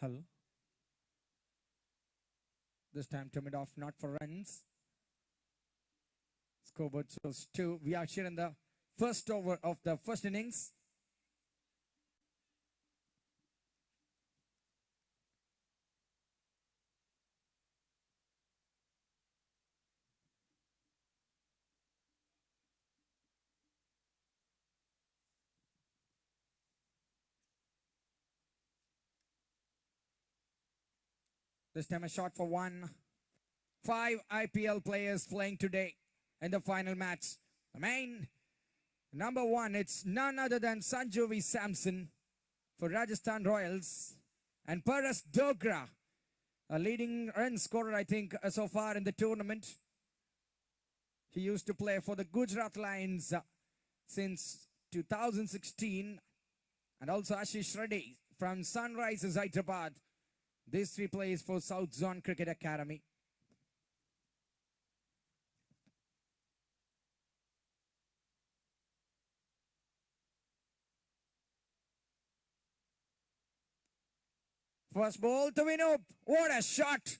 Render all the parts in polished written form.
Hull. This time to mid off, not for runs. Scoreboard shows 2. We are here in the first over of the first innings. This time a shot for 1. 5 IPL players playing today in the final match. The main number 1, it's none other than Sanju Samson for Rajasthan Royals. And Paras Dogra, a leading run scorer, I think, so far in the tournament. He used to play for the Gujarat Lions since 2016. And also Ashish Reddy from Sunrisers Hyderabad. These 3 plays for South Zone Cricket Academy. First ball to Vinup. What a shot!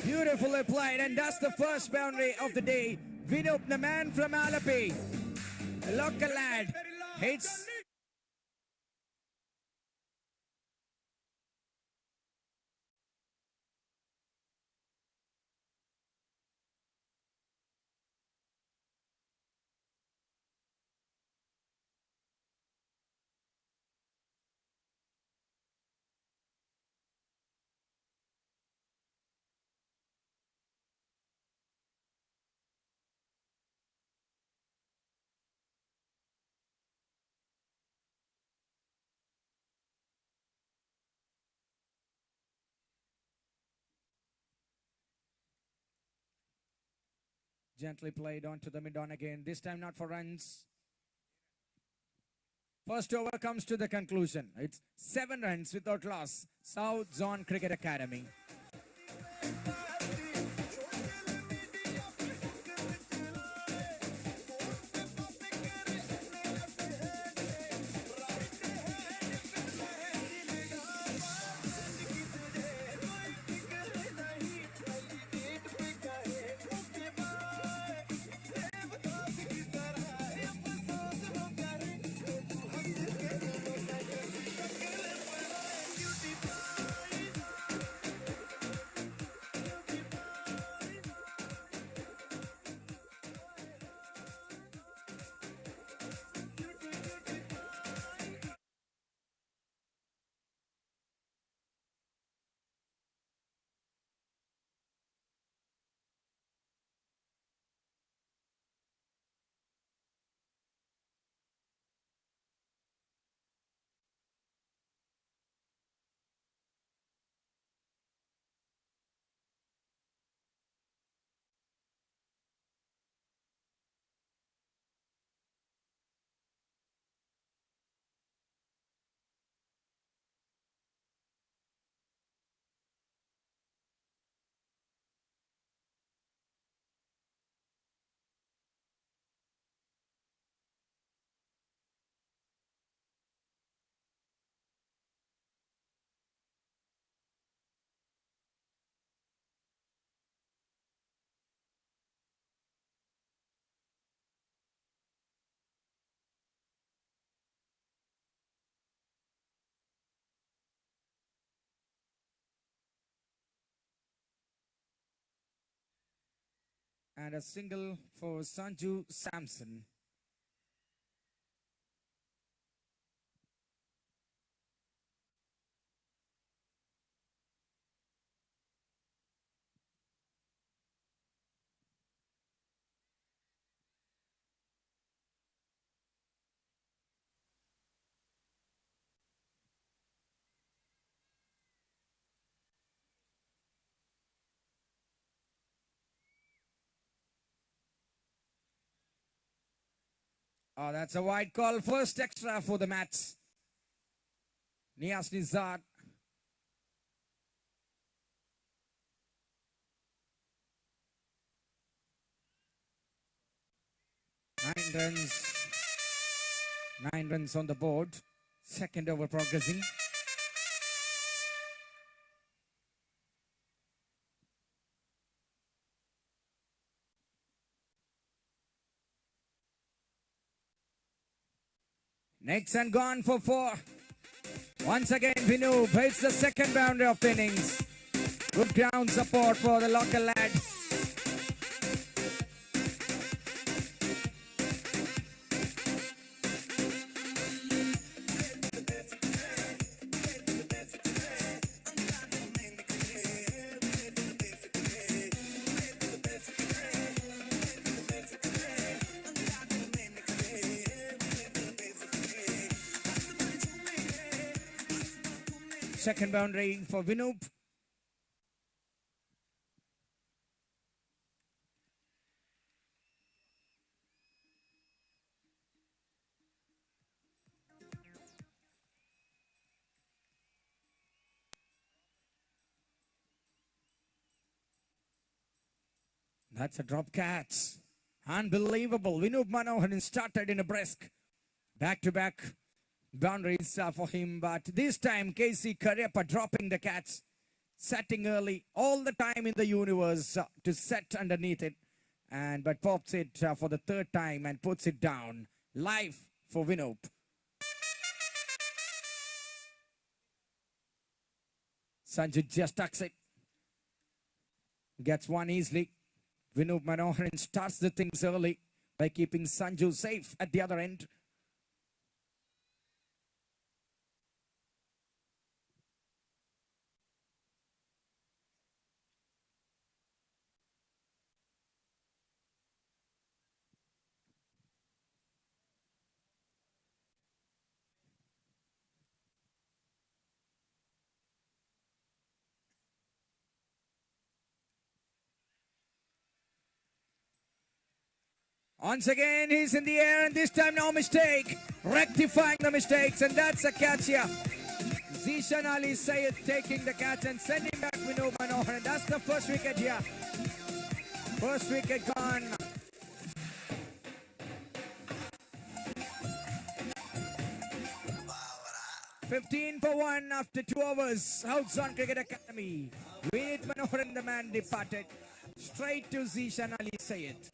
Beautifully played, and that's the first boundary of the day. Vinup, the man from Alapi, a local lad, hits. Gently played onto the mid-on again. This time not for runs. First over comes to the conclusion. It's 7 runs without loss. South Zone Cricket Academy. And a single for Sanju Samson. Oh, that's a wide call. First extra for the match. Niaz Nizar. Nine runs on the board. Second over progressing. Next and gone for 4. Once again, Vinu hits the second boundary of the innings. Good ground support for the local lad. Second boundary for Vinoop. That's a drop catch. Unbelievable. Vinoop Manoharan started in a brisk. Back-to-back boundaries for him, but this time KC Karyappa dropping the catch, setting early, all the time in the universe to set underneath it, but pops it for the third time and puts it down. Live for Vinoop. Sanju just tucks it, gets one easily. Vinoop Manoharan starts the things early by keeping Sanju safe at the other end. Once again, he's in the air, and this time no mistake. Rectifying the mistakes, and that's a catch here. Zishan Ali Sayed taking the catch and sending back Vinoop Manoharan. That's the first wicket here. First wicket gone. "15 for 1 after 2 overs. Southzone Cricket Academy. Vinoop Manoharan, the man, departed. Straight to Zishan Ali Sayed.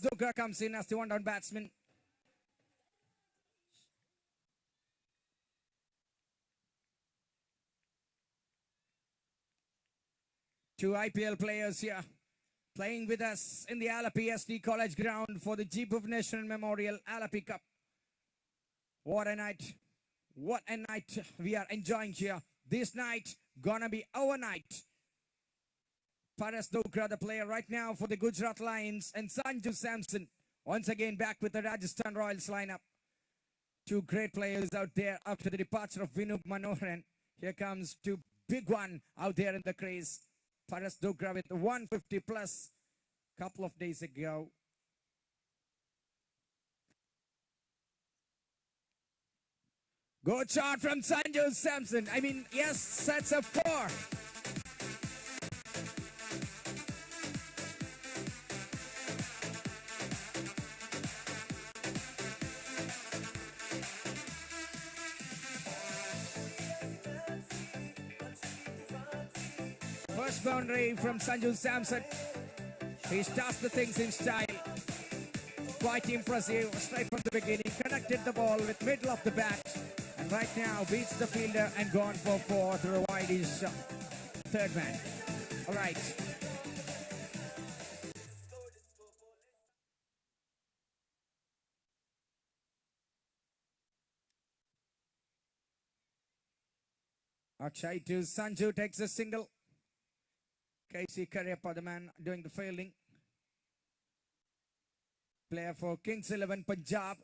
Dogra comes in as the one-down batsman. Two IPL players here playing with us in the Alapi SD College ground for the G. Bhuvaneswaran Memorial Alapi Cup. What a night. What a night we are enjoying here. This night gonna be our night. Paras Dogra, the player right now for the Gujarat Lions, and Sanju Samson once again back with the Rajasthan Royals lineup. Two great players out there after the departure of Vinoop Manoharan. Here comes two big one out there in the crease. Paras Dogra with 150 plus couple of days ago. Good shot from Sanju Samson. I mean, yes, that's a 4. First boundary from Sanju Samson. He starts the things in style. Quite impressive. Straight from the beginning. Connected the ball with middle of the bat. And right now beats the fielder and gone for fourth. Wide is third man. All right. Akshay to Sanju takes a single. KC Karyappa, the man doing the fielding. Player for Kings 11 Punjab.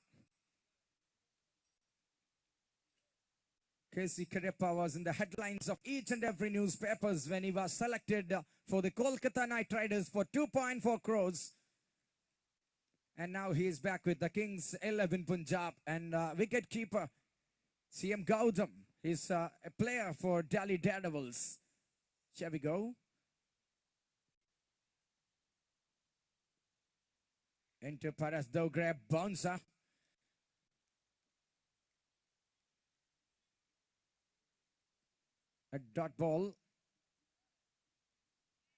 KC Karyappa was in the headlines of each and every newspapers when he was selected for the Kolkata Knight Riders for 2.4 crores. And now he is back with the Kings 11 Punjab. And wicketkeeper CM Gautam is a player for Delhi Daredevils. Shall we go? Into Paras Dogra, bouncer. A dot ball.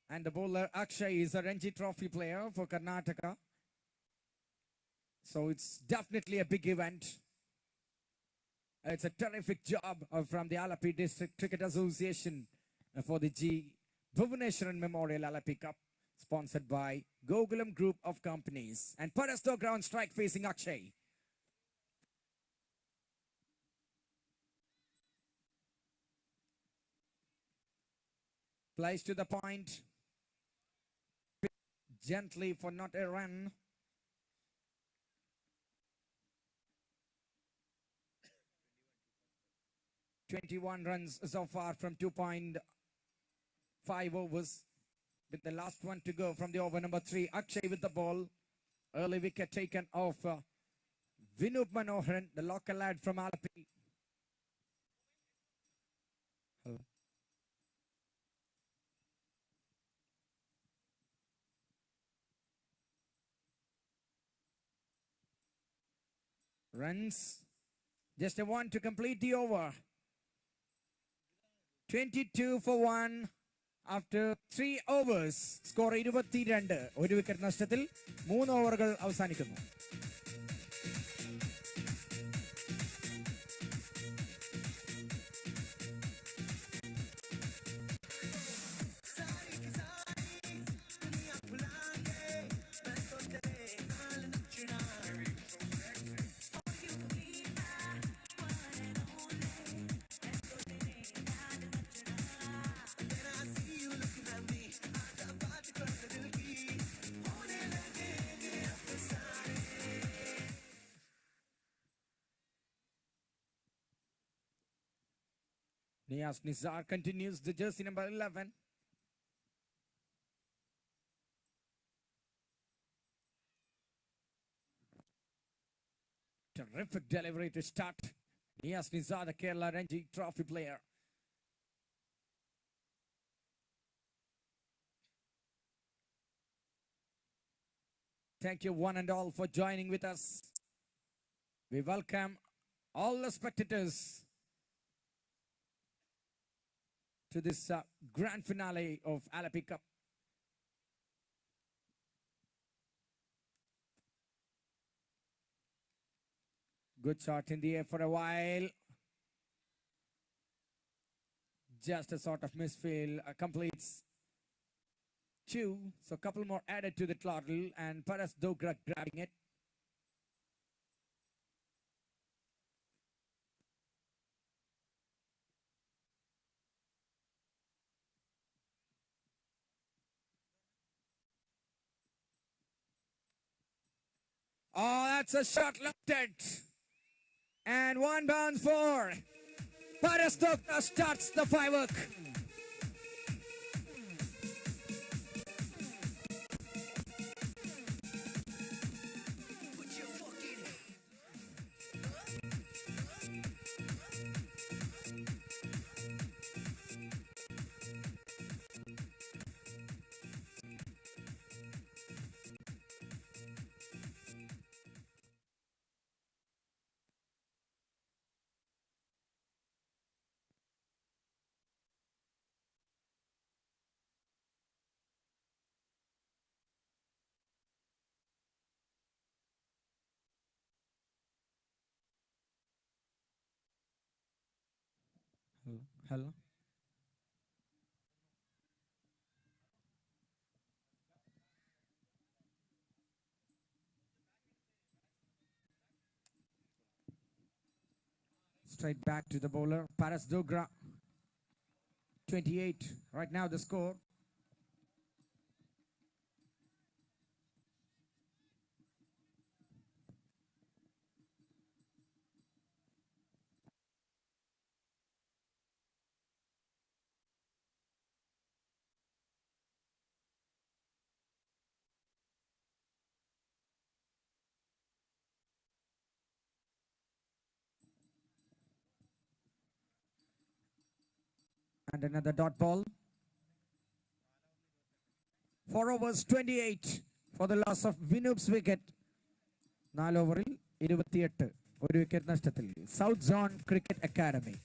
And the bowler Akshay is a Ranji Trophy player for Karnataka. So it's definitely a big event. It's a terrific job from the Alapi District Cricket Association for the G. Bhuvaneshwaran Memorial Alapi Cup, sponsored by Gokulam Group of Companies. And Parasto ground strike facing Akshay. Plays to the point. Gently for not a run. "21 runs so far from 2.5 overs. With the last one to go from the over number 3. Akshay with the ball. Early wicket taken off Vinup Manoharan, the local lad from Alapi. Hello. Runs. Just a one to complete the over. 22 for 1 after 3 overs. Score 22. ഒരു wicket നഷ്ടത്തിൽ 3 ഓവറുകൾ അവസാനിക്കുന്നു. Niaz Nizar continues the jersey number 11. Terrific delivery to start. Niaz Nizar, the Kerala Ranji Trophy player. Thank you one and all for joining with us. We welcome all the spectators to this grand finale of Alapi Cup. Good shot in the air for a while. Just a sort of misfield completes 2. So a couple more added to the total and Paras Dogra grabbing it. Oh, that's a shot lifted. And one bounce for Paras Dogra starts the firework. Hello. Straight back to the bowler. Paras Dogra, 28. Right now the score. And another dot ball. 4 overs 28 for the loss of Vinup's wicket. 4 ഓവറിൽ 28 ഒരു wicket നഷ്ടത്തിൽ. South zone cricket Academy.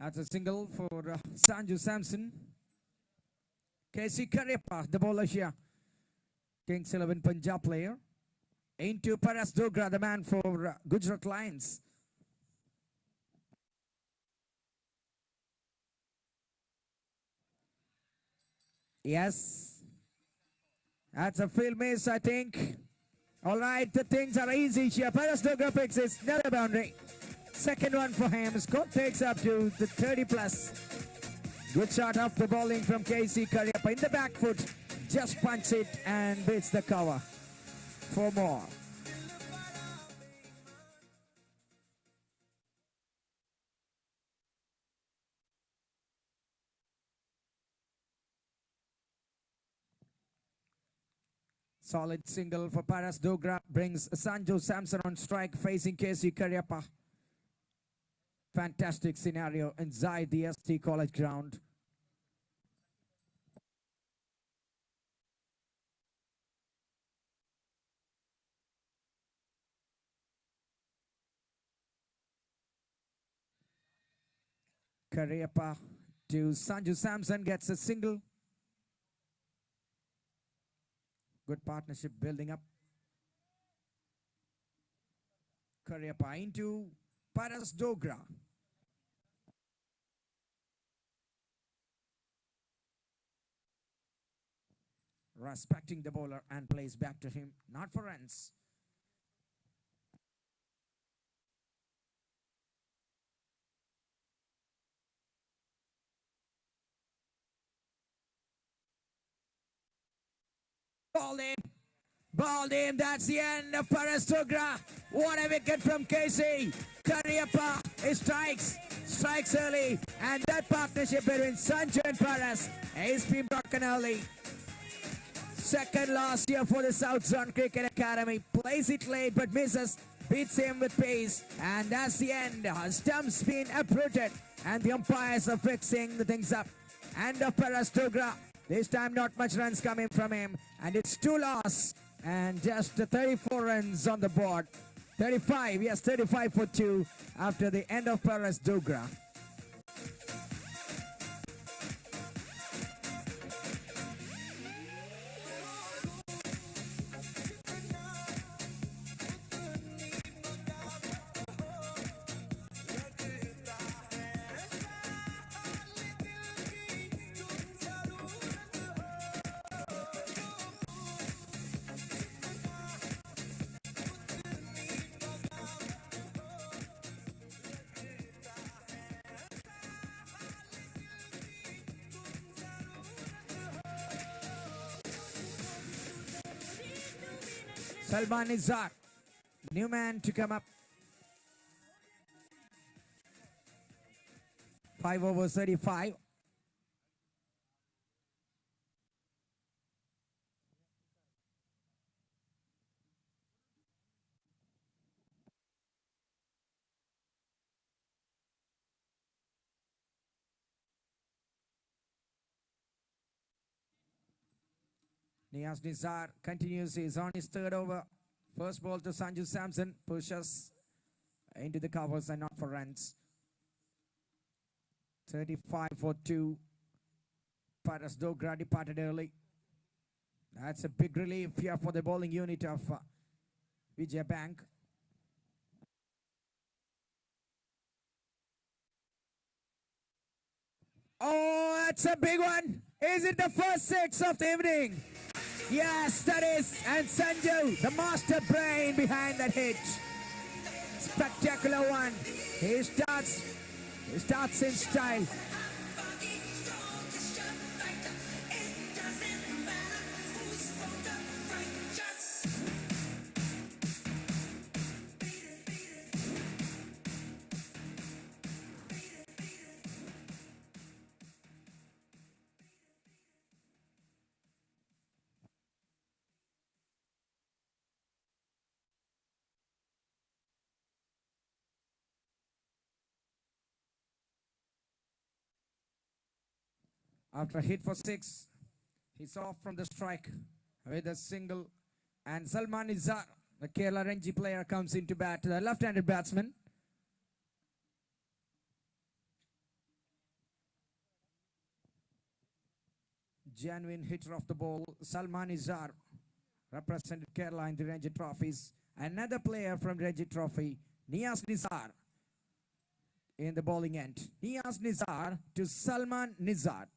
That's a single for Sanju Samson. KC Karepa, the bowler here. Kings 11 Punjab player. Into Paras Dogra, the man for Gujarat Lions. Yes. That's a field miss, I think. All right, the things are easy here. Paras Dogra picks his another boundary. Second one for him. Score takes up to the 30 plus. Good shot off the bowling from KC Karyappa. In the back foot, just punch it and beats the cover. 4 more. Solid single for Paras Dogra brings Sanju Samson on strike facing KC Karyappa. Fantastic scenario inside the ST College ground. Karyappa to Sanju Samson gets a single. Good partnership building up. Karyappa into Paras Dogra. Respecting the bowler and plays back to him. Not for runs. Balled him. That's the end of Paras Dogra. What a wicket from KC. Karyappa strikes early, and that partnership between Sanju and Paras has been broken early. Second last year for the South Zone Cricket Academy. Plays it late but misses. Beats him with pace. And that's the end. Stump's been uprooted. And the umpires are fixing the things up. End of Paras Dogra. This time not much runs coming from him. And it's 2 loss. And just 34 runs on the board. 35, yes, 35 for 2 after the end of Paras Dogra. Salman Nizar, new man to come up. 5 overs 35. Niaz Nizar continues. He's on his third over. First ball to Sanju Samson. Pushes into the covers and not for runs. 35 for 2. Paras Dogra departed early. That's a big relief here for the bowling unit of Vijaya Bank. Oh, that's a big one. Is it the first 6 of the evening? Yes, that is. And Sanju, the master brain behind that hit. Spectacular one. He starts in style. After a hit for 6, he's off from the strike with a single. And Salman Nizar, the Kerala Ranji player, comes into bat, the left-handed batsman. Genuine hitter of the ball, Salman Nizar, represented Kerala in the Ranji trophies. Another player from Ranji Trophy, Niaz Nizar, in the bowling end. Niaz Nizar to Salman Nizar.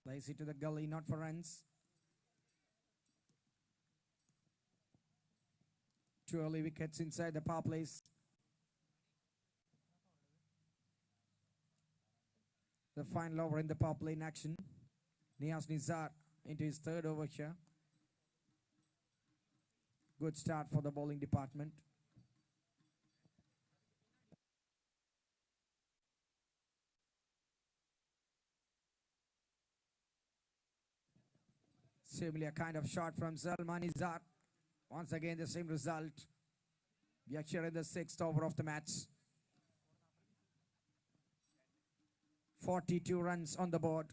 Plays it to the gully, not for runs. 2 early wickets inside the power plays. The final over in the power play in action. Niaz Nizar into his third over here. Good start for the bowling department. Similar kind of shot from Salman Nizar. Once again, the same result. We are here in the 6th over of the match. 42 runs on the board.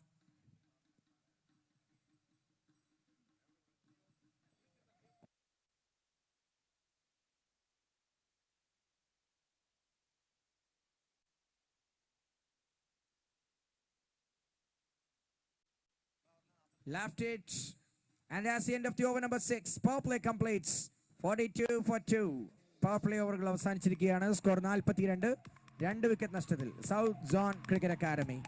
Left it. And that's the end of the over number 6. Power play completes. 42 for 2. Power play ഓവറുകൾ അവസാനിച്ചിരിക്കുകയാണ്. Score 42. 2 wicket നഷ്ടത്തിൽ. South zone cricket academy.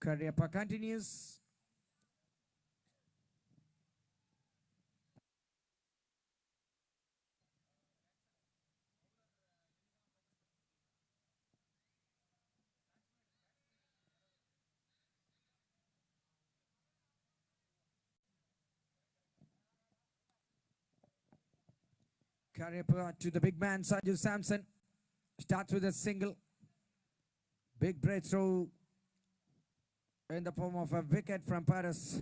Karyappa continues. Karyappa to the big man, Sanju Samson. Starts with a single. Big breakthrough in the form of a wicket from Paras.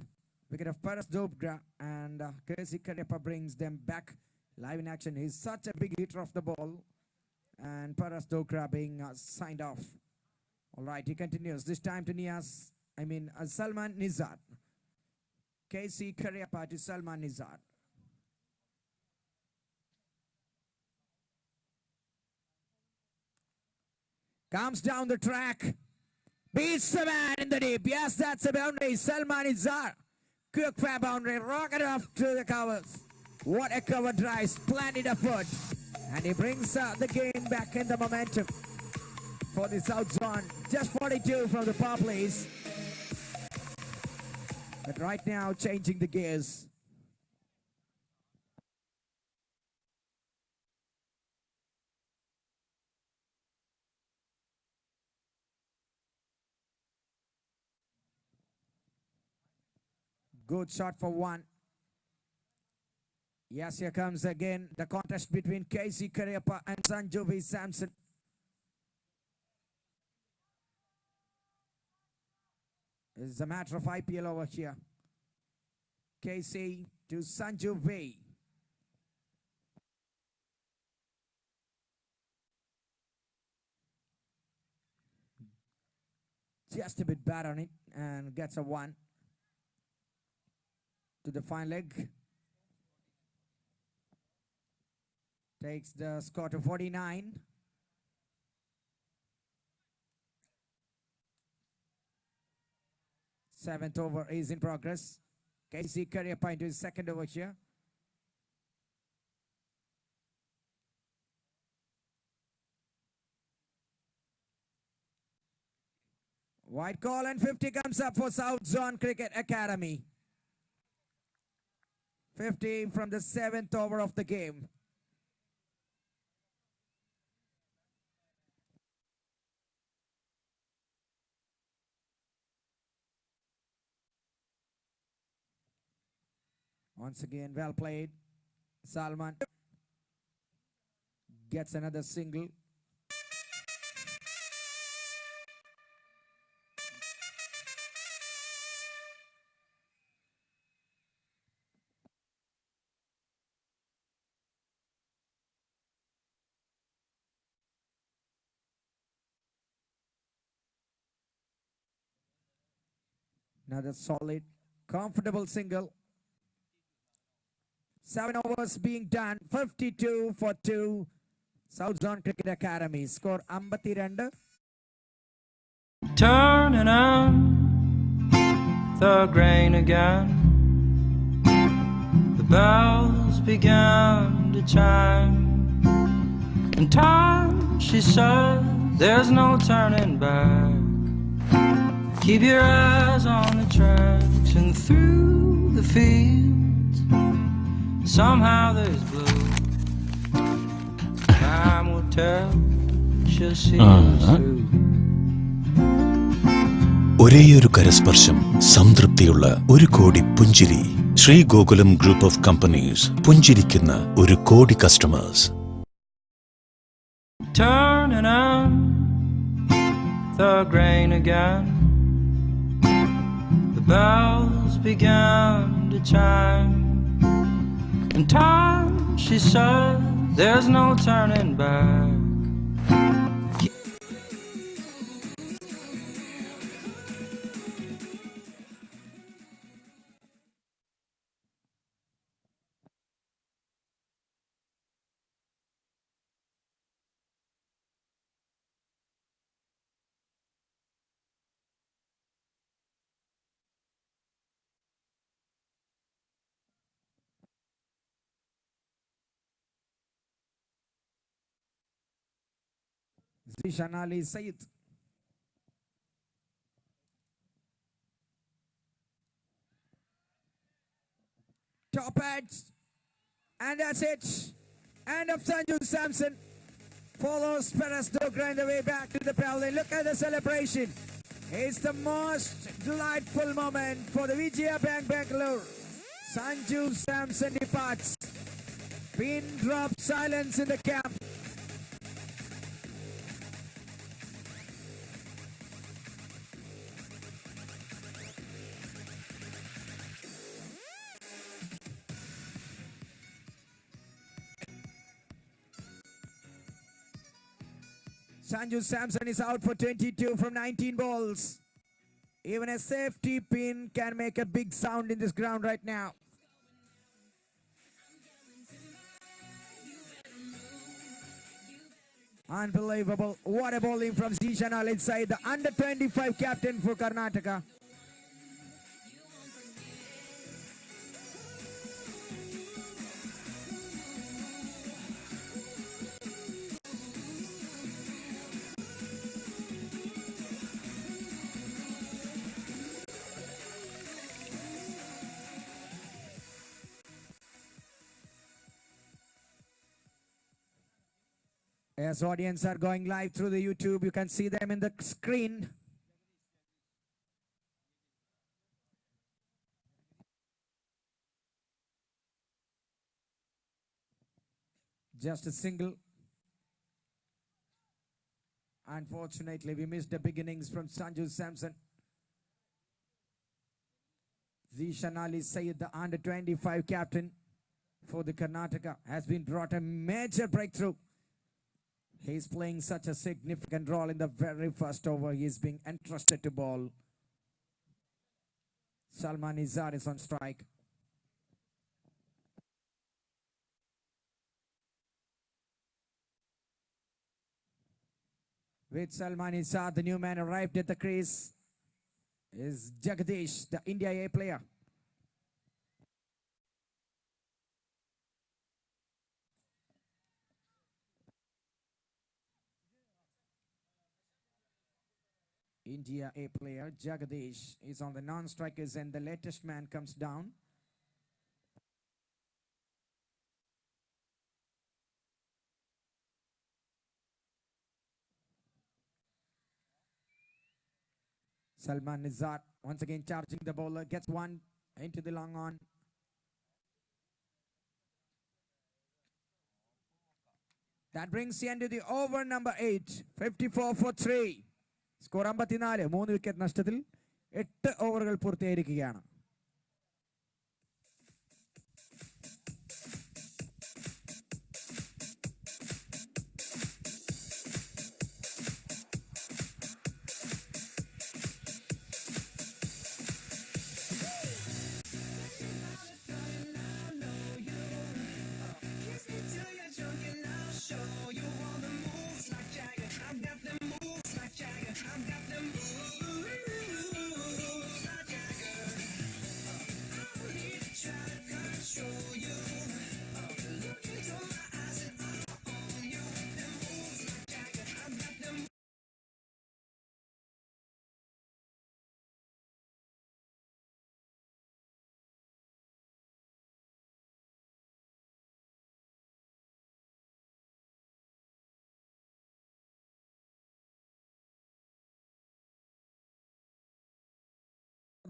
Wicket of Paras Dogra. And Karyappa brings them back live in action. He's such a big hitter of the ball. And Paras Dokra being signed off. All right, he continues. This time to Salman Nizar. KC Karyapa to Salman Nizar. Comes down the track. Beats the man in the deep. Yes, that's a boundary. Salman Nizar. Quick fab boundary. Rocket off to the covers. What a cover drive. Splendid effort. And he brings the game back in the momentum for the South Zone. Just 42 from the power plays. But right now, changing the gears. Good shot for one. Yes, here comes again the contest between KC Karyapa and Sanju V. Samson. It's a matter of IPL over here. KC to Sanju V. Just a bit bad on it and gets a one to the fine leg. Takes the score to 49. Seventh over is in progress. KC Karyapa into his second over here. White call and 50 comes up for South Zone Cricket Academy. 50 from the seventh over of the game. Once again, well played. Salman gets another single. Another solid, comfortable single. 7 overs being done. 52 for 2. South Zone Cricket Academy. Score 52. Turning on the grain again. The bells began to chime. In time, she said, there's no turning back. Keep your eyes on the tracks and through the fields. Somehow there's blue. Time will tell. She'll see us through. ഒരേയൊരു കരസ്പർശം സംതൃപ്തിയുള്ള ഒരു കോടി പുഞ്ചിരി. Shri Gokulam group of companies പുഞ്ചിരിക്കുന്ന ഒരു കോടി customers. Turning on the grain again. The bells began to chime. In time, she said, there's no turning back. Zishan Ali Said. Top edge. And that's it. End of Sanju Samson. Follows Paras Dogra in the way back to the pavilion. Look at the celebration. It's the most delightful moment for the Vijaya Bangalore. Sanju Samson departs. Pin drop silence in the camp. Sanju Samson is out for 22 from 19 balls. Even a safety pin can make a big sound in this ground right now. Unbelievable. What a bowling from Zishanal inside, the under 25 captain for Karnataka. As audience are going live through the YouTube, you can see them in the screen. Just a single. Unfortunately, we missed the beginnings from Sanju Samson. Zishan Ali Sayed, the under 25 captain for the Karnataka, has been brought a major breakthrough. He's playing such a significant role in the very first over. He is being entrusted to bowl. Salman Nizar is on strike. With Salman Nizar, the new man arrived at the crease is Jagadish, the India A player. India A player Jagadish is on the non-strikers and the latest man comes down. Salman Nizar once again charging the bowler, gets one into the long on. That brings the end to the over number 8, 54 for 3. Score 54, 3 wicket നഷ്ടത്തിൽ 8 ഓവറുകൾ പൂർത്തിയായിരിക്കുകയാണ്.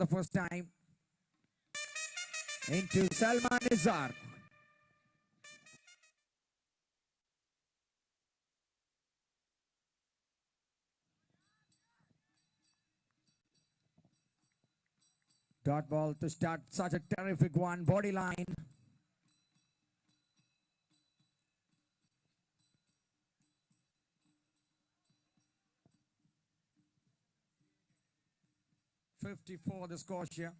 The first time into Salman Nizar. Dot ball to start such a terrific one, body line. .54 the score here.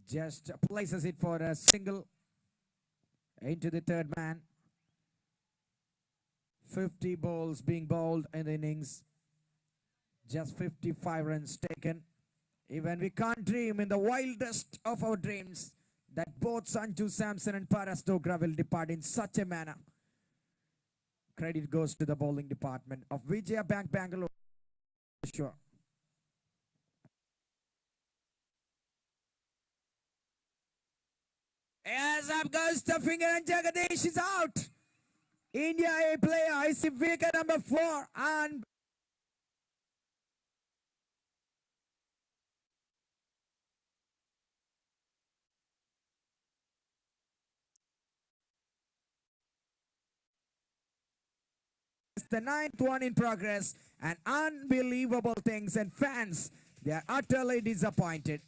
Just places it for a single into the third man. 50 balls being bowled in the innings. Just 55 runs taken. Even we can't dream in the wildest of our dreams that both Sanju Samson and Paras Dogra will depart in such a manner. Credit goes to the bowling department of Vijaya Bank Bangalore. Sure. As up goes the finger and Jagadish is out. India A player is wicket number 4 and the 9th one in progress, and unbelievable things, and fans, they are utterly disappointed.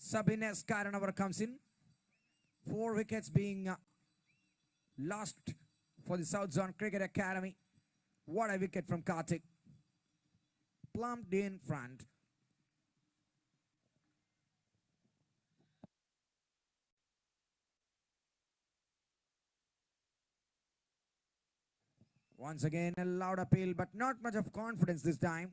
Sabines Karanavar comes in. 4 wickets being lost for the South Zone Cricket Academy. What a wicket from Karthik. Plumped in front. Once again, a loud appeal, but not much of confidence this time.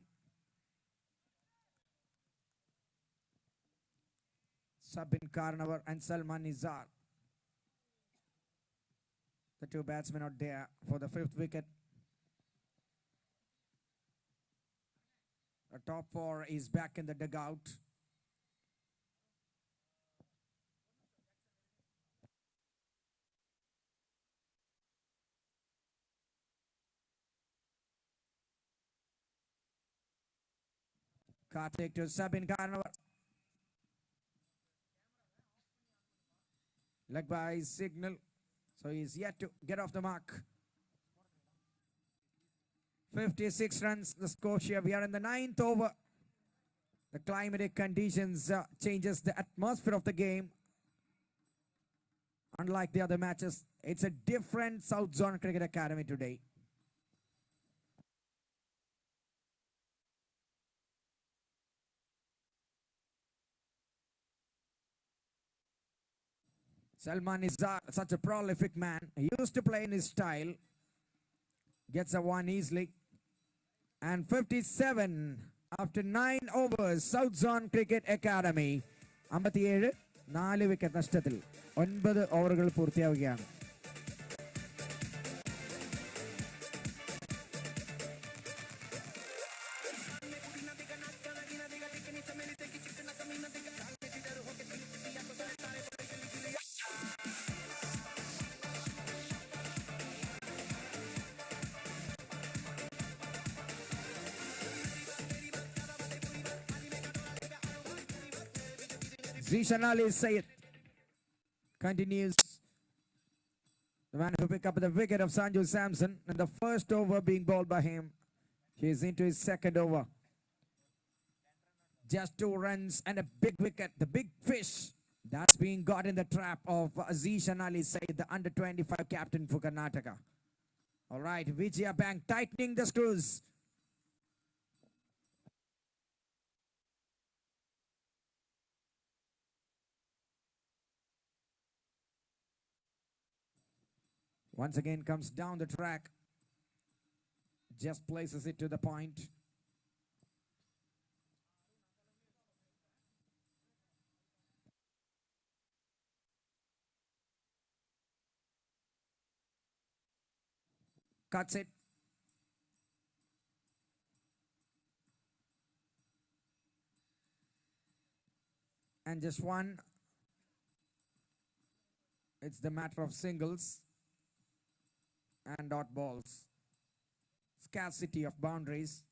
Sabin Karnavar and Salman Nizar. The 2 batsmen out there for the 5th wicket. The top 4 is back in the dugout. Karthik to Sabin Karnavar. Leg by signal. So he's yet to get off the mark. 56 runs the score here. We are in the 9th over. The climatic conditions changes the atmosphere of the game. Unlike the other matches, it's a different South Zone Cricket Academy today. Salman is such a prolific man. He used to play in his style. Gets a 1 easily. And 57 after 9 overs. South Zone Cricket Academy. 57, 4 wicket നഷ്ടത്തിൽ 9 ഓവറുകൾ പൂർത്തിയാവുകയാണ്. Zishan Ali Sayed continues. The man who picked up the wicket of Sanju Samson and the first over being bowled by him. He is into his 2nd over. Just 2 runs and a big wicket. The big fish that's being got in the trap of Zishan Ali Sayed, the under-25 captain for Karnataka. All right, Vijaya Bank tightening the screws. Once again comes down the track. Just places it to the point. Cuts it. And just 1. It's the matter of singles and dot balls. Scarcity of boundaries.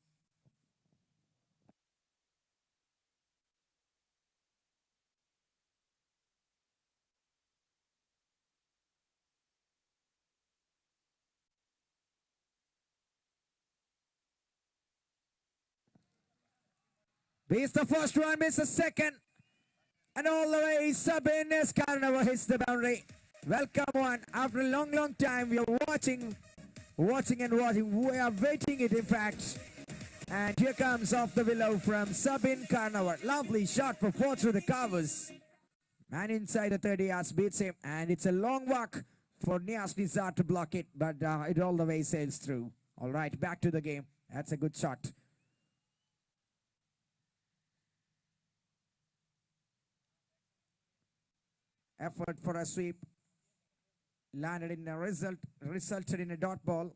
Beats the first one, misses the second. And all the way, Sabin Karnavar hits the boundary. Welcome one. After a long time, we are watching. We are waiting it, in fact. And here comes off the willow from Sabin Karnavar. Lovely shot for 4 through the covers. Man inside the 30 yards beats him. And it's a long walk for Niaz Nizar to block it. But it all the way sails through. All right, back to the game. That's a good shot. Effort for a sweep. Landed in a resulted in a dot ball.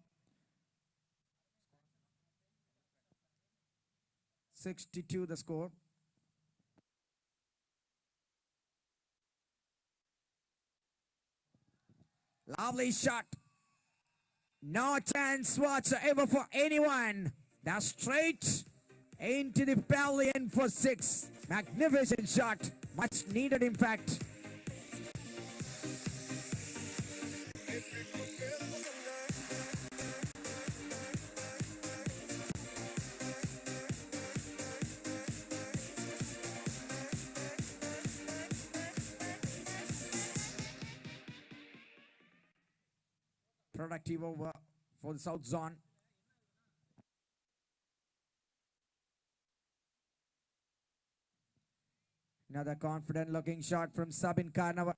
62 the score. Lovely shot. No chance whatsoever for anyone. That's straight into the pavilion for 6. Magnificent shot. Much needed, in fact. Productive over for the South Zone. Another confident looking shot from Sabin Karnava.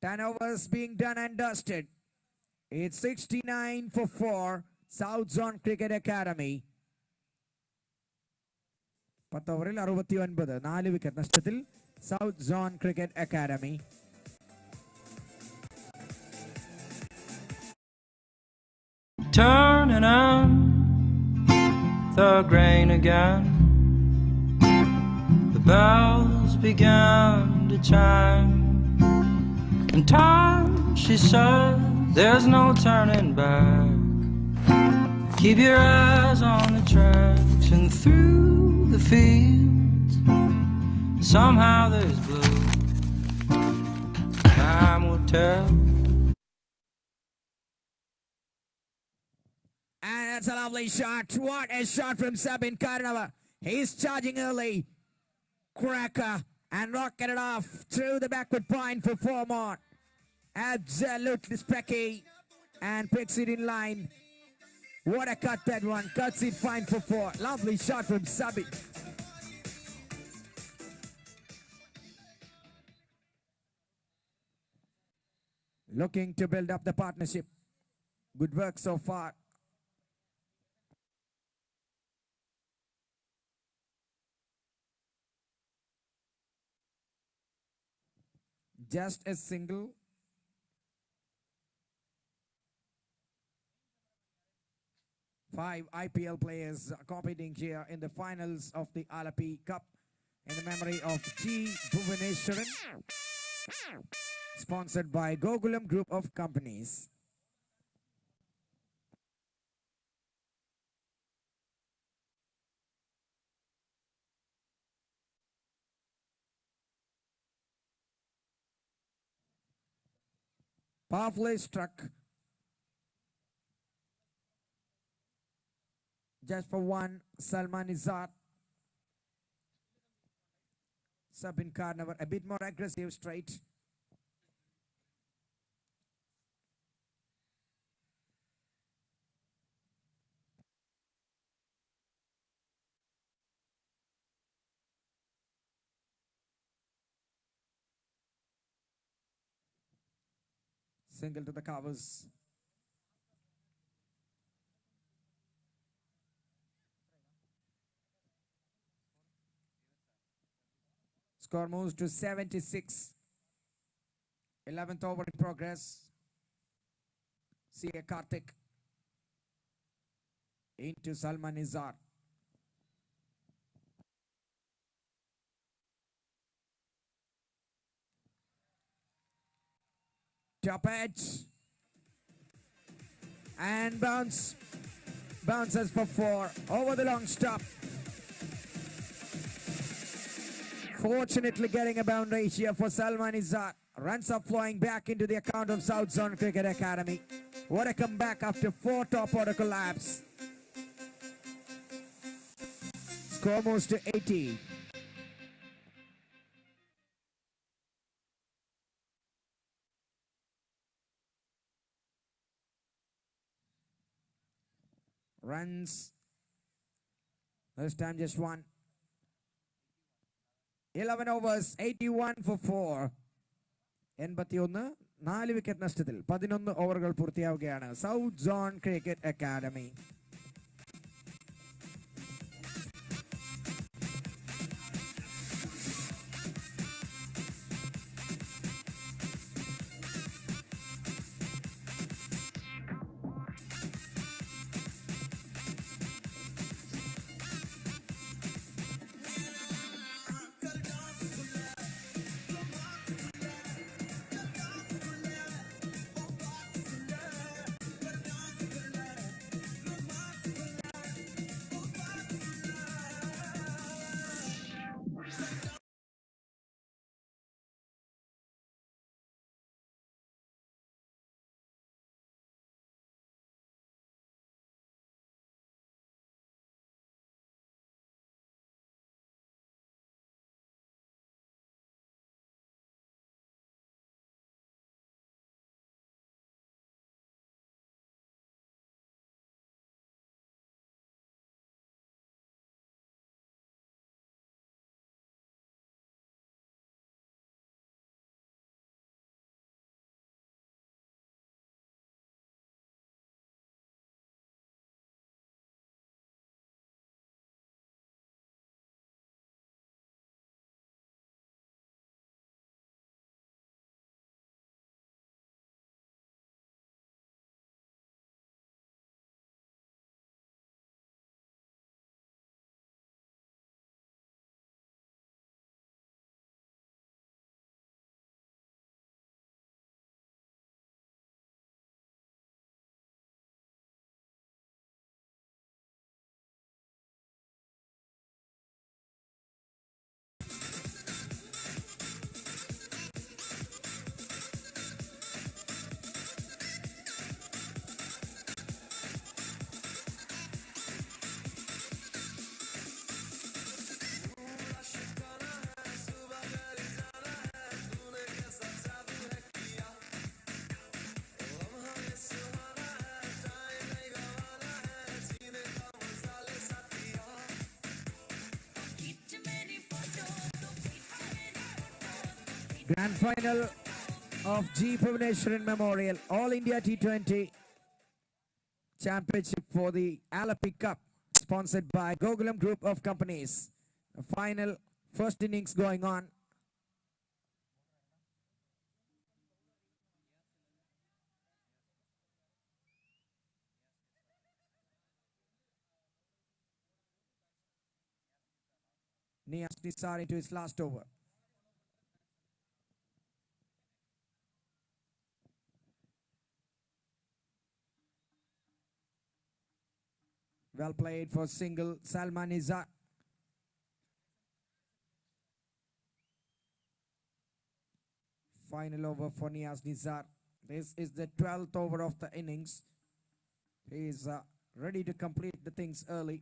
10 overs being done and dusted. It's 69 for 4. South Zone Cricket Academy. 10 ഓവറിൽ 69 4 wicket നഷ്ടത്തിൽ South Zone Cricket Academy. Turning on the grain again, the bells began to chime. In time, she said, there's no turning back. Keep your eyes on the tracks and through the fields. Somehow there's blue. Time will tell. And that's a lovely shot. What a shot from Sabin Karnava. He's charging early. Cracker. And rocking it off through the backward point for 4 more. Absolutely specky. And picks it in line. What a cut that one. Cuts it fine for 4. Lovely shot from Sabin. Looking to build up the partnership. Good work so far. Just a single. Five IPL players competing here in the finals of the Alapi Cup in the memory of G. Bhuvaneshwaran. Sponsored by Gokulam Group of Companies. Powerfully struck. Just for 1, Salman Izzat. Sabin Karnava a bit more aggressive straight. Single to the covers. Score moves to 76. 11th over in progress. C.A. Karthik into Salman Izzat. Top edge. And bounce. Bounces for 4. Over the long stop. Fortunately getting a boundary here for Salman Izzat. Runs are flowing back into the account of South Zone Cricket Academy. What a comeback after 4 top order collapse. Score moves to 80. Runs. This time just 1. 11 overs, 81 for 4. 81, 4 wicket നഷ്ടത്തിൽ 11 ഓവറുകൾ പൂർത്തിയാവുകയാണ് south zone cricket academy. Grand final of G. Bhuvaneshwaran Memorial All India T20 Championship for the Alapi Cup, sponsored by Gokulam Group of Companies. The final first innings going on. Niyaz Nisar into his last over. Well played for single Salman Nizar. Final over for Niyaz Nizar. This is the 12th over of the innings. He is ready to complete the things early.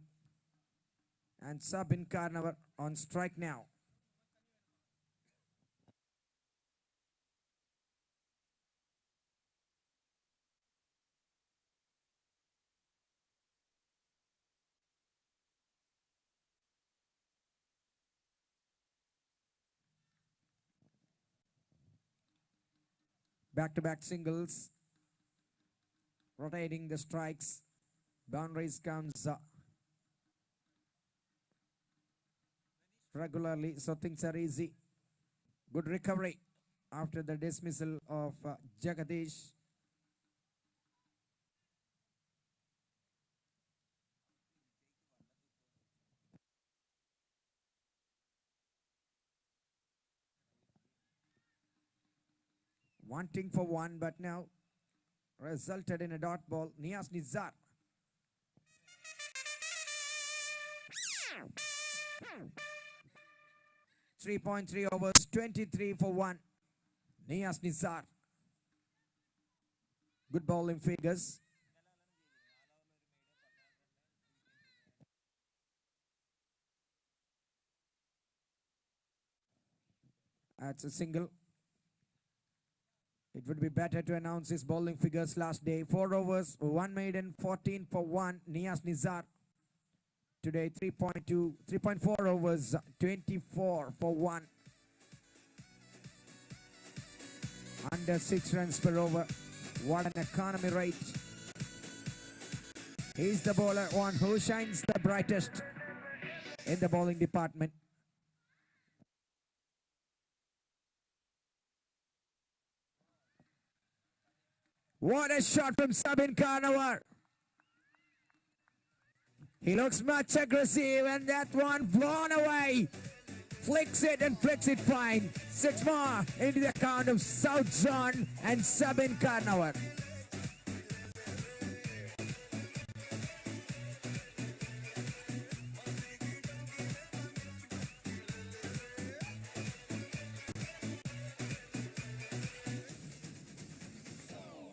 And Sabin Karnavar on strike now. Back-to-back singles. Rotating the strikes. Boundaries comes regularly, so things are easy. Good recovery after the dismissal of Jagadish. Wanting for one, but now resulted in a dot ball. Niyaz Nizar. .3 overs, 23 for 1. Niyaz Nizar. Good bowling figures. That's a single. It would be better to announce his bowling figures last day. 4 overs, 1 maiden, 14 for 1. Niyaz Nizar. Today 3.4 overs, 24 for 1. Under 6 runs per over. What an economy rate. He's the bowler one who shines the brightest in the bowling department. What a shot from Sabin Karnavar. He looks much aggressive, and that one blown away. Flicks it and flicks it fine. 6 more into the count of South Zone and Sabin Karnavar.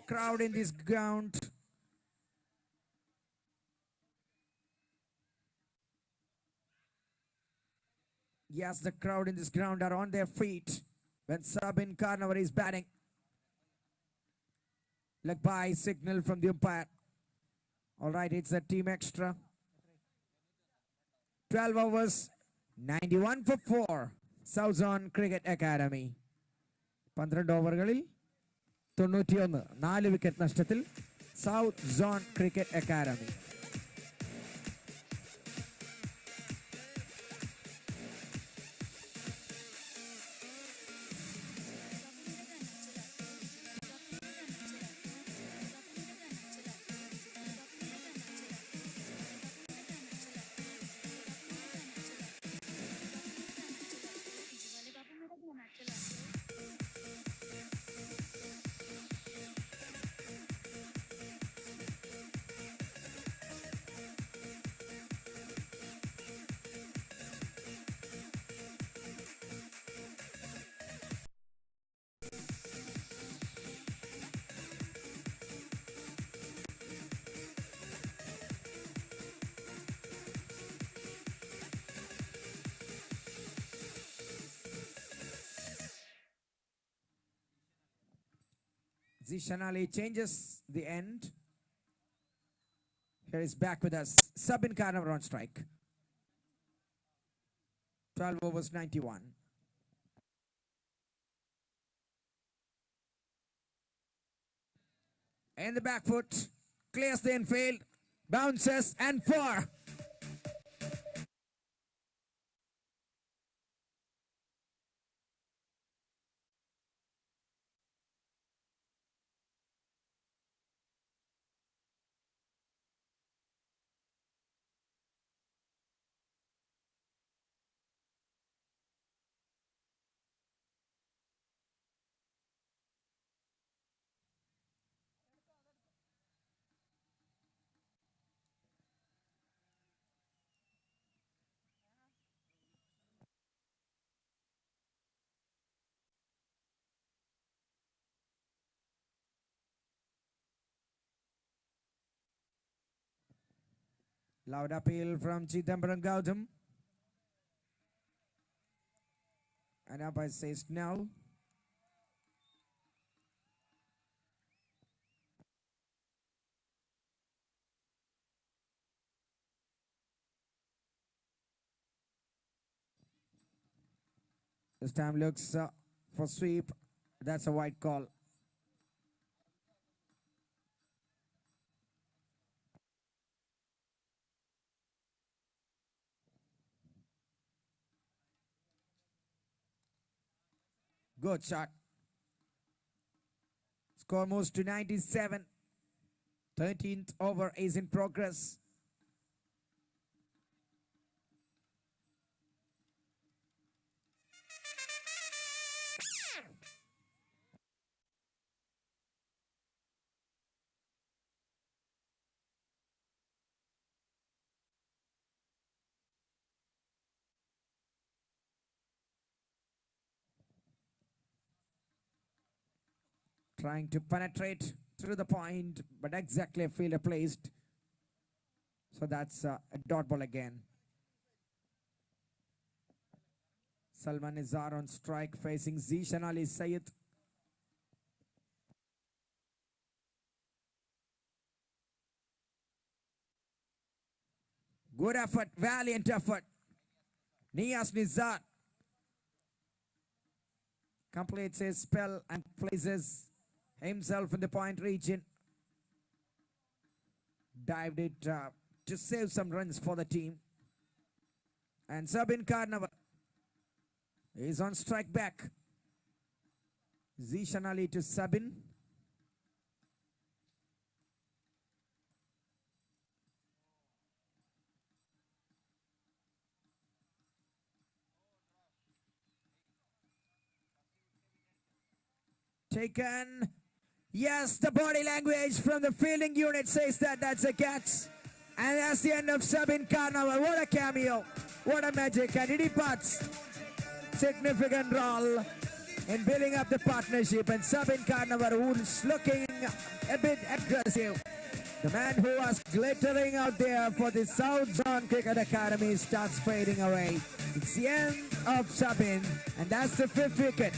Crowd in this ground. Yes, the crowd in this ground are on their feet when Sabin Karnavar is batting. Leg by signal from the umpire. All right, it's a team extra. 12 overs, 91 for 4. South Zone Cricket Academy. 12 ഓവറുകളിൽ 91. 4 wicket നഷ്ടത്തിൽ south zone cricket Academy. Zishan Ali changes the end. Here is back with us. Sabin Karnavar on strike. 12 overs, 91. In the back foot, clears the infield, bounces and 4. Loud appeal from Chidambaram Gautam. And umpire says no. This time looks for sweep. That's a white call. Good shot. Score moves to 97. 13th over is in progress. Trying to penetrate through the point, but exactly a fielder placed. So that's a dot ball again. Salman Nizar on strike facing Zishan Ali Sayed. Good effort, valiant effort. Niyaz Nizar completes his spell and places himself in the point region. Dived it to save some runs for the team. And Sabin Karnaval is on strike back. Zishan Ali to Sabin. Taken. Yes, the body language from the fielding unit says that that's a catch. And that's the end of Sabin Carnival. What a cameo. What a magic. And it imparts significant role in building up the partnership. And Sabin Carnival, who's looking a bit aggressive. The man who was glittering out there for the South Zone Cricket Academy starts fading away. It's the end of Sabin. And that's the 5th wicket.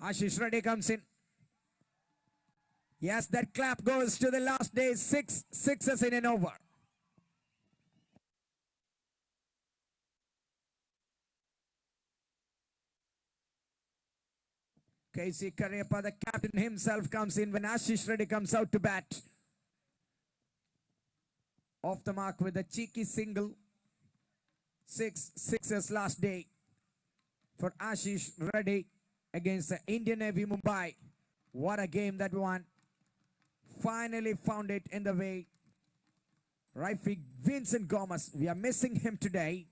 Ashish Reddy comes in. Yes, that clap goes to the last day's 6 sixes in an over. KC Karyappa, the captain himself, comes in when Ashish Reddy comes out to bat. Off the mark with a cheeky single. 6 sixes last day for Ashish Reddy against the Indian Navy Mumbai. What a game that one. Finally found it in the way. Right, Vincent Gomez. We are missing him today.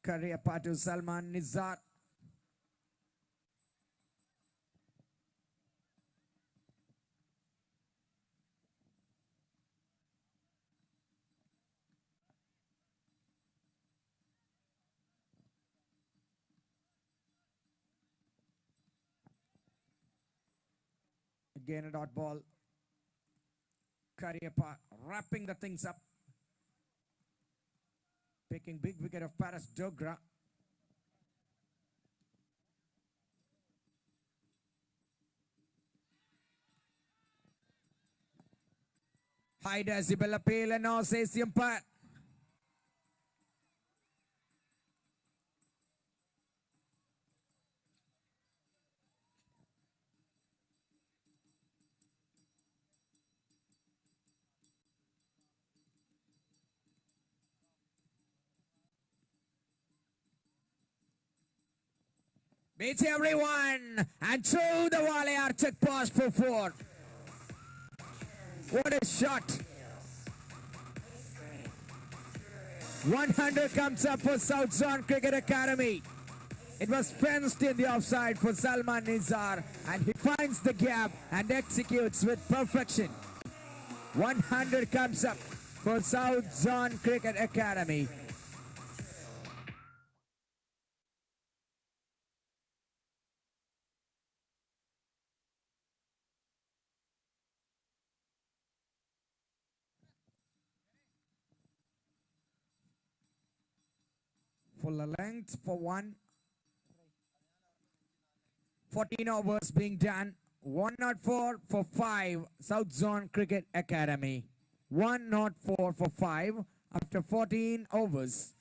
Career to Salman Nizar. Again a dot ball. Kariappa wrapping the things up. Taking big wicket of Paras Dogra. High decibel appeal and now says the umpire. Beats everyone and through the volley or check pass for 4. What a shot. 100 comes up for South Zone Cricket Academy. It was fenced in the offside for Salman Nizar and he finds the gap and executes with perfection. 100 comes up for South Zone Cricket Academy. Full length for 1. 14 overs being done. 104 for 5. South Zone Cricket Academy. 104 for 5 after 14 overs.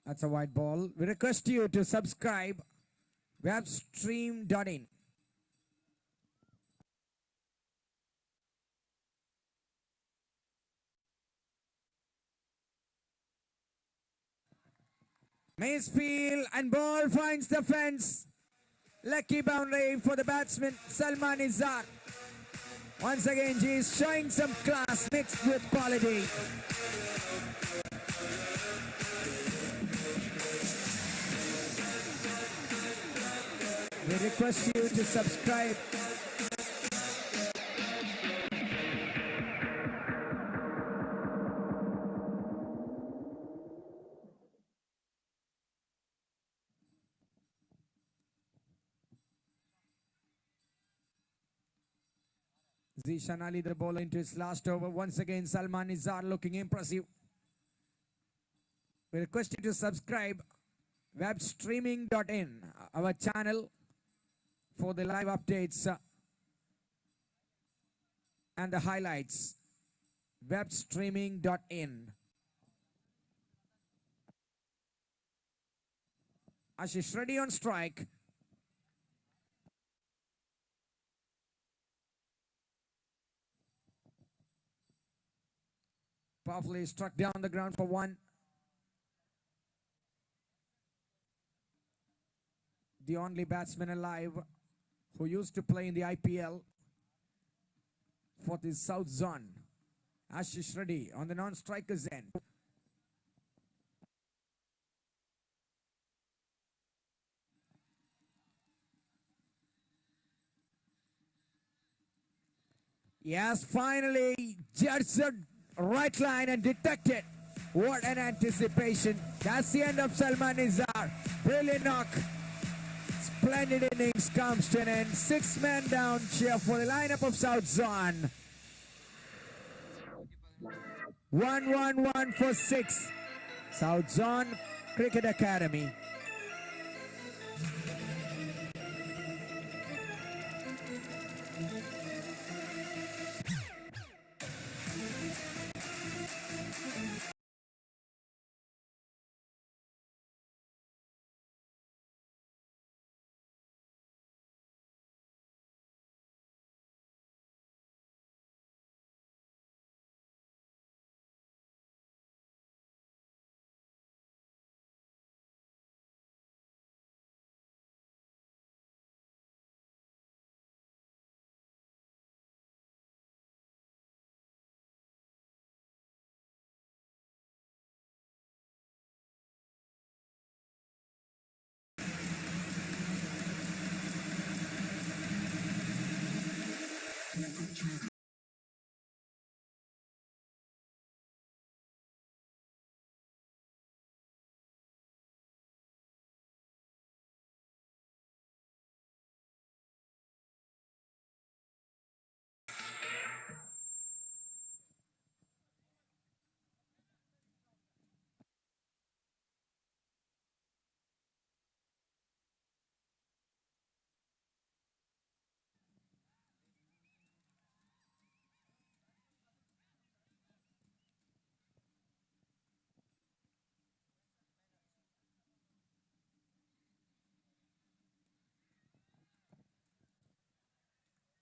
That's a white ball. We request you to subscribe webstream.in. Macefield and ball finds the fence. Lucky boundary for the batsman Salman Nizar. Once again, he is showing some class mixed with quality. We request you to subscribe. Zishan Ali the ball into his last over. Once again, Salman Nizar looking impressive. We request you to subscribe webstreaming.in, our channel for the live updates and the highlights. Webstreaming.in. Ashish Reddy on strike. Powerfully struck down the ground for 1. The only batsman alive who used to play in the IPL for the South Zone. Ashish Reddy on the non-striker's end. Yes, finally judged the right line and detected. What an anticipation. That's the end of Salman Nizar. Brilliant knock. Splendid innings comes to an end. 6 men down cheer for the lineup of South Zone. 1-1-1 for 6. South Zone Cricket Academy.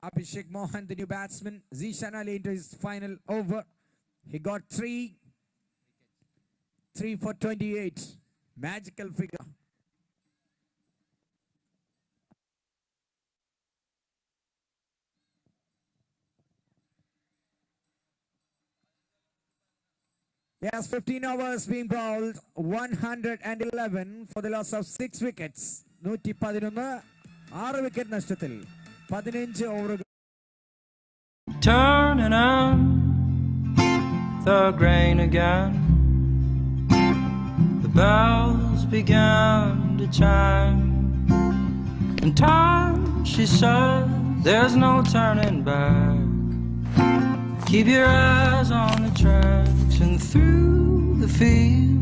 Abhishek Mohan, the new batsman. Zishan Ali into his final over. He got 3 for 28. Magical figure. Yes, 15 overs being bowled. 111 for the loss of 6 wickets. 111, 6 wicket നഷ്ടത്തിൽ 15 ഓവറുകൾ. Turning on the grain again. The bells began to chime. In time, she said, there's no turning back. Keep your eyes on the tracks and through the fields.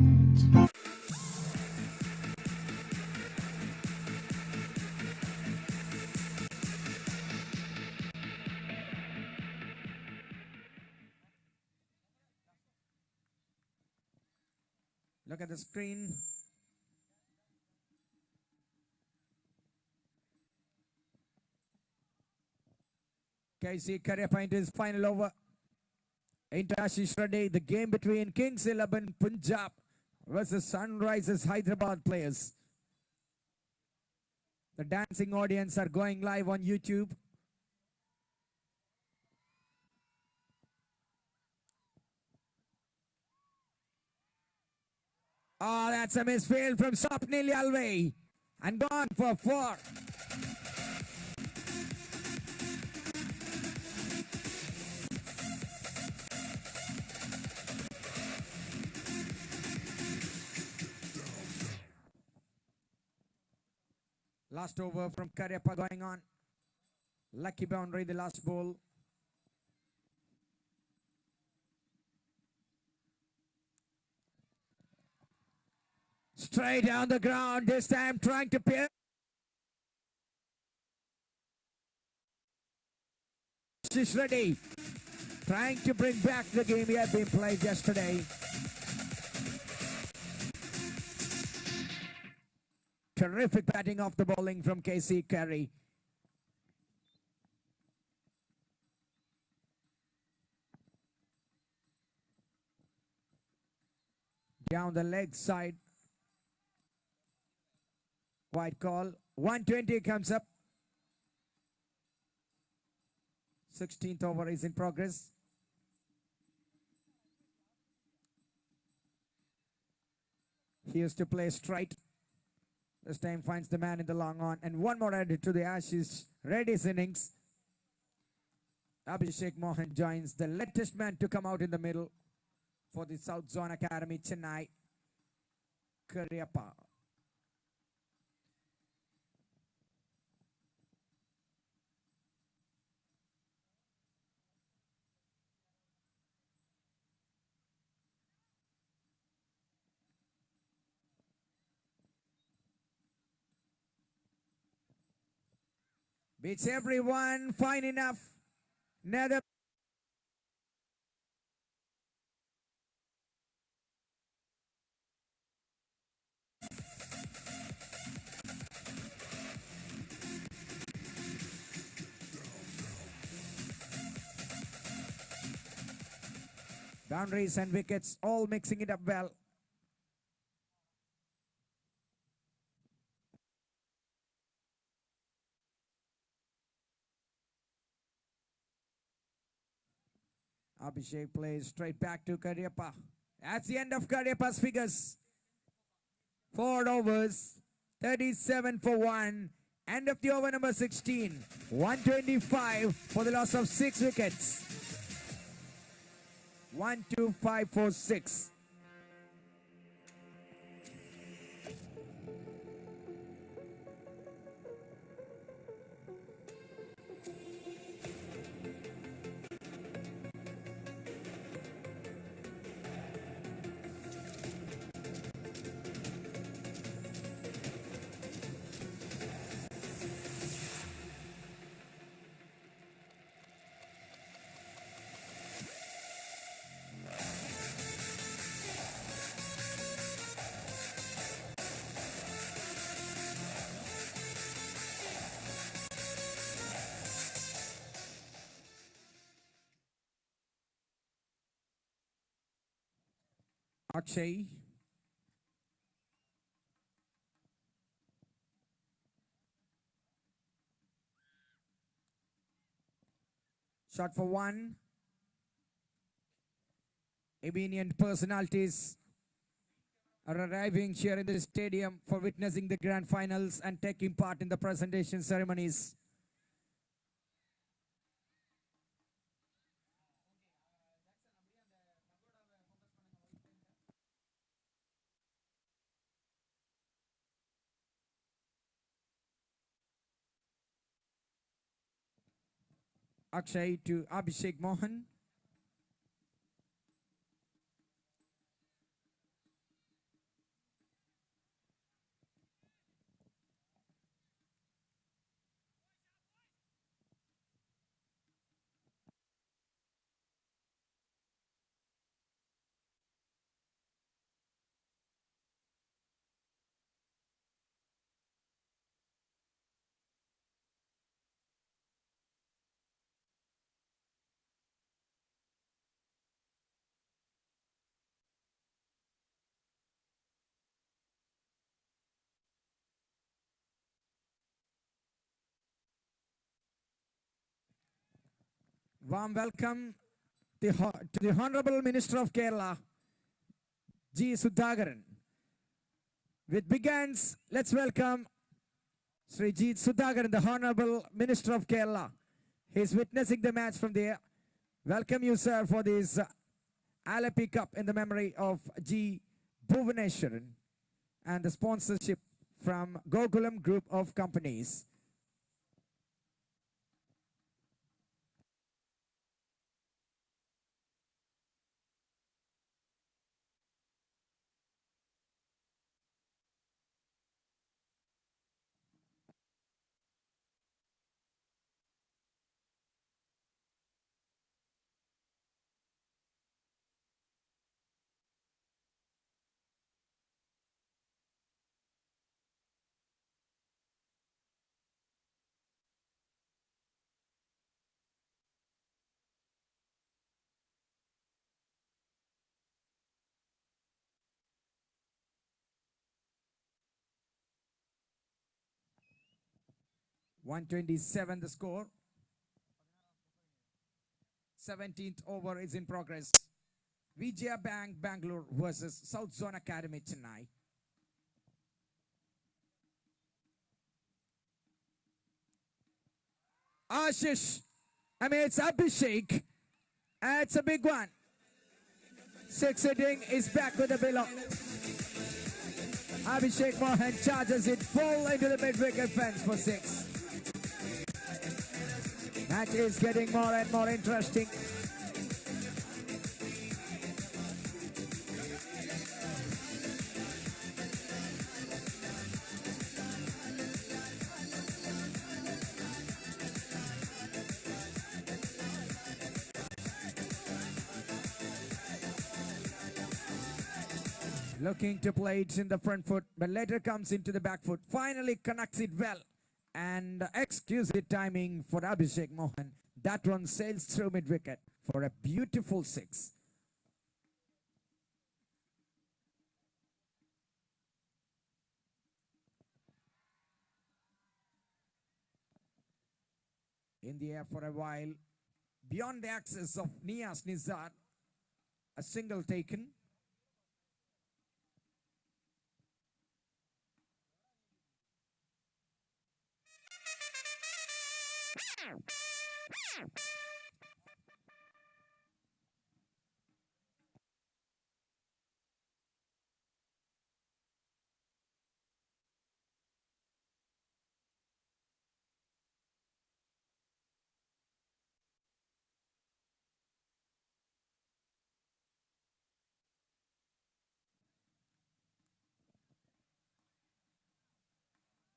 Look at the screen. KC Karyappa into his final over. Into Ashish Reddy, the game between Kings 11 Punjab versus Sunrisers Hyderabad players. The dancing audience are going live on YouTube. Oh, that's a misfield from Swapnil Yalve. And gone for 4. Last over from Karyappa going on. Lucky boundary, the last ball. Straight down the ground, this time trying to pierce. Ashish Reddy trying to bring back the game he had been played yesterday. Terrific batting off the bowling from KC Carey. Down the leg side. Wide call. 120 comes up. 16th over is in progress. He used to play straight. This time finds the man in the long on. And one more added to the Ashish Reddy's innings. Abhishek Mohan joins the latest man to come out in the middle for the South Zone Academy, Chennai. Karyappa. Beats everyone. Fine enough. Another. Boundaries and wickets all mixing it up well. Abhishek plays straight back to Karyappa. That's the end of Karyappa's figures. 4 overs, 37 for 1. End of the over number 16. 125 for the loss of 6 wickets. 1, 2, 5, 4, 6. Akshay. Shot for 1. Obedient personalities are arriving here in the stadium for witnessing the grand finals and taking part in the presentation ceremonies. Akshay to Abhishek Mohan. Warm welcome to the Honorable Minister of Kerala, G. Sudhakaran. With big hands, let's welcome Sri G. Sudhakaran, the Honorable Minister of Kerala. He's witnessing the match from there. Welcome you, sir, for this Alapi Cup in the memory of G. Bhuvaneshwaran and the sponsorship from Gokulam Group of Companies. .127 the score. 17th over is in progress. Vijaya Bank Bangalore versus South Zone Academy Chennai. It's Abhishek. It's a big one. 6 hitting is back with the below. Abhishek Mohan charges it full into the mid-wicket fence for 6. Match is getting more and more interesting. Looking to play it in the front foot, but later comes into the back foot. Finally connects it well. And exquisite timing for Abhishek Mohan. That one sails through mid-wicket for a beautiful six. In the air for a while. Beyond the axis of Niaz Nizar. A single taken.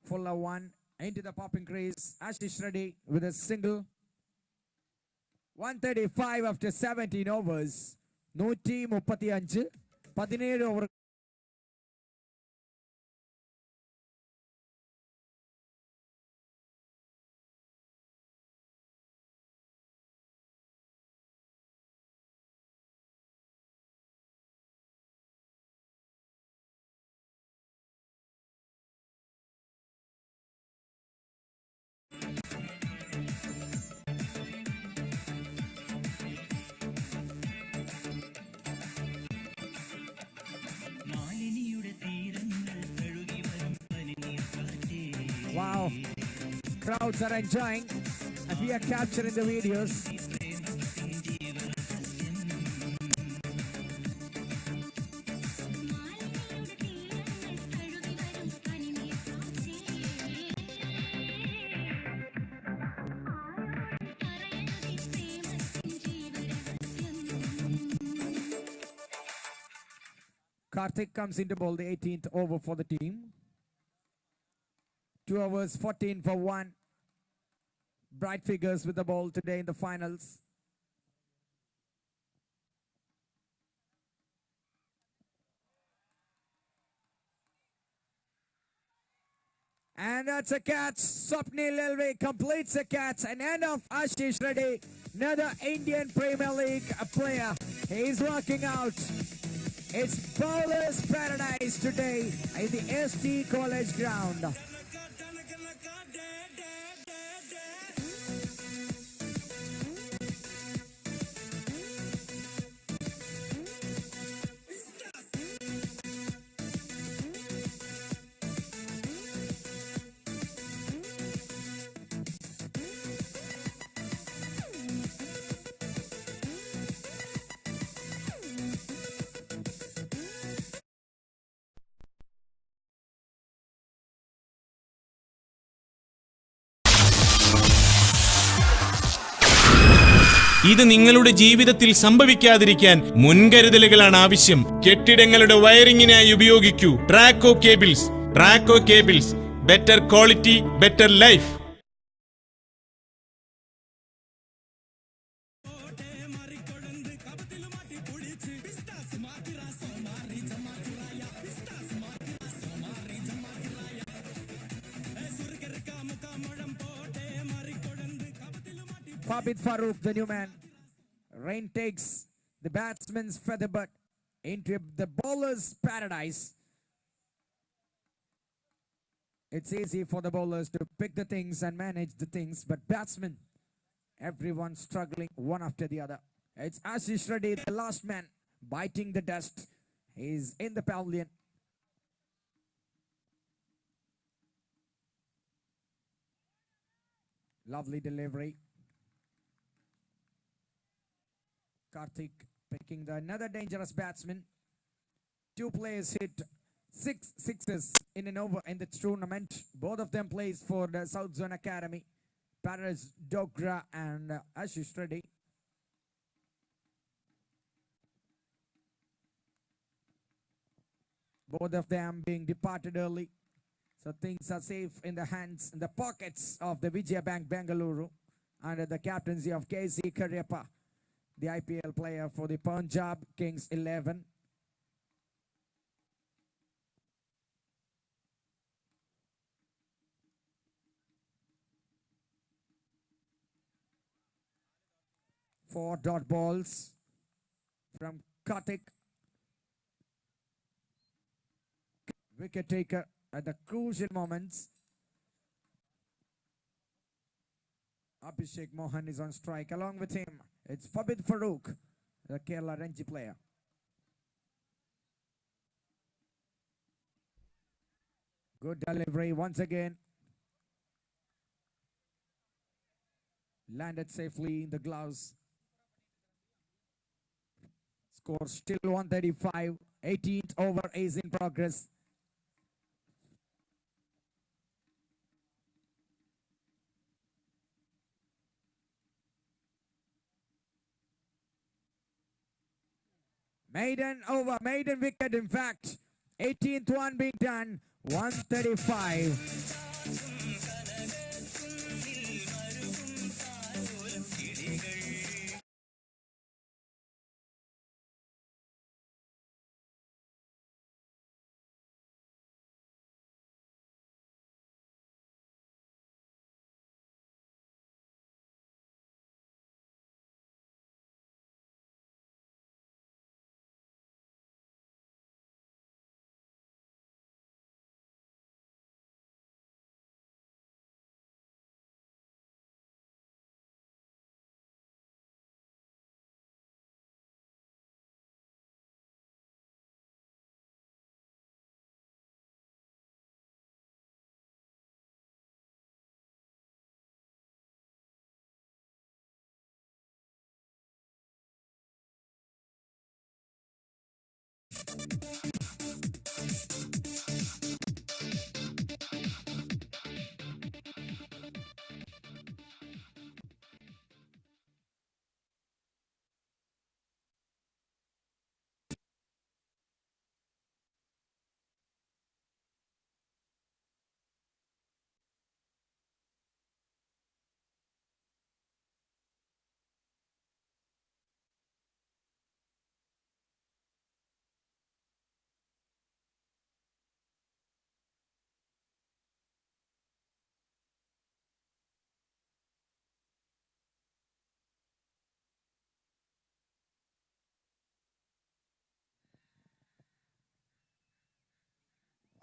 Fuller one into the popping crease. Ashish Reddy with a single. 135 after 17 overs. 135 17 over. Wow, crowds are enjoying and we are capturing the videos. Karthik comes into ball, the 18th over for the team. 2 overs, 14 for 1. Bright figures with the ball today in the finals. And that's a catch. Swapnil Elve completes a catch. An end of Ashish Reddy, another Indian Premier League player. He's working out. It's bowler's paradise today in the ST College ground. ഇത് നിങ്ങളുടെ ജീവിതത്തിൽ സംഭവിക്കാതിരിക്കാൻ മുൻകരുതലുകളാണ് ആവശ്യം. കെട്ടിടങ്ങളുടെ വയറിംഗിനായി ഉപയോഗിക്കൂ Traco cables. Traco cables, better quality, better life. Fabid Farooq, the new man. Rain takes the batsman's feather butt into the bowler's paradise. It's easy for the bowlers to pick the things and manage the things, but batsmen, everyone struggling one after the other. It's Ashish Reddy, the last man, biting the dust. He's in the pavilion. Lovely delivery. Karthik picking another dangerous batsman. 2 players hit 6 sixes in an over in the tournament. Both of them plays for the South Zone Academy. Paras Dogra and Ashish Reddy. Both of them being departed early. So things are safe in the hands, in the pockets of the Vijaya Bank Bengaluru under the captaincy of KC Karyappa, the IPL player for the Punjab Kings 11. 4 dot balls from Karthik. Wicket taker at the crucial moments. Abhishek Mohan is on strike. Along with him, it's Fabid Farooq, the Kerala Ranji player. Good delivery once again. Landed safely in the gloves. Score still 135. 18th over is in progress. Maiden over, maiden wicket in fact. 18th one being done. 135.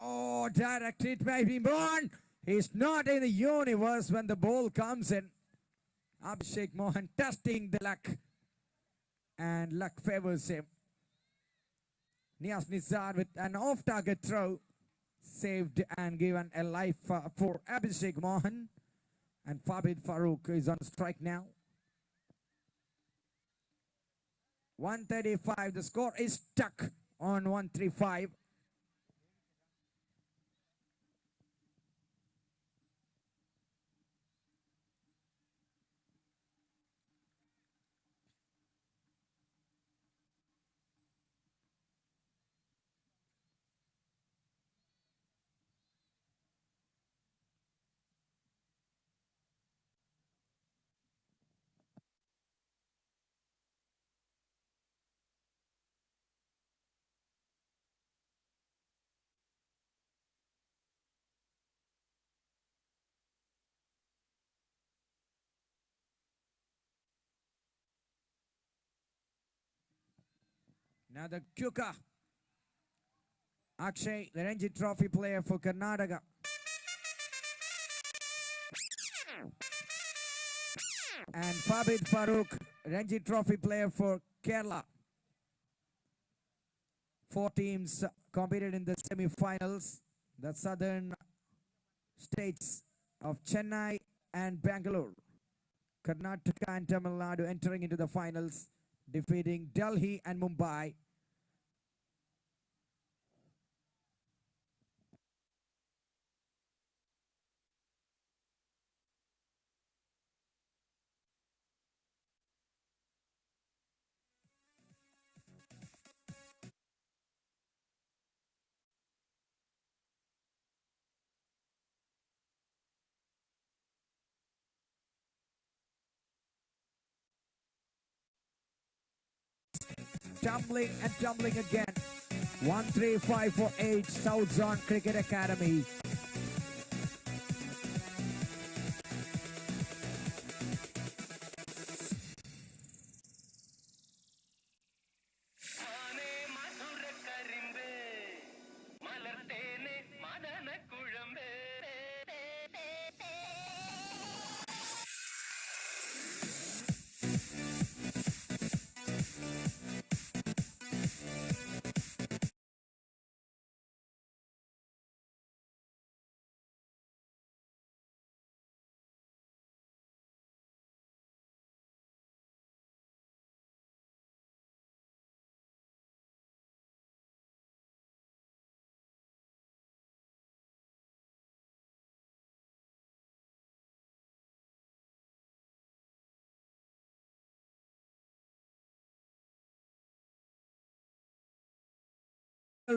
Oh, direct hit by him. He's not in the universe when the ball comes in. Abhishek Mohan testing the luck. And luck favors him. Niaz Nizar with an off-target throw. Saved and given a life for Abhishek Mohan. And Fabid Farooq is on strike now. 135. The score is stuck on 135. Now the Kyuka. Akshay, the Ranji Trophy player for Karnataka. And Fabid Farooq, Ranji Trophy player for Kerala. 4 teams competed in the semi-finals. The southern states of Chennai and Bangalore. Karnataka and Tamil Nadu entering into the finals, defeating Delhi and Mumbai. Tumbling and tumbling again. 13548 South Zone Cricket Academy.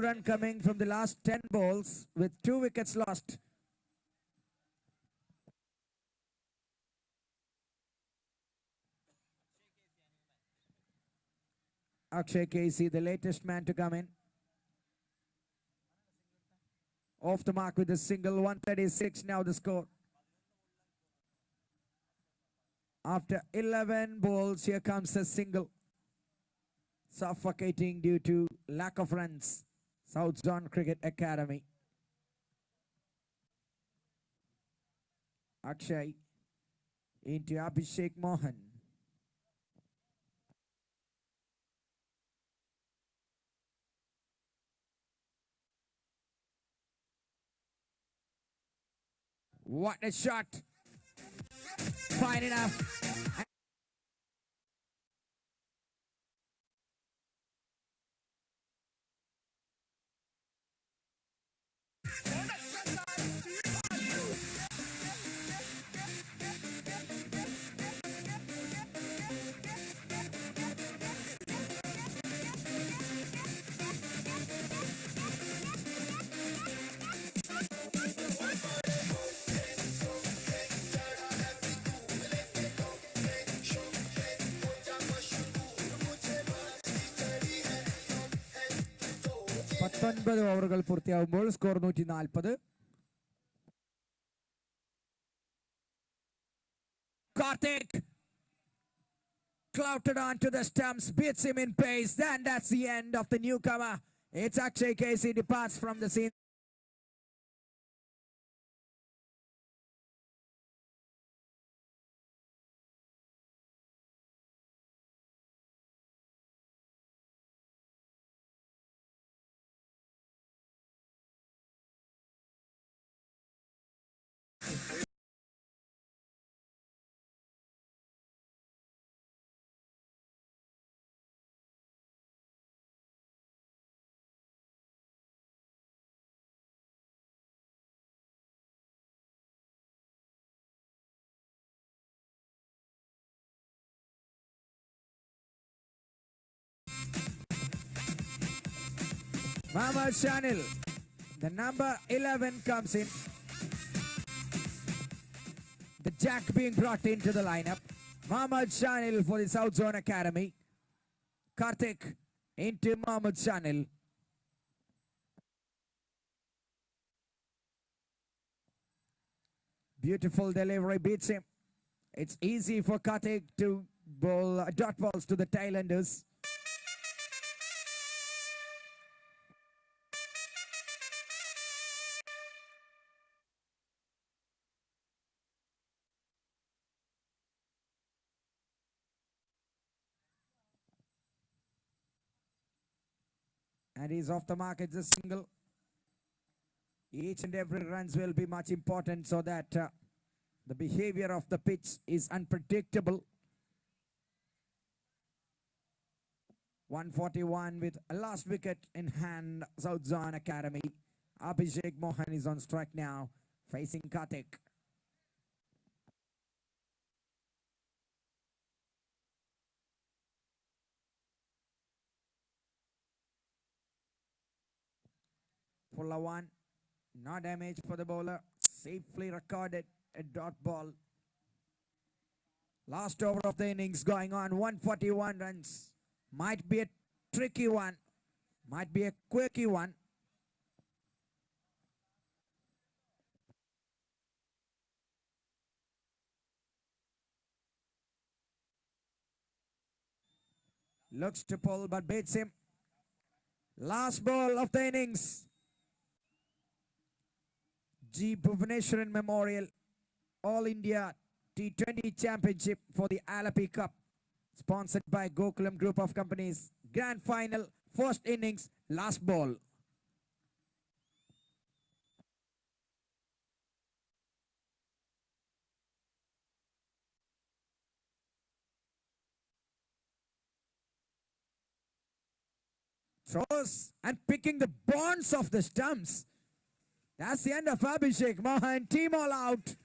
run coming from the last 10 balls with 2 wickets lost. Akshay Casey, the latest man to come in. Off the mark with a single, 136 now the score. After 11 balls, here comes a single. Suffocating due to lack of runs. South Zone Cricket Academy. Akshay into Abhishek Mohan. What a shot. Fine enough. ഓവറുകൾ പൂർത്തിയാകുമ്പോൾ score 140. Karthik clouted onto the stumps, beats him in pace. Then that's the end of the newcomer. It's Akshay Casey departs from the scene. Mohammad Shanil, the number 11 comes in. The jack being brought into the lineup. Mohammad Shanil for the South Zone Academy. Karthik into Mohammad Shanil. Beautiful delivery, beats him. It's easy for Karthik to bowl dot balls to the tailenders. And he's off the mark. It's a single. Each and every runs will be much important so that the behavior of the pitch is unpredictable. 141 with a last wicket in hand. South Zone Academy. Abhishek Mohan is on strike now, facing Karthik. Fuller one. No damage for the bowler. Safely recorded a dot ball. Last over of the innings going on. 141 runs. Might be a tricky one. Might be a quirky one. Looks to pull but beats him. Last ball of the innings. G. Bhuvaneshwaran Memorial All India T20 Championship for the Alapi Cup. Sponsored by Gokulam Group of Companies. Grand Final, first innings, last ball. Throws and picking the bonds of the stumps. That's the end of Abhishek Mohan. Team all out.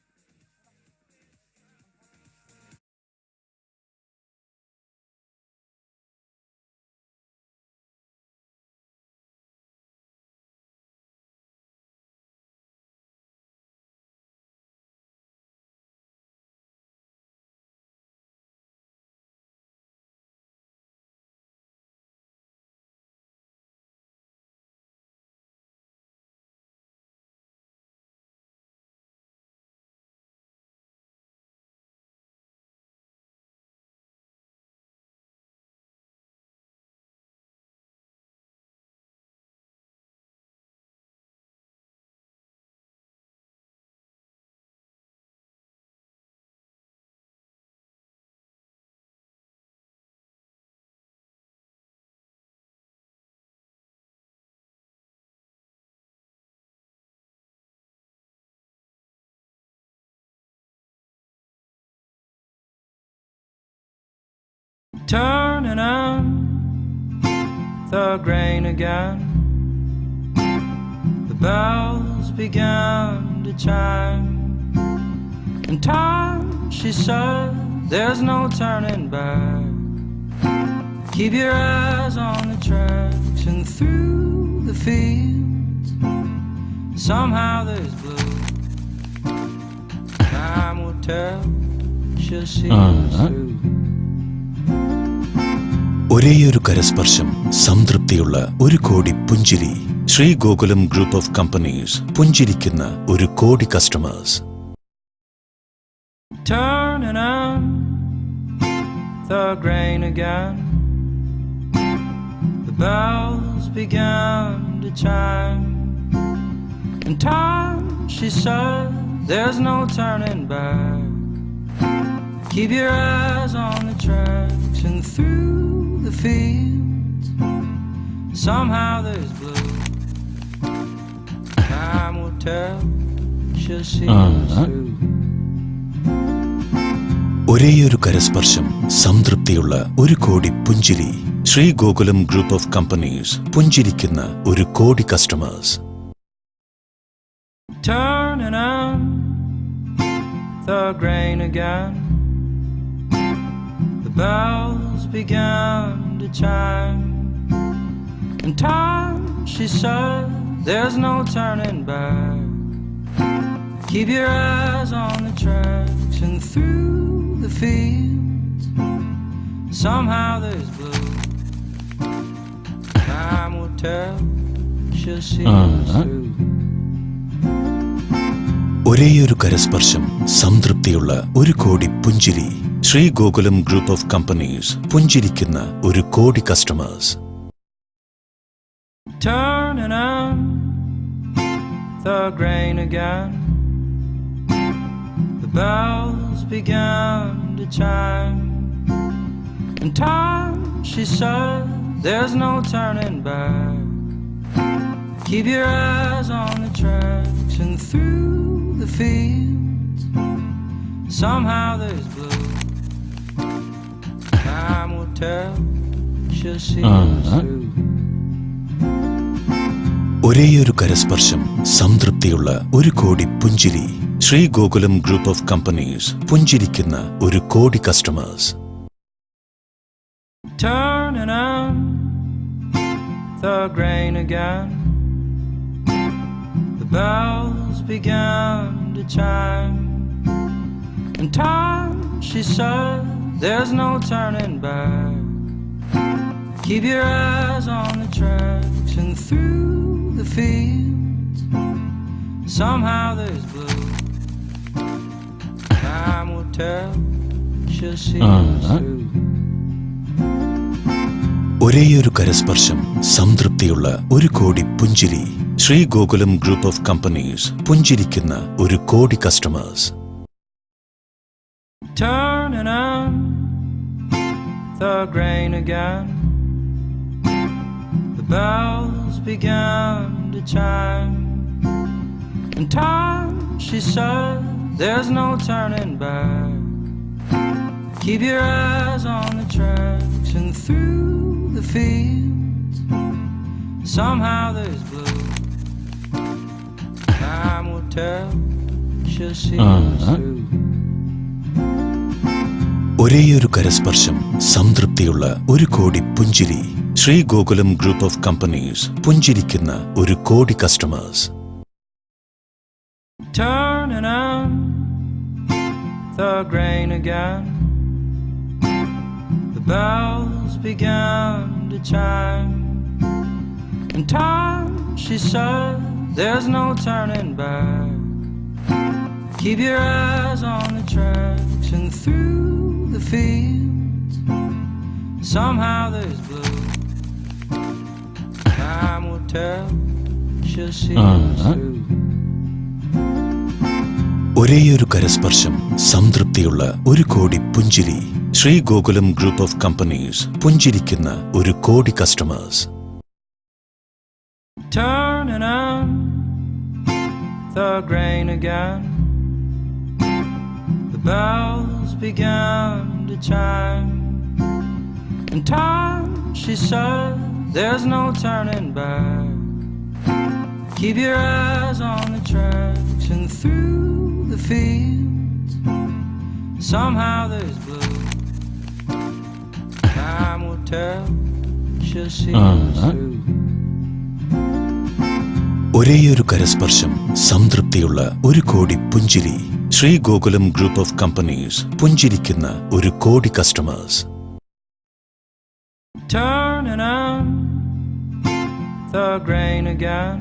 turning up the grain again. The bells began to chime. In time, she said, there's no turning back. Keep your eyes on the tracks and through the fields. Somehow there's blue. Time will tell. She'll see us through. ഒരേയൊരു കരസ്പർശം, സംതൃപ്തിയുള്ള ഒരു കോടി പുഞ്ചിരി. Shri Gokulam group of companies പുഞ്ചിരിക്കുന്ന ഒരു കോടി customers. Turning up the grain again. The bells began to chime. In time, she said, there's no turning back. Keep your eyes on the tracks and through the fields. Somehow there's blue. Time will tell. She'll see us through. ഒരേയൊരു കരസ്പർശം, സംതൃപ്തിയുള്ള ഒരു കോടി പുഞ്ചിരി. Shri Gokulam group of companies പുഞ്ചിരിക്കുന്ന ഒരു കോടി customers. Turning up the grain again. The bells began to chime. In time, she said, there's no turning back. Keep your eyes on the tracks and through the fields. Somehow there's blue. Time will tell. She'll see us through. ഒരേയൊരു കരസ്പർശം, സംതൃപ്തിയുള്ള ഒരു കോടി പുഞ്ചിരി. Shri Gokulam group of companies പുഞ്ചിരിക്കുന്ന ഒരു കോടി customers. Turning up the grain again. The bells began to chime. In time, she said, there's no turning back. Keep your eyes on the tracks and through the fields. Somehow there's blue. Time will tell. She'll see us through. ഒരേയൊരു കരസ്പർശം, സംതൃപ്തിയുള്ള ഒരു കോടി പുഞ്ചിരി. Shri Gokulam group of companies പുഞ്ചിരിക്കുന്ന ഒരു കോടി customers. Turning up the grain again. The bells began to chime. In time, she said, there's no turning back. Keep your eyes on the tracks and through the fields. Somehow there's blue. Time will tell. She'll see us through. ഒരേയൊരു കരസ്പർശം, സംതൃപ്തിയുള്ള ഒരു കോടി പുഞ്ചിരി. Shri Gokulam group of companies പുഞ്ചിരിക്കുന്ന ഒരു കോടി customers. Turning up the grain again. The bells began to chime. In time, she said, there's no turning back. Keep your eyes on the tracks and through the fields. Somehow there's blue. Time will tell. She'll see us through. ഒരേയൊരു കരസ്പർശം, സംതൃപ്തിയുള്ള ഒരു കോടി പുഞ്ചിരി. Shri Gokulam group of companies പുഞ്ചിരിക്കുന്ന ഒരു കോടി customers. Turning up the grain again. The bells began to chime. In time, she said, there's no turning back. Keep your eyes on the tracks and through the fields. Somehow there's blue. Time will tell. She'll see us through. ഒരേയൊരു കരസ്പർശം, സംതൃപ്തിയുള്ള ഒരു കോടി പുഞ്ചിരി. Shri Gokulam group of companies പുഞ്ചിരിക്കുന്ന ഒരു കോടി customers. Turning up the grain again. The bells began to chime. In time, she said, there's no turning back. Keep your eyes on the tracks and through the fields. Somehow there's blue. Time will tell. She'll see us through. ഒരേയൊരു കരസ്പർശം, സംതൃപ്തിയുള്ള ഒരു കോടി പുഞ്ചിരി. Shri Gokulam group of companies പുഞ്ചിരിക്കുന്ന ഒരു കോടി customers. Turning on the grain again.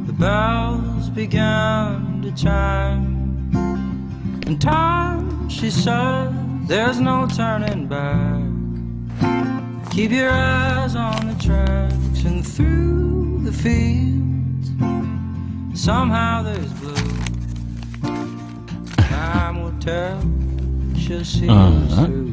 The bells began to chime. In time, she said, there's no turning back. Keep your eyes on the tracks and through the fields. Somehow there's blue. Time will tell. She'll see us through.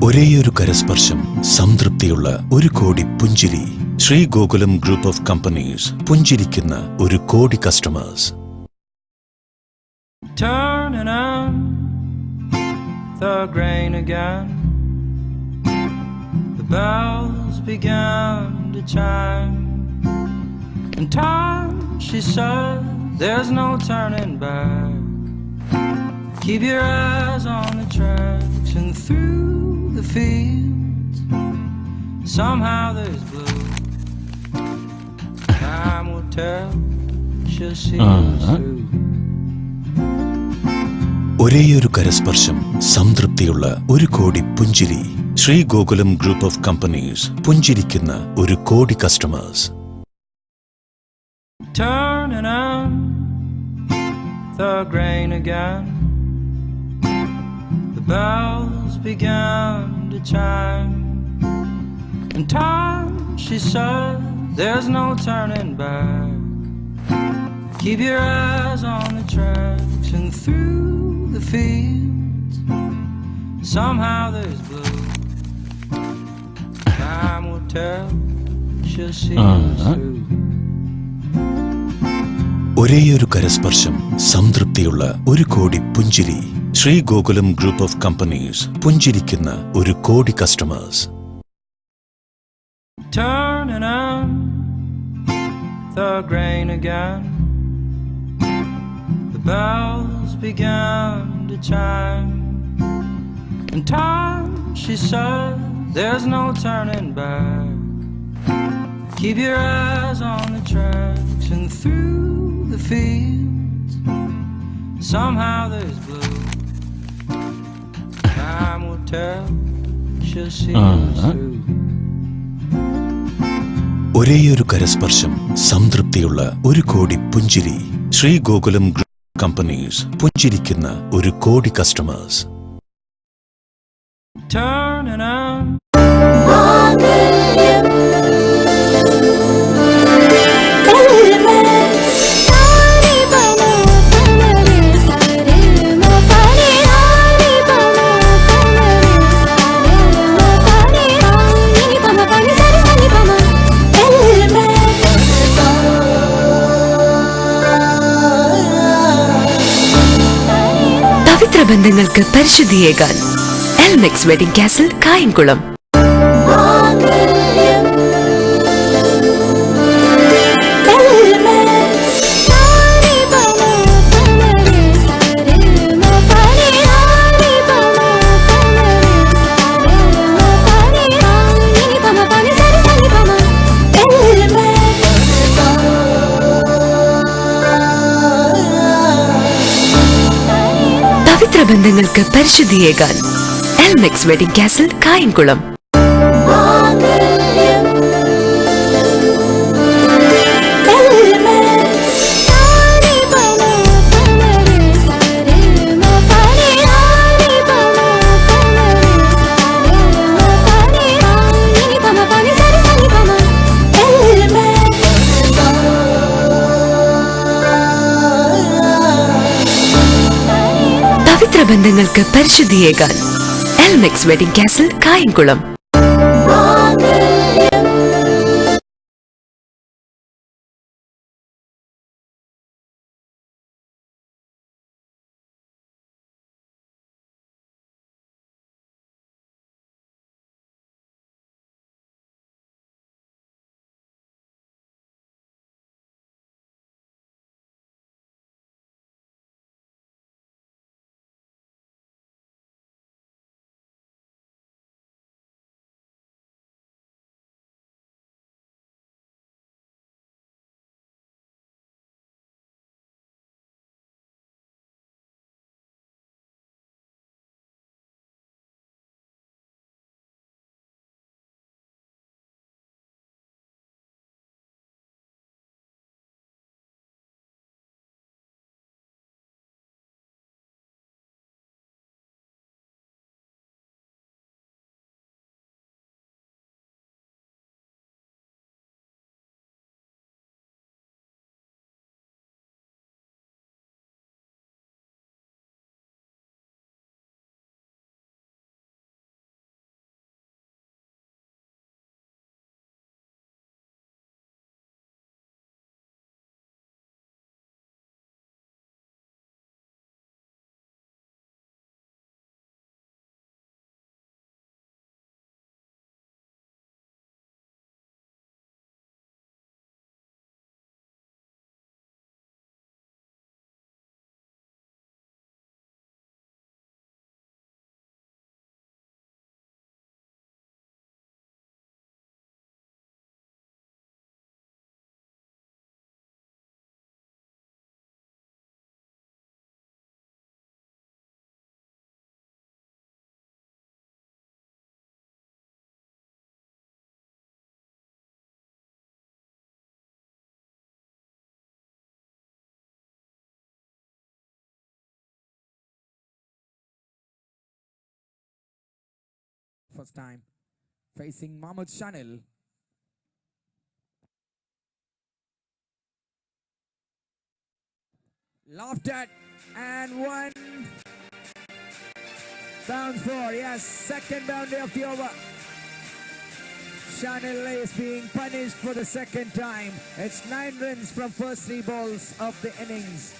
ഒരേയൊരു കരസ്പർശം, സംതൃപ്തിയുള്ള ഒരു കോടി പുഞ്ചിരി. Shri Gokulam group of companies പുഞ്ചിരിക്കുന്ന ഒരു കോടി customers. Turning on the grain again. The bells began to chime. In time, she said, there's no turning back. Keep your eyes on the tracks and through the fields. Somehow there's blue. Time will tell. She'll see us through. ഒരേയൊരു കരസ്പർശം, സംതൃപ്തിയുള്ള ഒരു കോടി പുഞ്ചിരി. Shri Gokulam group of companies പുഞ്ചിരിക്കുന്ന ഒരു കോടി customers. Turning on the grain again. The bells began to chime. In time, she said, there's no turning back. Keep your eyes on the tracks and through the fields. Somehow there's blue. Time will tell. She'll see us through. ഒരേയൊരു കരസ്പർശം, സംതൃപ്തിയുള്ള ഒരു കോടി പുഞ്ചിരി. Shri Gokulam group of companies പുഞ്ചിരിക്കുന്ന ഒരു കോടി customers. Turning on the grain again. The bells began to chime. In time, she said, there's no turning back. Keep your eyes on the tracks and through the fields. Somehow there's blue. Time will tell. She'll see us through. ഒരേയൊരു കരസ്പർശം, സംതൃപ്തിയുള്ള ഒരു കോടി പുഞ്ചിരി. Shri Gokulam group of companies പുഞ്ചിരിക്കുന്ന ഒരു കോടി customers. Turning on പവിത്ര ബന്ധങ്ങൾക്ക് പരിശുദ്ധിയേകാൻ എൽമെക്സ് വെഡിംഗ് കാസിൽ കായംകുളം. പവിത്ര ബന്ധങ്ങൾക്ക് പരിശുദ്ധിയേകാൻ എൽമെക്സ് വെഡിംഗ് കാസിൽ കായംകുളം. പവിത്ര ബന്ധങ്ങൾക്ക് പരിശുദ്ധിയേകാൻ Elmex wedding castle Kayamkulam. first time. Facing Mahmoud Shanil. Laughed at and one. Bounce for, yes, second boundary of the over. Shanil is being punished for the second time. It's 9 runs from first 3 balls of the innings.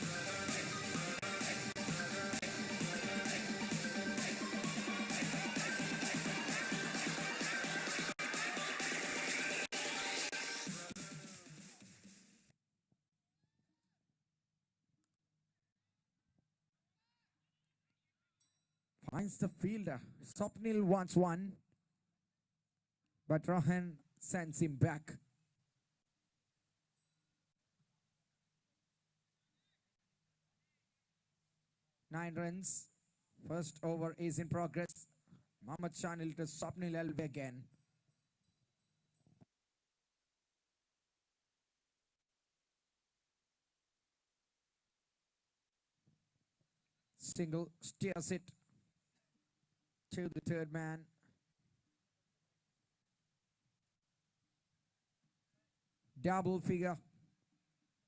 Finds the fielder. Swapnil wants one, but Rohan sends him back. Nine runs. First over is in progress. Mohammad Shanil to Swapnil Elve again. Single steers it to the third man. Double figure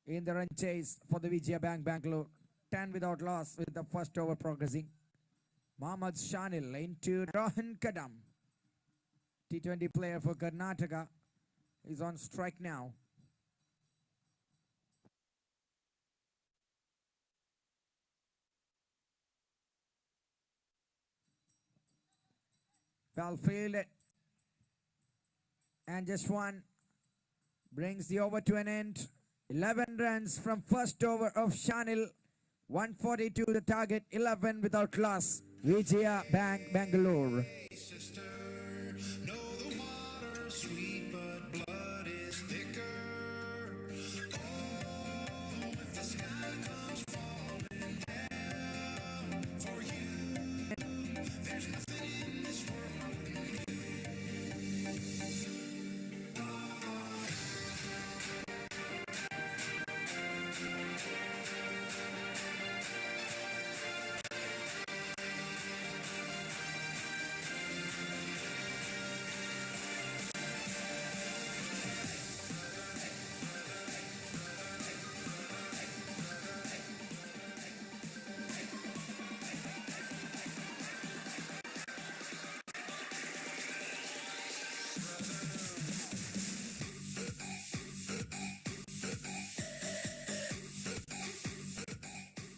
in the run chase for the Vijaya Bangalore. 10 without loss with the first over progressing. Mohammad Shanil into Rohan Kadam. T20 player for Karnataka is on strike now. Well fielded. And just one brings the over to an end. 11 runs from first over of Shanil. 142 the target, 11 without loss. Vijaya Bangalore.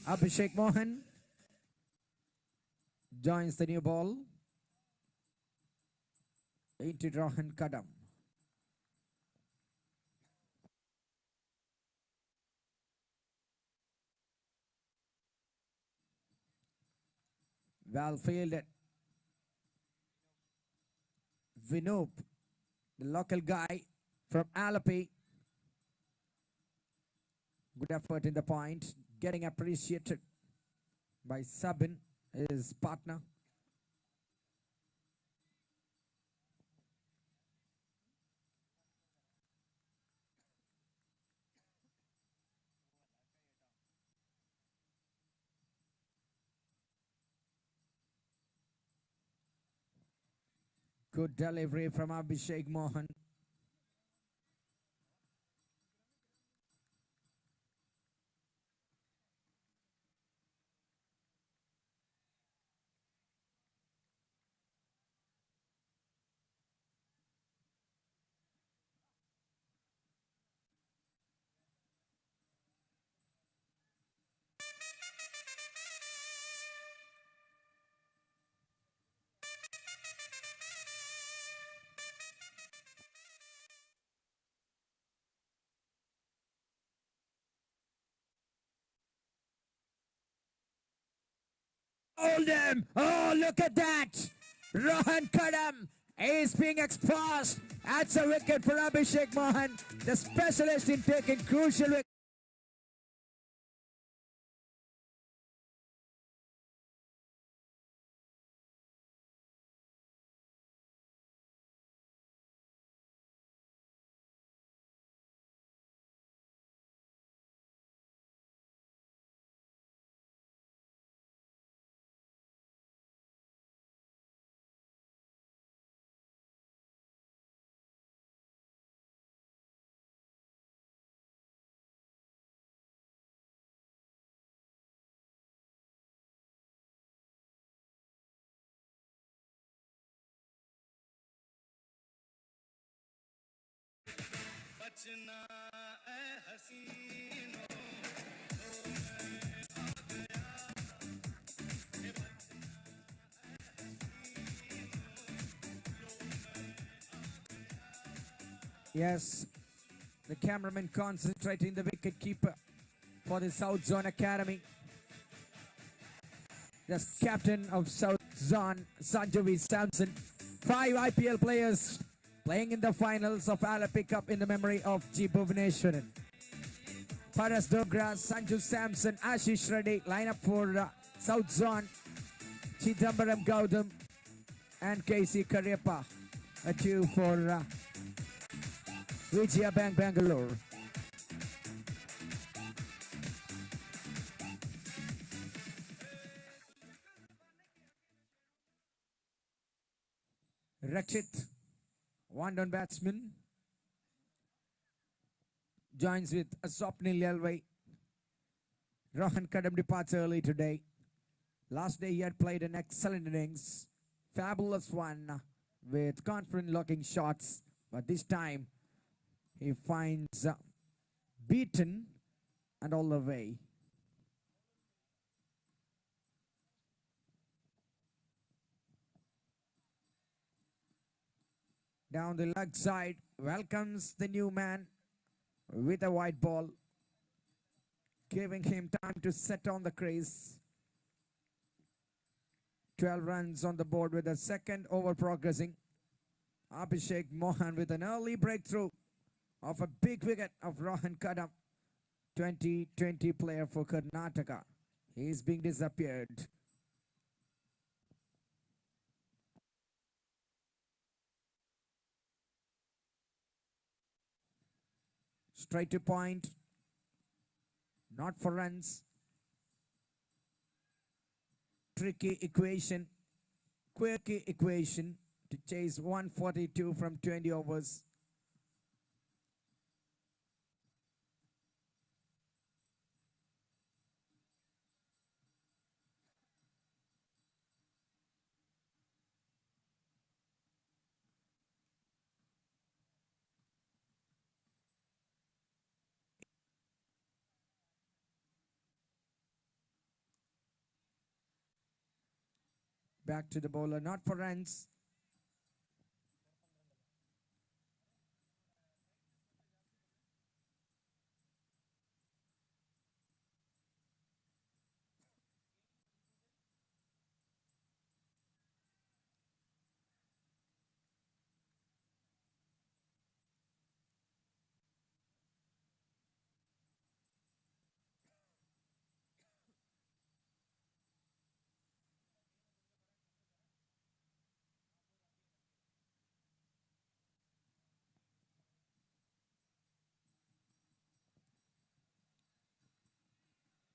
Abhishek Mohan joins the new ball into Rohan Kadam. Well fielded. Vinoop, the local guy from Alapi. Good effort in the point, getting appreciated by Sabin, his partner. Good delivery from Abhishek Mohan. Hold him! Oh, look at that! Rohan Kadam is being exposed. That's a wicket for Abhishek Mohan, the specialist in taking crucial wickets. Yes, the cameraman concentrating the wicket keeper for the South Zone Academy. The captain of South Zone, Sanjavi Samson. 5 IPL players playing in the finals of Alapi Cup in the memory of G. Bhuvaneshwaran. Paras Dogra, Sanju Samson, Ashish Reddy line up for South Zone. Chidambaram Gautam and KC Karyappa. A 2 for Vijaya Bangalore. Rakshit, one down batsman, joins with Swapnil Yalwai. Rohan Kadam departs early today. Last day he had played an excellent innings, fabulous one with confident looking shots, but this time he finds beaten and all the way. Down the leg side, welcomes the new man with a white ball, giving him time to set on the crease. 12 runs on the board with the second over progressing. Abhishek Mohan with an early breakthrough of a big wicket of Rohan Kadam, 2020 player for Karnataka. He is being disappeared. Straight to point, not for runs. Tricky equation, quirky equation to chase 142 from 20 overs. Back to the bowler, not for runs.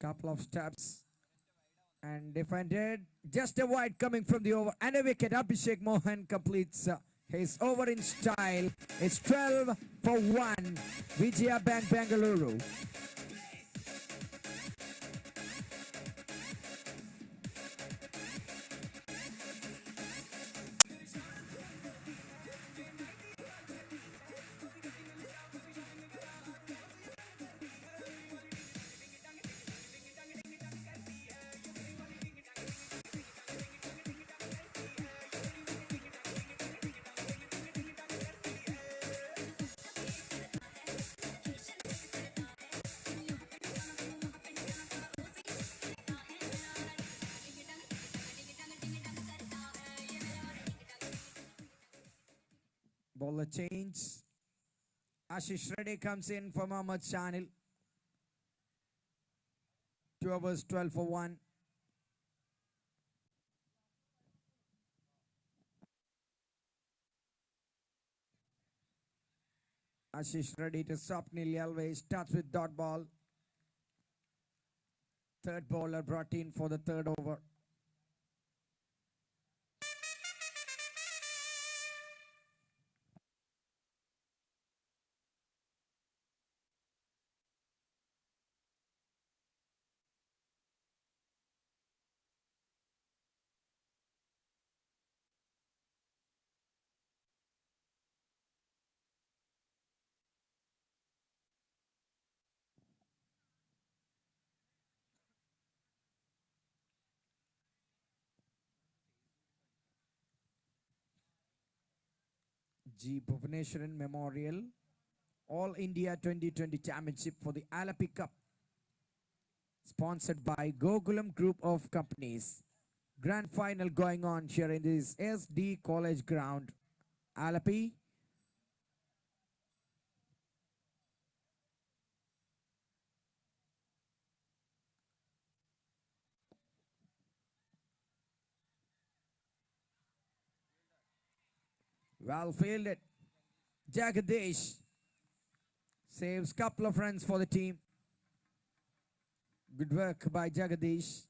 Couple of steps and defended. Just a wide coming from the over and a wicket. Abhishek Mohan completes his over in style. It's 12 for 1. Vijaya Bangalore. Bowler change. Ashish Reddy comes in for Mohammad Shanil. 2 overs, 12 for 1. Ashish Reddy to Swapnil Yalwai. Starts with dot ball. Third bowler brought in for the third over. G. Bhubaneswaran Memorial All India 2020 Championship for the Alapi Cup, sponsored by Gokulam Group of Companies. Grand final going on here in this SD College Ground, Alapi. Well fielded. Jagadish saves couple of runs for the team. Good work by Jagadish.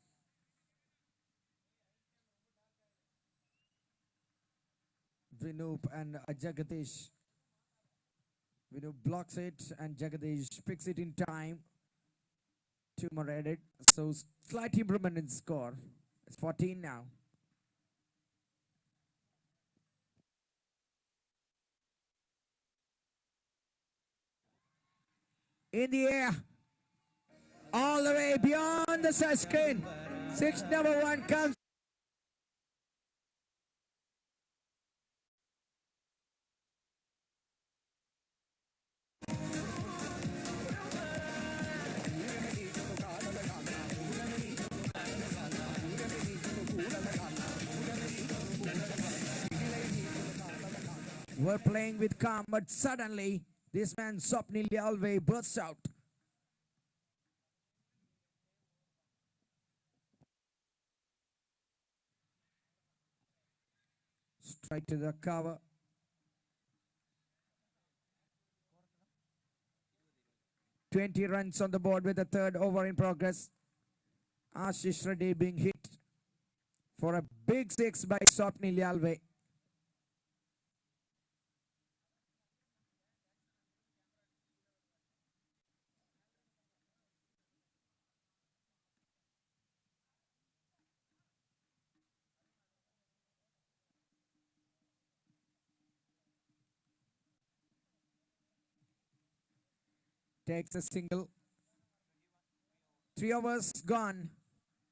Vinoop and Jagadish. Vinoop blocks it and Jagadish picks it in time. 2 more added. So slight improvement in score. It's 14 now. In the air. All the way beyond the search screen. 6 number 1 comes. We're playing with calm, but suddenly this man Swapnil Alve bursts out. Straight to the cover. "20 runs on the board with the third over in progress. Ashish Reddy being hit for a big 6 by Swapnil Alve. Takes a single. 3 overs gone.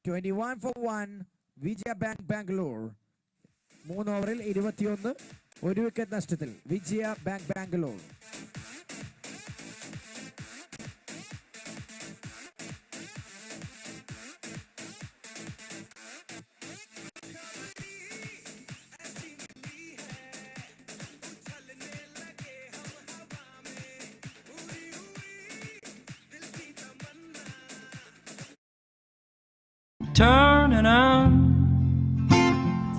21 for 1. Vijaya Bangalore. 3 ഓവറിൽ 21, 1 wicket നഷ്ടത്തിൽ വിജയ Bangalore. Turning on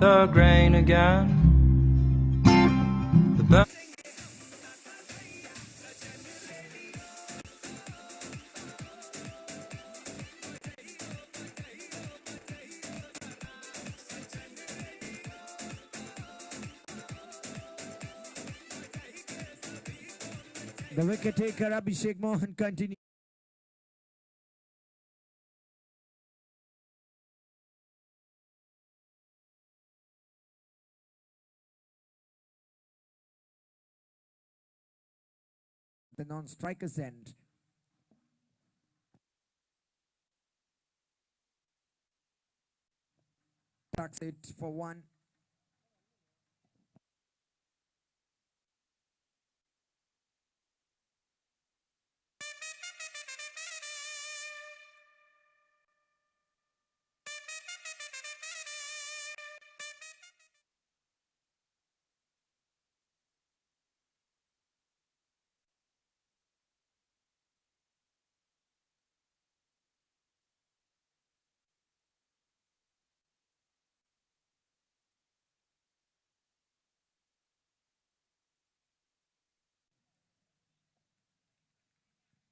the grain again. The wicket taker Abhishek Mohan continues. The non-strikers end. Tucks it for 1.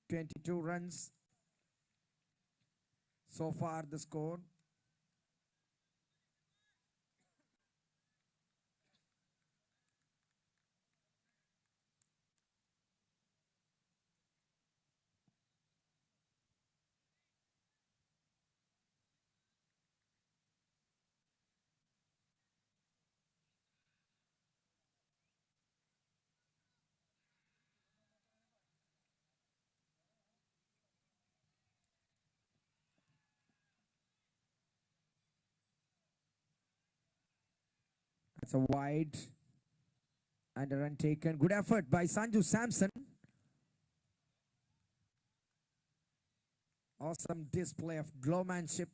"22 runs. So far the score. It's a wide And a run taken. Good effort by Sanju Samson. Awesome display of glowmanship.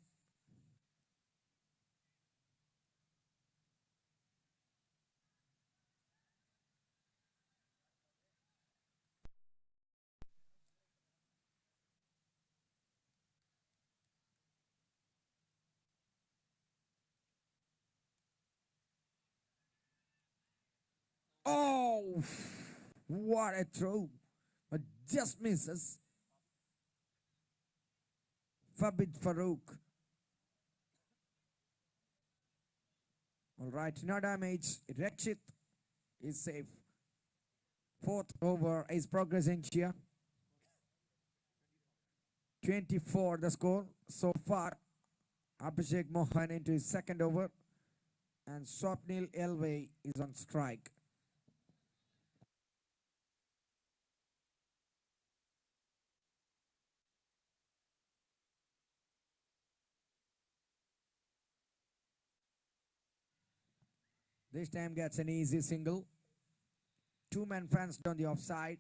Oh, what a throw. But just misses. Fabid Farouk. All right, no damage. Rakshit is safe. Fourth over is progressing here. 24 the score so far. Abhishek Mohan into his second over. And Swapnil Elway is on strike. This time gets an easy single. Two men fenced on the offside.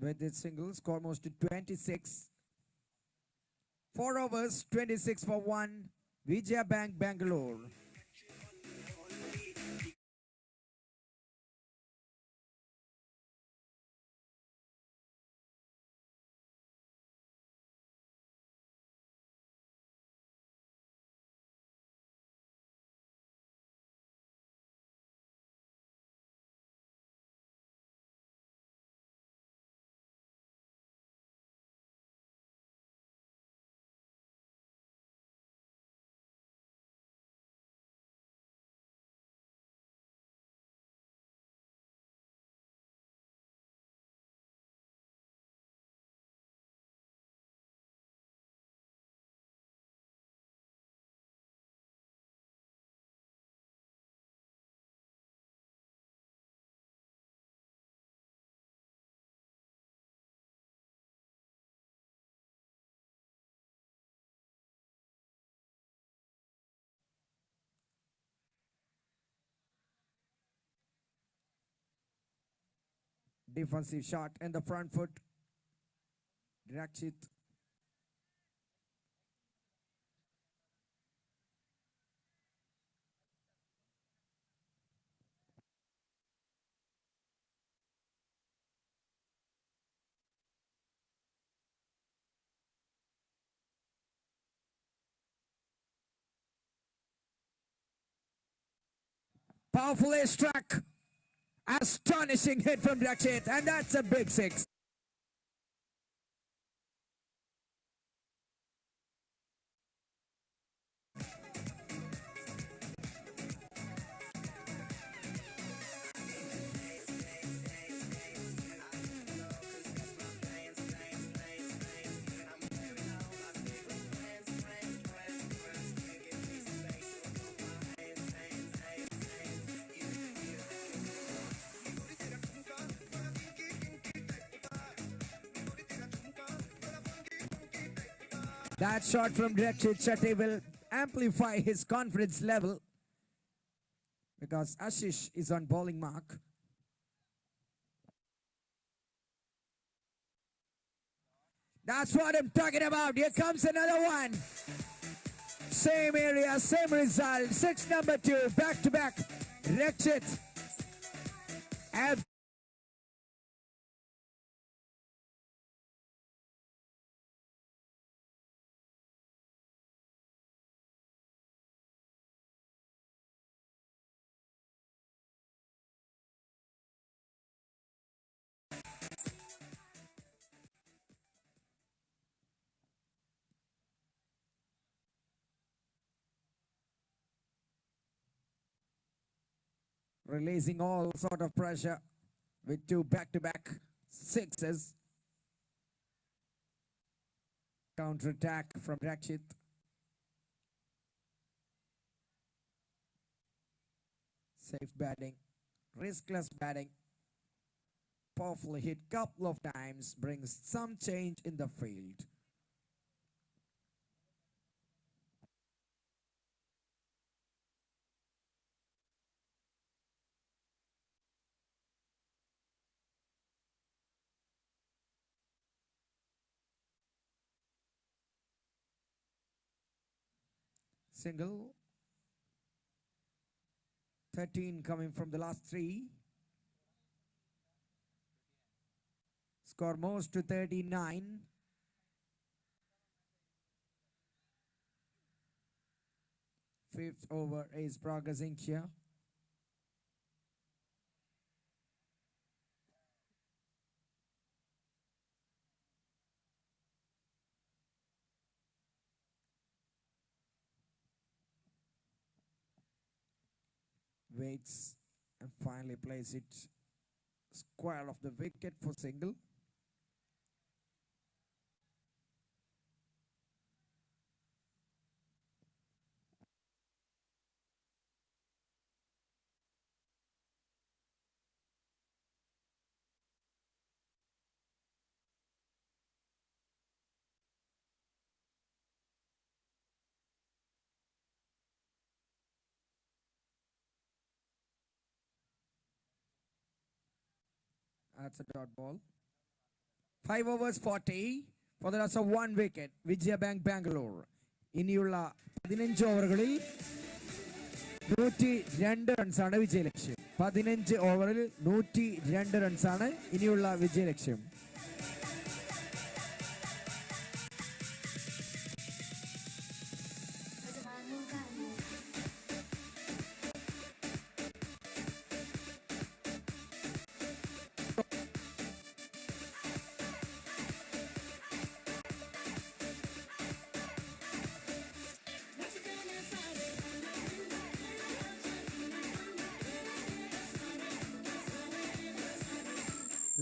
With this single, score moves to 26. 4 overs, 26 for 1. Vijaya Bank, Bangalore. Defensive shot in the front foot. Rakshit. Powerfully struck. Astonishing hit from Rakshit. And that's a big six. That shot from Rakshit Shetty will amplify his confidence level because Ashish is on bowling mark. That's what I'm talking about. Here comes another one. Same area, same result. Six number 2, back to back. Rakshit. Releasing all sort of pressure with 2 back-to-back sixes. Counter-attack from Rakshit. Safe batting, riskless batting. Powerfully hit couple of times, brings some change in the field. Single. 13 coming from the last 3. Score moves to 39. Fifth over is progressing here. Waits and finally plays it square of the wicket for single. That's a dot ball. 5 overs 40 for the loss of 1 wicket. Vijaya Bangalore. ഇനിയുള്ള 15 ഓവറുകളിൽ 102 റൺസാണ് വിജയലക്ഷ്യം. 15 ഓവറിൽ 102 റൺസാണ് ഇനിയുള്ള വിജയലക്ഷ്യം.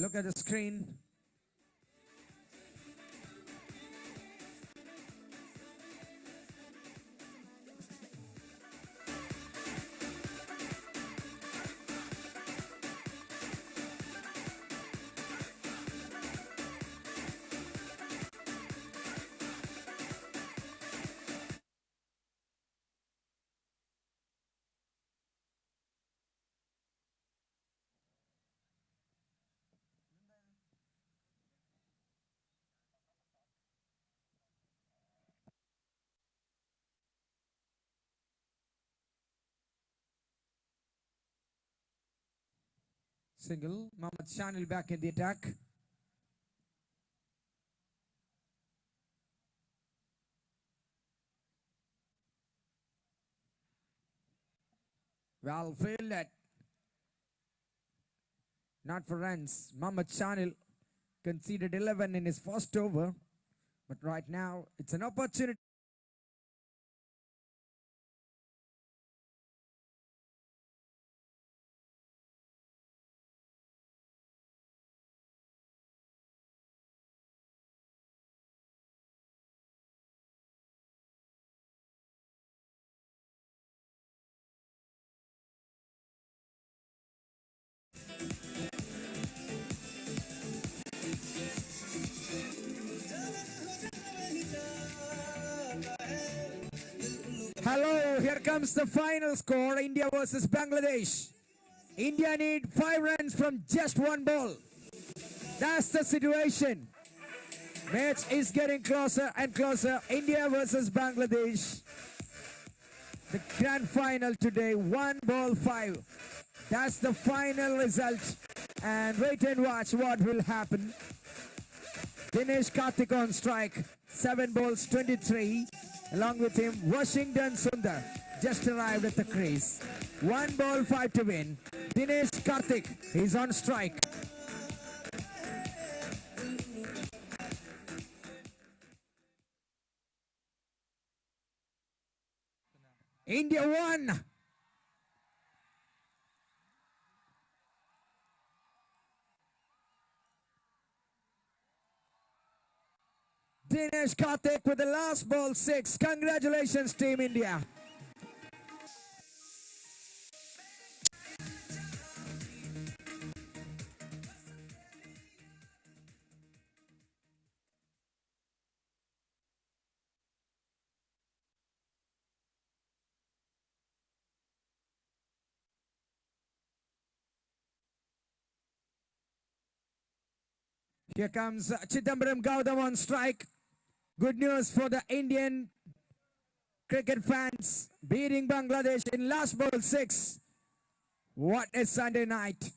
Look at the screen. Single. Mohammad Shanil back in the attack. Well fielded. Not for runs. Mohammad Shanil conceded 11 in his first over. But right now, it's an opportunity. Hello, here comes the final score. India versus Bangladesh. India need 5 runs from just 1 ball. That's the situation. Match is getting closer and closer. India versus Bangladesh. The grand final today, 1-5. That's the final result. And wait and watch what will happen. Dinesh Karthik on strike, 7 balls, 23. Along with him, Washington Sundar just arrived at the crease. 1-5 to win. Dinesh Karthik is on strike. India won. Dinesh Karthik with the last ball 6. Congratulations, Team India. Here comes Chidambaram Gautam on strike. Good news for the Indian cricket fans. Beating Bangladesh in last ball 6. What a Sunday night.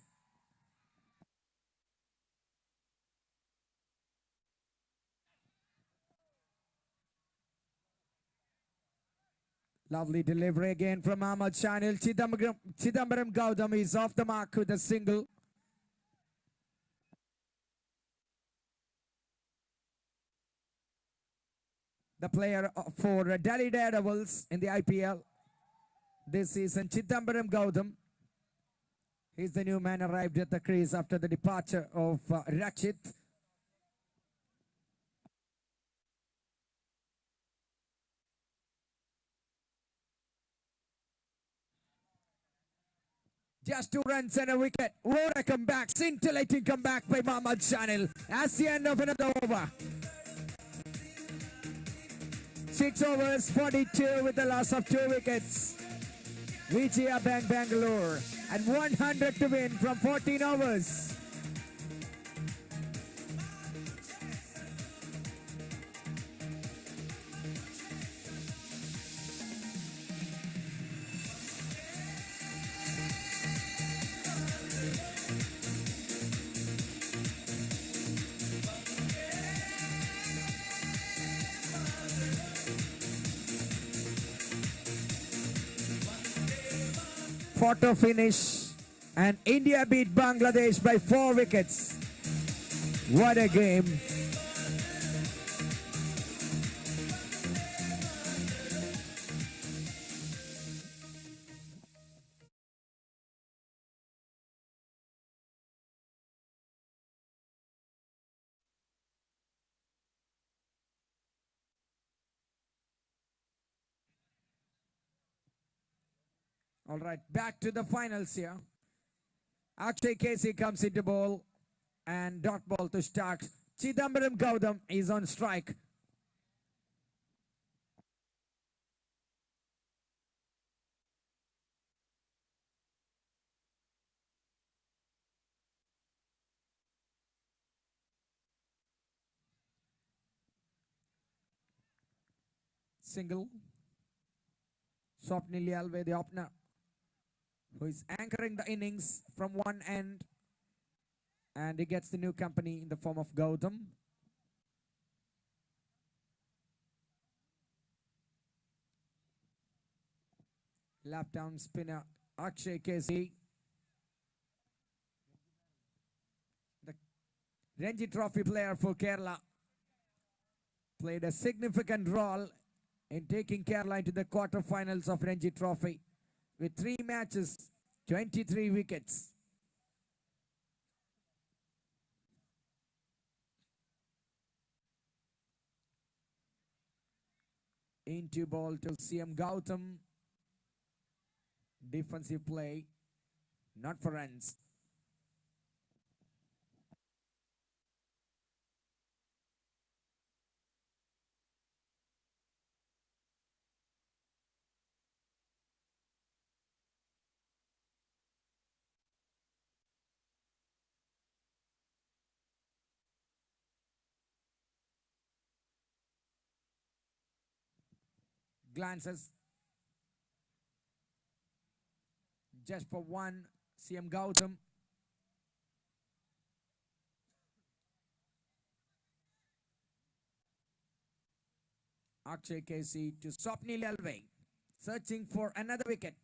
Lovely delivery again from Ahmad Shanil. Chidambaram Gautam is off the mark with a single. The player for Delhi Daredevils in the IPL this season, Chidambaram Gautam. He's the new man arrived at the crease after the departure of Rachit. Just 2 runs and a wicket. What a comeback. Scintillating comeback by Mohammad Shanil. That's the end of another over. 6 overs, 42 with the loss of 2 wickets. Vijaya Bangalore. And 100 to win from 14 overs. Photo finish, and India beat Bangladesh by 4 wickets. What a game. All right, back to the finals here. Akshay Casey comes into ball and dot ball to start. Chidambaram Gautam is on strike. Single. Swapnil Yalve, the opener, who is anchoring the innings from one end, and he gets the new company in the form of Gautam. Left arm spinner Akshay Casey. The Ranji Trophy player for Kerala played a significant role in taking Kerala into the quarterfinals of Ranji Trophy with 3 matches, 23 wickets. Into ball to CM Gautam. Defensive play, not for runs. Glances just for one. CM Gautam. Akshay KC to Swapnil Alve, searching for another wicket.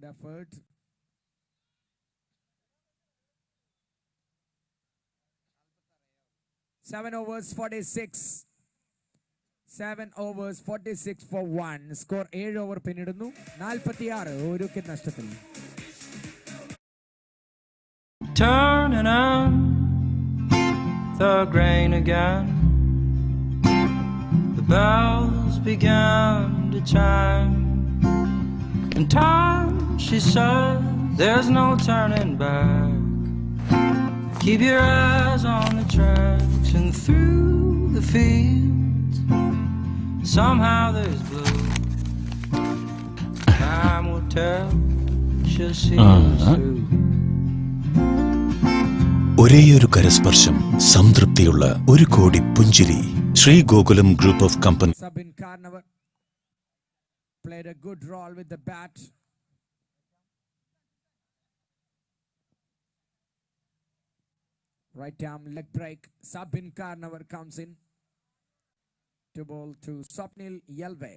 Good effort. Seven overs, 46. 7 overs, 46 for 1. Score 7 over പിന്നിടുന്നു 46 ഒരു wicket നഷ്ടത്തിൽ. Turning on the grain again. The bells began to chime. In time, she said, there's no turning back. Keep your eyes on the tracks and through the fields. Somehow there's blue. Time will tell, she'll see us through. ഒരേയൊരു കരസ്പർശം, സംതൃപ്തിയുള്ള ഒരു കോടി പുഞ്ചിരി. Shri Gokulam group of company. Sabin Karnavar played a good role with the bat. Right arm leg break. Sabin Karnavar comes in to bowl to Swapnil Yelve.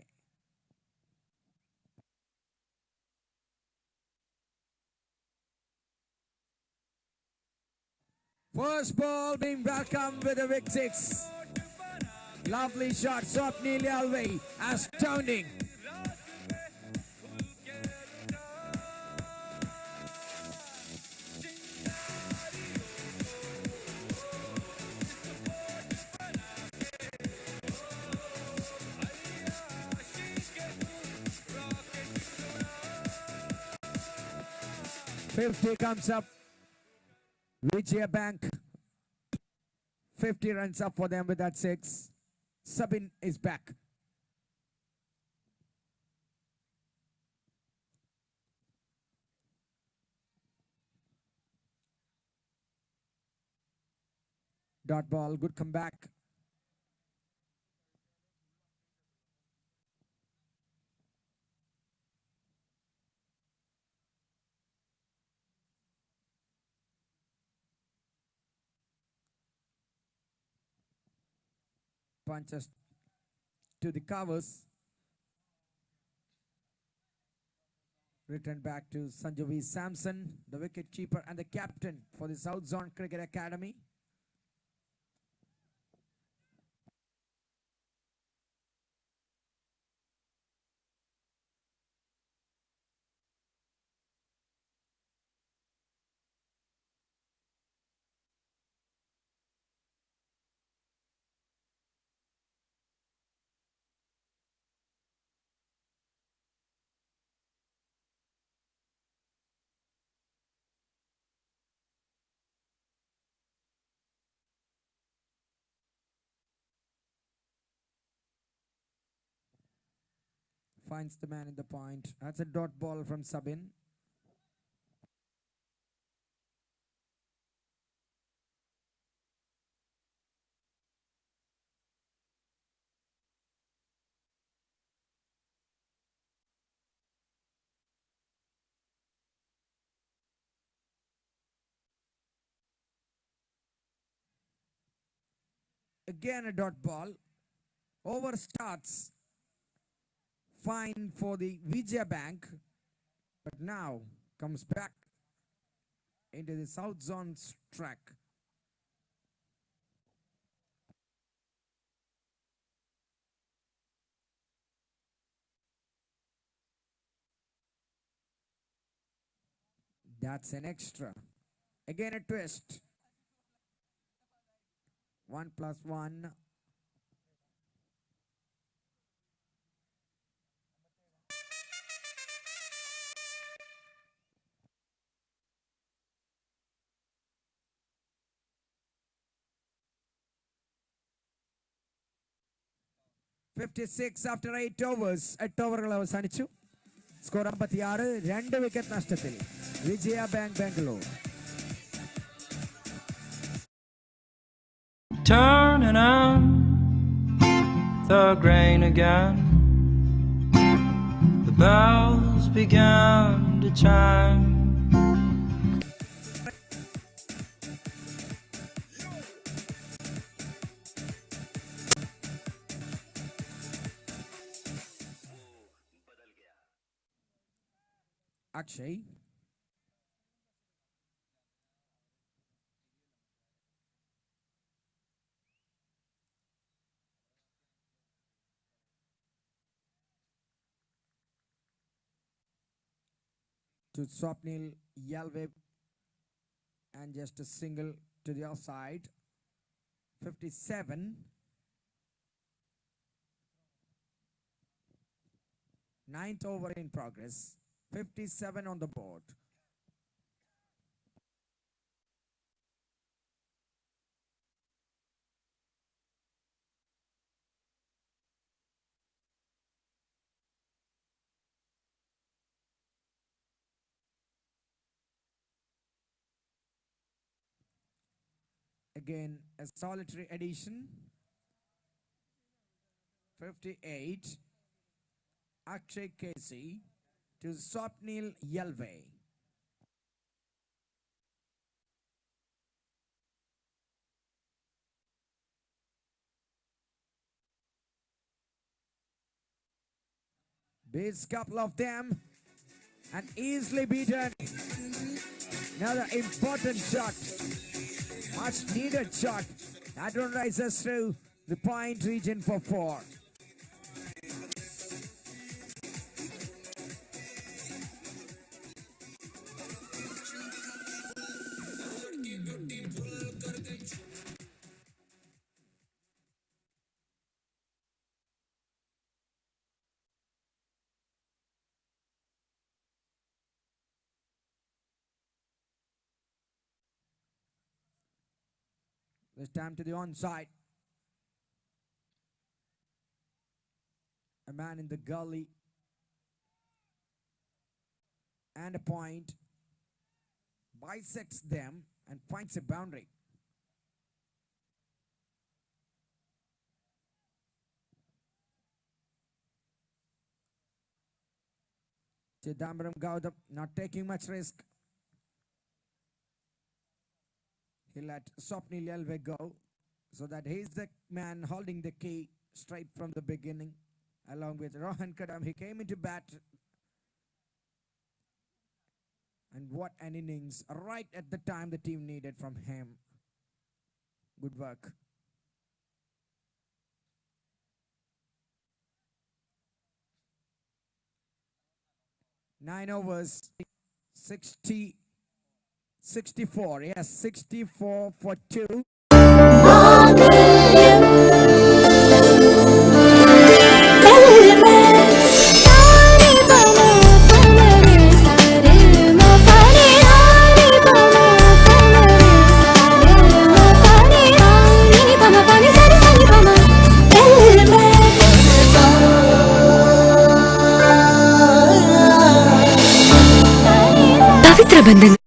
First ball being welcomed with a wicket 6. Lovely shot, Swapnil Yelve astounding. Fifty comes up. Vijaya Bank. 50 runs up for them with that 6. Sabin is back. Dot ball, good comeback. Punches to the covers. Returned back to Sanju Samson, the wicket keeper and the captain for the South Zone Cricket Academy. Finds the man in the point. That's a dot ball from Sabin. Again a dot ball. Over starts. Fine for the Vijaya Bank. But now comes back into the South Zone's track. That's an extra. Again a twist. 1+1. 56 after 8 overs. 8 ഓവറുകൾ അവസാനിച്ചു. Score 56, 2 wicket നഷ്ടത്തിൽ Vijaya bank Bangalore. Turning on the grain again, the bells began to chime. Akshay. To Swapnil Yalve and just a single to the offside. 57. Ninth over in progress. 57 on the board. Again, a solitary addition. 58. Akshay Casey to Swapnil Yalve. Base couple of them and easily beaten. Another important shot. Much needed shot. That one rises through the point region for 4. This time to the onside. A man in the gully. And a point. Bisects them and finds a boundary. Chidambaram Gautam not taking much risk. He let Swapnil Yalve go so that he's the man holding the key straight from the beginning. Along with Rohan Kadam, he came into bat. And what an innings, right at the time the team needed from him. Good work. Nine overs, 64, yes, 64 for 2. പവിത്ര ബന്ധങ്ങൾ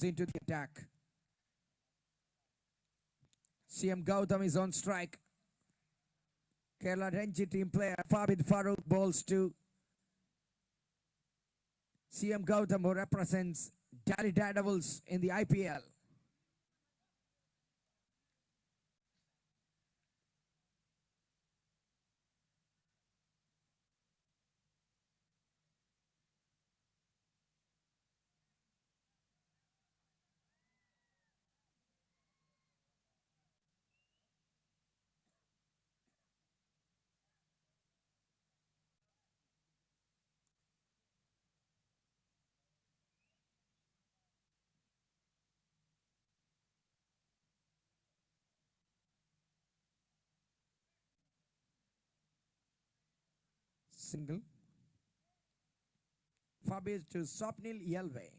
into the attack. CM Gautam is on strike. Kerala Ranji team player Fabid Farooq bowls to CM Gautam, who represents Delhi Daredevils in the IPL. single. Fabis to Swapnil Yelve.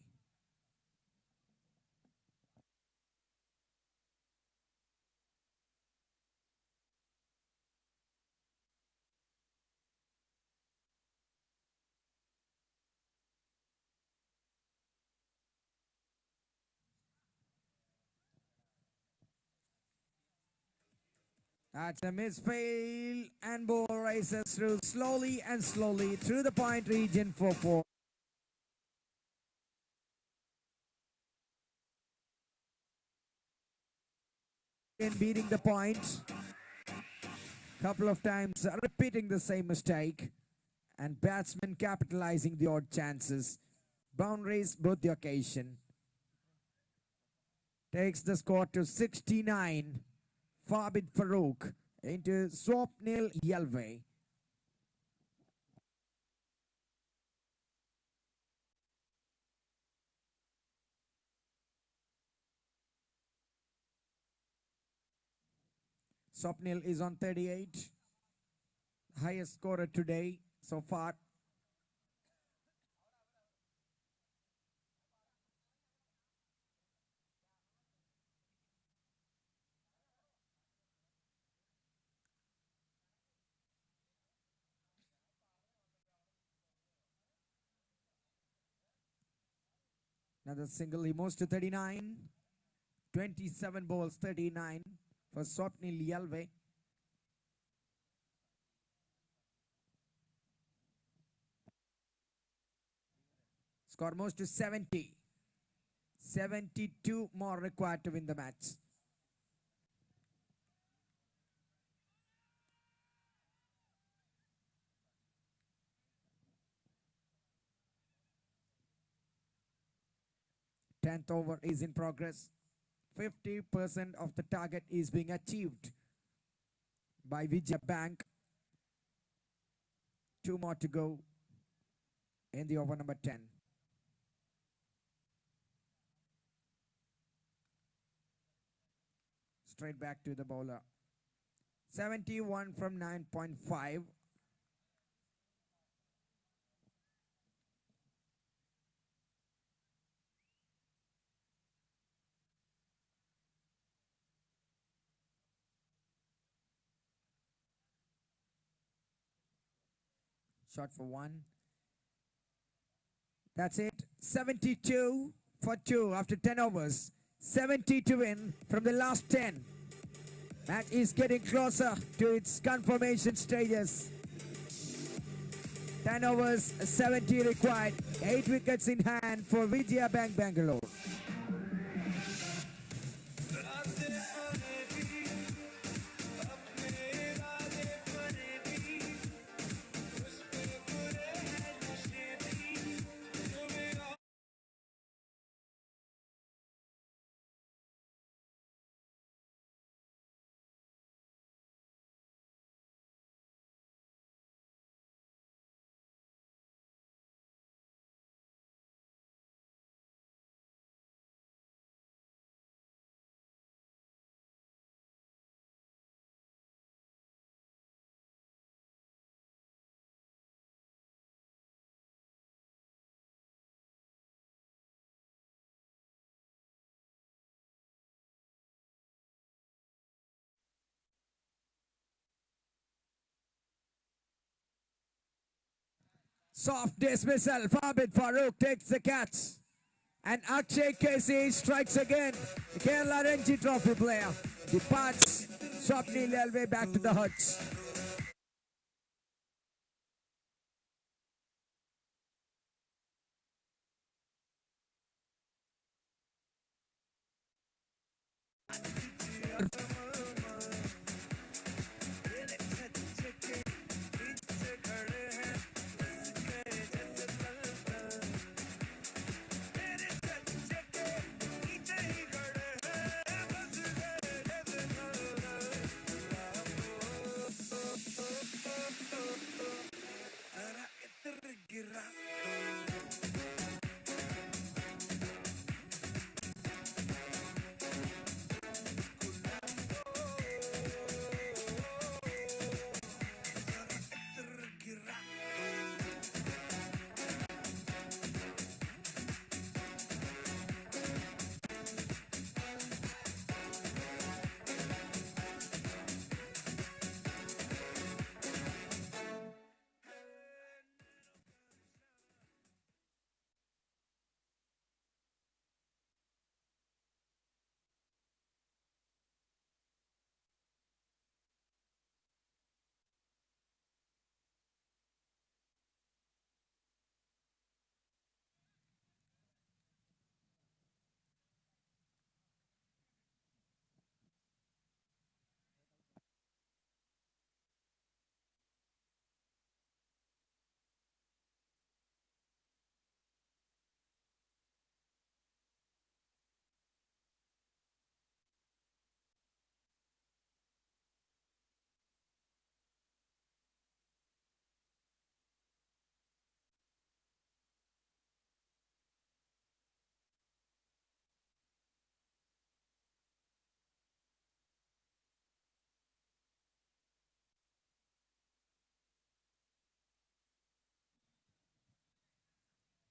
That's a misfail, and ball races through slowly and slowly through the point region for 4. In beating the point, couple of times repeating the same mistake, and batsmen capitalizing the odd chances. Boundaries both the occasion. Takes the score to 69. Fabid Farouk into Swapnil Yelve. Swapnil is on 38. Highest scorer today so far. Another single, he moves to 39. 27 balls, 39 for Swapnil Yelve. Score moves to 70. 72 more required to win the match. Tenth over is in progress. 50% of the target is being achieved by Vijaya Bank. 2 more to go in the over number 10. Straight back to the bowler. 71 from 9.5. Shot for 1. That's it. 72 for 2 after 10 overs. 70 to win from the last 10. Match is getting closer to its confirmation stages. 10 overs, 70 required. 8 wickets in hand for Vijaya Bank Bangalore. Soft dismissal. Fabid Farouk takes the catch. And Akshay Casey strikes again. The Kerala Ranji Trophy player departs. Swapnil Yelve back to the huts.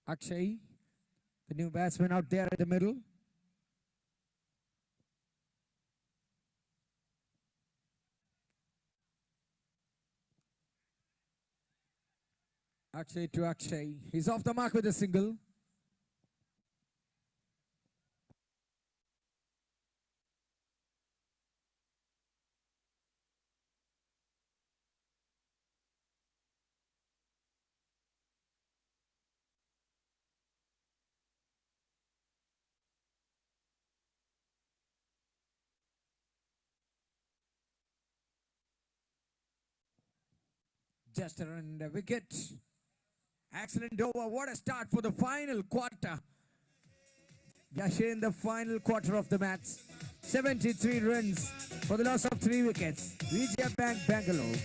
Akshay, the new batsman out there in the middle. Akshay to Akshay. He's off the mark with a single. Just around the wicket. Excellent over. What a start for the final quarter. Yasha in the final quarter of the match. 73 runs for the loss of 3 wickets. Vijaya Bank, Bangalore.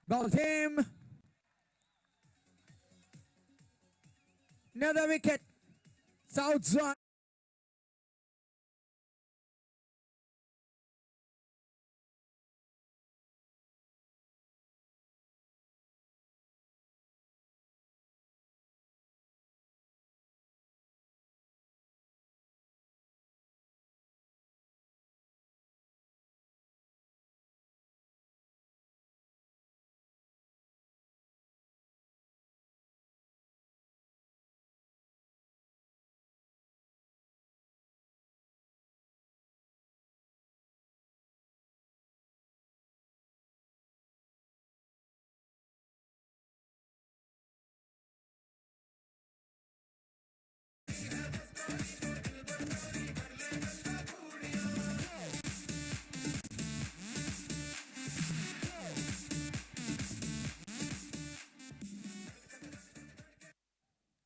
Ball team. Another wicket. South Zone.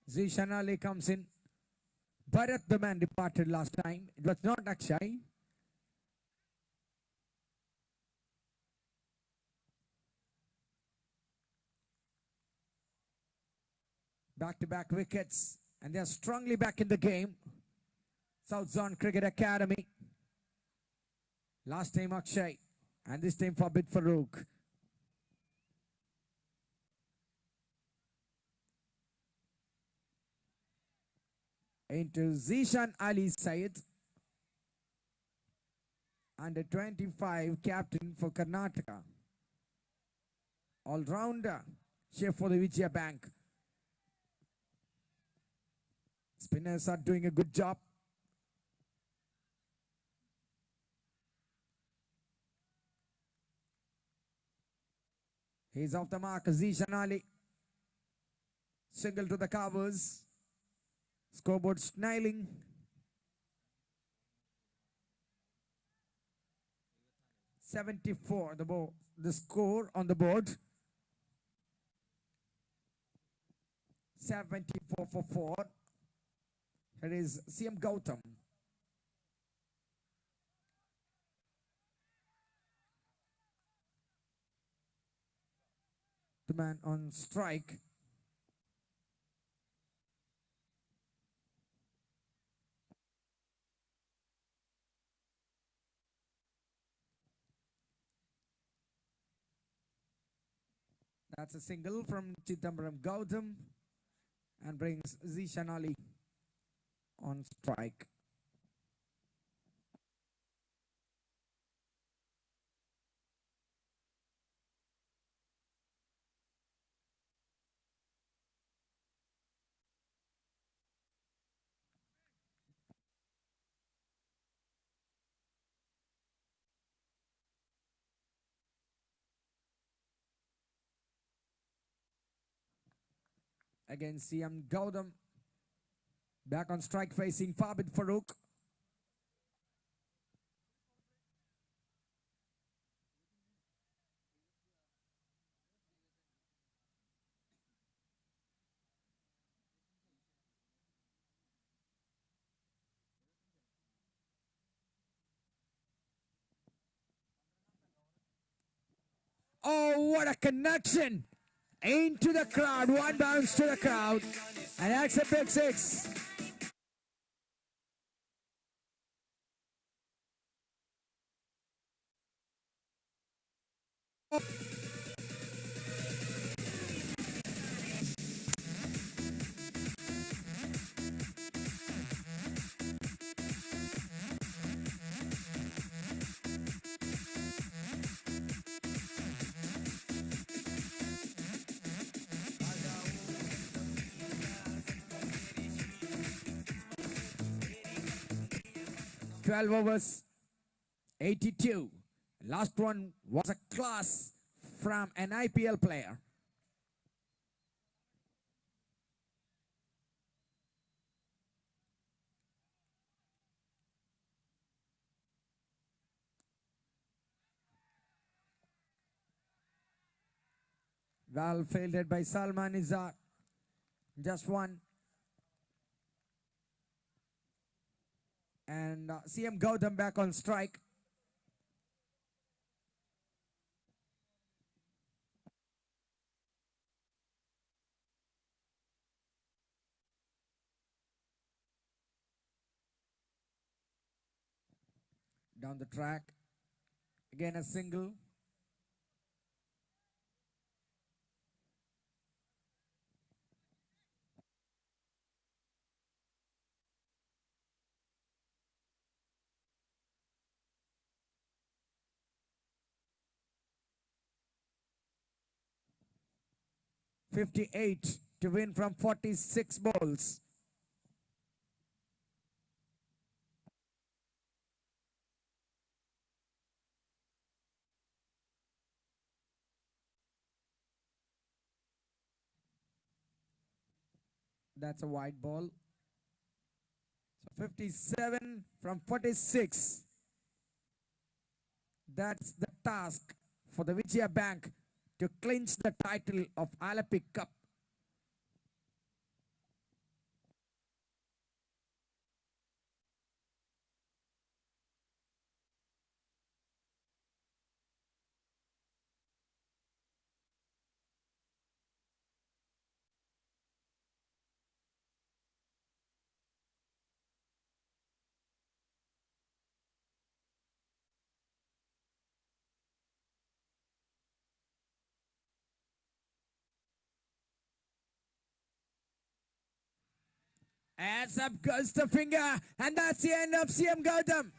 Zishan Ali comes in. Bharat, the man, departed last time. It was not Akshay. Back-to-back wickets. And they are strongly back in the game. South Zone Cricket Academy. Last time Akshay. And this time for Bid Farooq. Into Zishan Ali Syed. Under 25 captain for Karnataka. All-rounder. Chef for the Vijaya Bank. Spinners are doing a good job. He's off the mark. Zishan Ali. Single to the covers. Scoreboard smiling. .74 the score on the board. 74 for 4. Here is CM Gautam. The man on strike. That's a single from Chidambaram Gautam and brings Zishan Ali on strike. against CM Gautam. Back on strike facing Fabid Farouk. Oh, what a connection! Into the crowd, one bounce to the crowd, and that's a big six. Twelve overs, 82. Last one was a class from an IPL player. Well fielded by Salman Nizar. Just one. And CM Gautam back on strike. Down the track. Again a single. .58 to win from 46 balls. That's a wide ball. So 57 from 46. That's the task for the Vijaya Bank to clinch the title of Alapi Cup. As up goes the finger, and that's the end of CM Gautam.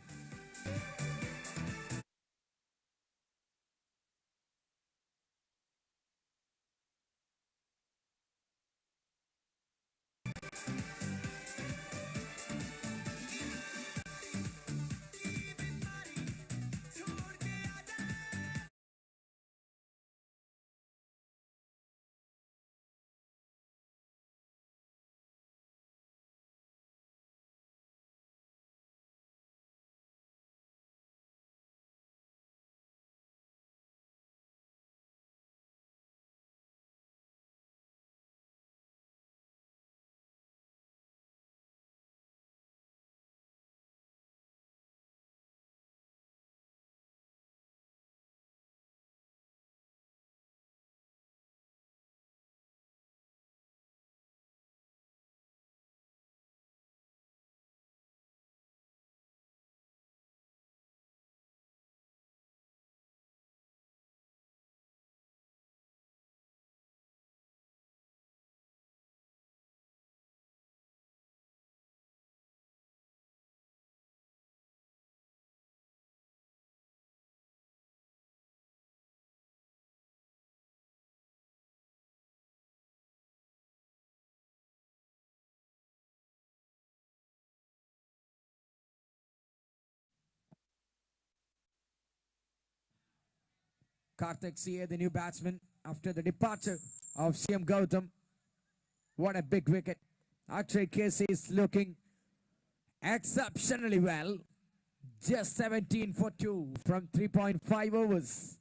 Karthik CA, the new batsman, after the departure of CM Gautam, What a big wicket. Akshay Casey is looking exceptionally well. Just 17 for 2 from 3.5 overs.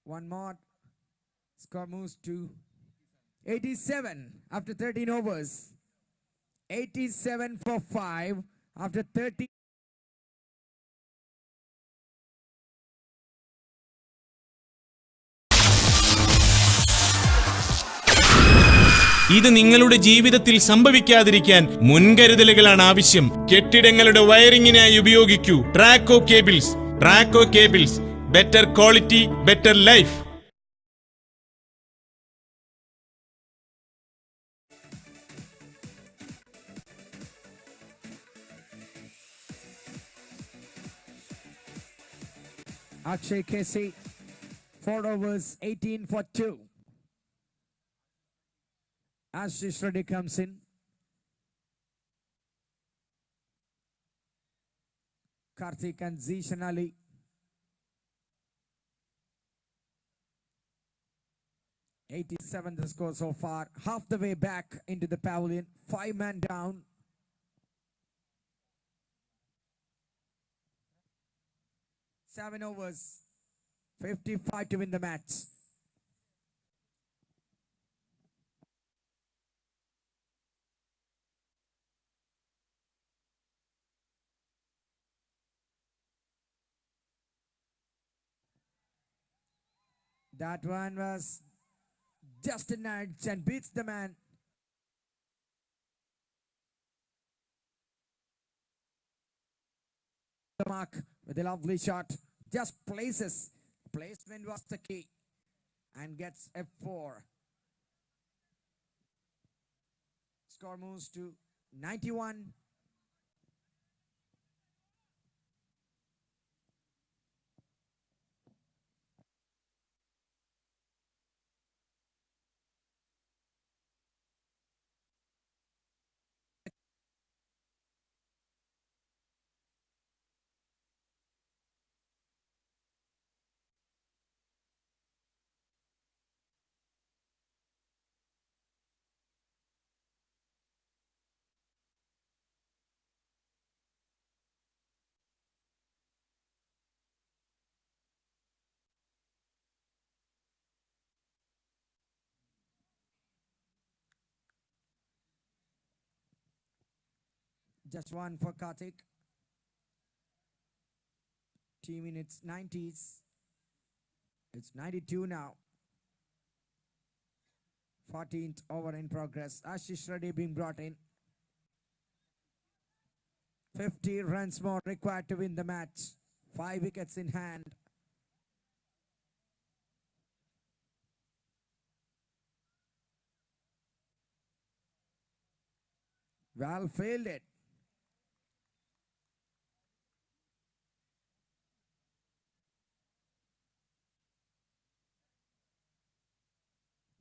One more. Score moves to 87 after 13 overs. 87 for 5 after 30. ഇത് നിങ്ങളുടെ ജീവിതത്തിൽ സംഭവിക്കാതിരിക്കാൻ മുൻകരുതലുകളാണ് ആവശ്യം. കെട്ടിടങ്ങളുടെ വയറിങ്ങിനായി ഉപയോഗിക്കൂ Traco cables. Traco cables, better quality, better life. Akshay Casey, 4 overs, 18 for 2. Ashish Reddy comes in. Karthik and Zishan Ali. $87 the score so far. Half the way back into the pavilion. 5 men down. Seven overs. 55 to win the match. That one was just a nudge and beats the man. The mark with a lovely shot. Just places. Placement was the key. And gets a 4. Score moves to 91. Just one for Karthik. Team in its 90s. It's 92 now. 14th over in progress. Ashish Reddy being brought in. 50 runs more required to win the match. 5 wickets in hand. Well fielded.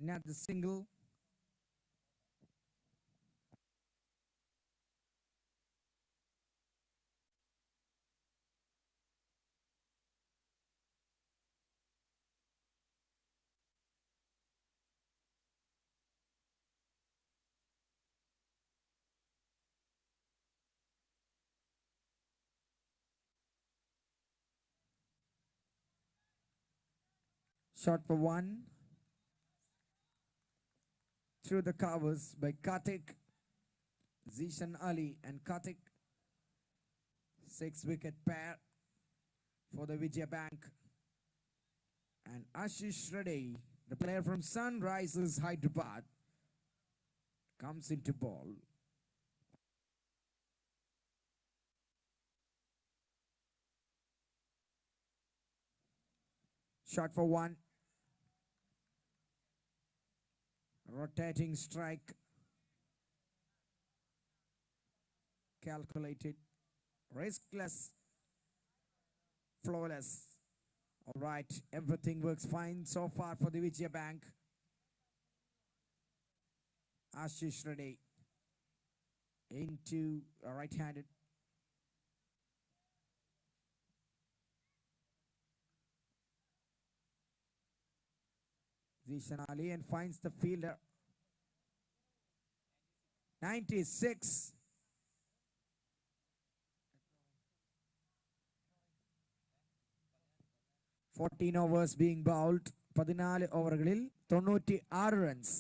Not the single. Shot for 1. Through the covers by Karthik, Zishan Ali and Karthik. 6-wicket pair for the Vijaya Bank. And Ashish Reddy, the player from Sunrisers Hyderabad, comes into ball. Shot for 1. Rotating strike. Calculated. Riskless. Flawless. All right. Everything works fine so far for the Vijaya Bank. Ashish Reddy into right-handed. Zishan Ali and finds the fielder. 96. Fourteen overs being bowled. 14 ഓവറുകളിൽ 96 runs.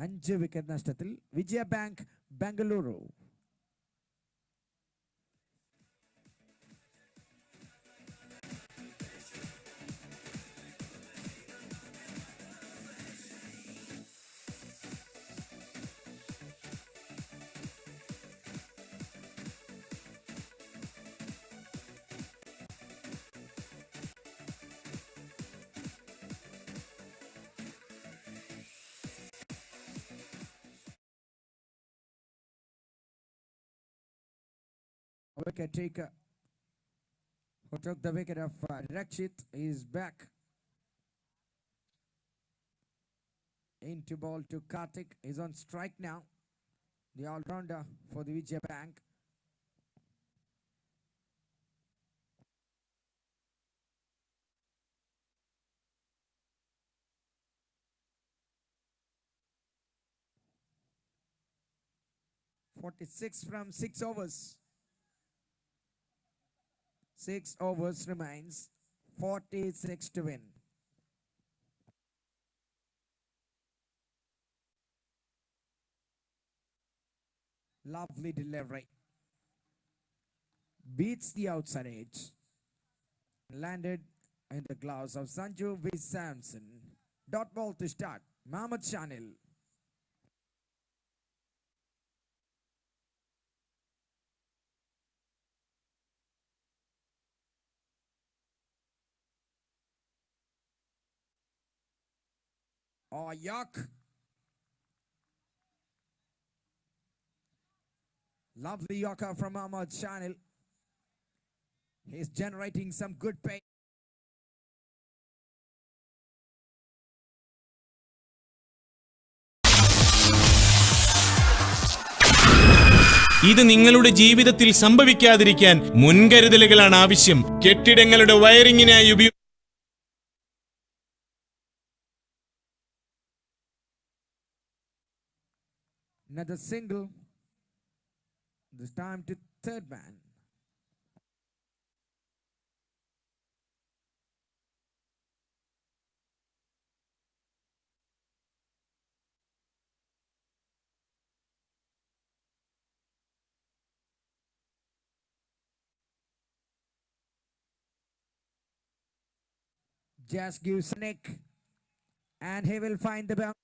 5 wicket നഷ്ടത്തിൽ Vijaya bank Bengaluru. Wicket taker who took the wicket of Rakshit is back. Into ball to Karthik. He's on strike now. The all-rounder for the Vijaya Bank. (46 from 6 overs). 6 overs remains. 46 to win. Lovely delivery. Beats the outside edge. Landed in the gloves of Sanju V. Samson. Dot ball to start. Mohammad Shanil. Oh, yuck. Lovely yorker from Ahmad Shanil. He's generating some good pace. ഇത് നിങ്ങളുടെ ജീവിതത്തിൽ സംഭവിക്കാതിരിക്കാൻ മുൻകരുതലുകളാണ് ആവശ്യം. കെട്ടിടങ്ങളുടെ വയറിങ്ങിനായി Another single. This time to third man. Just gives a nick and he will find the boundary.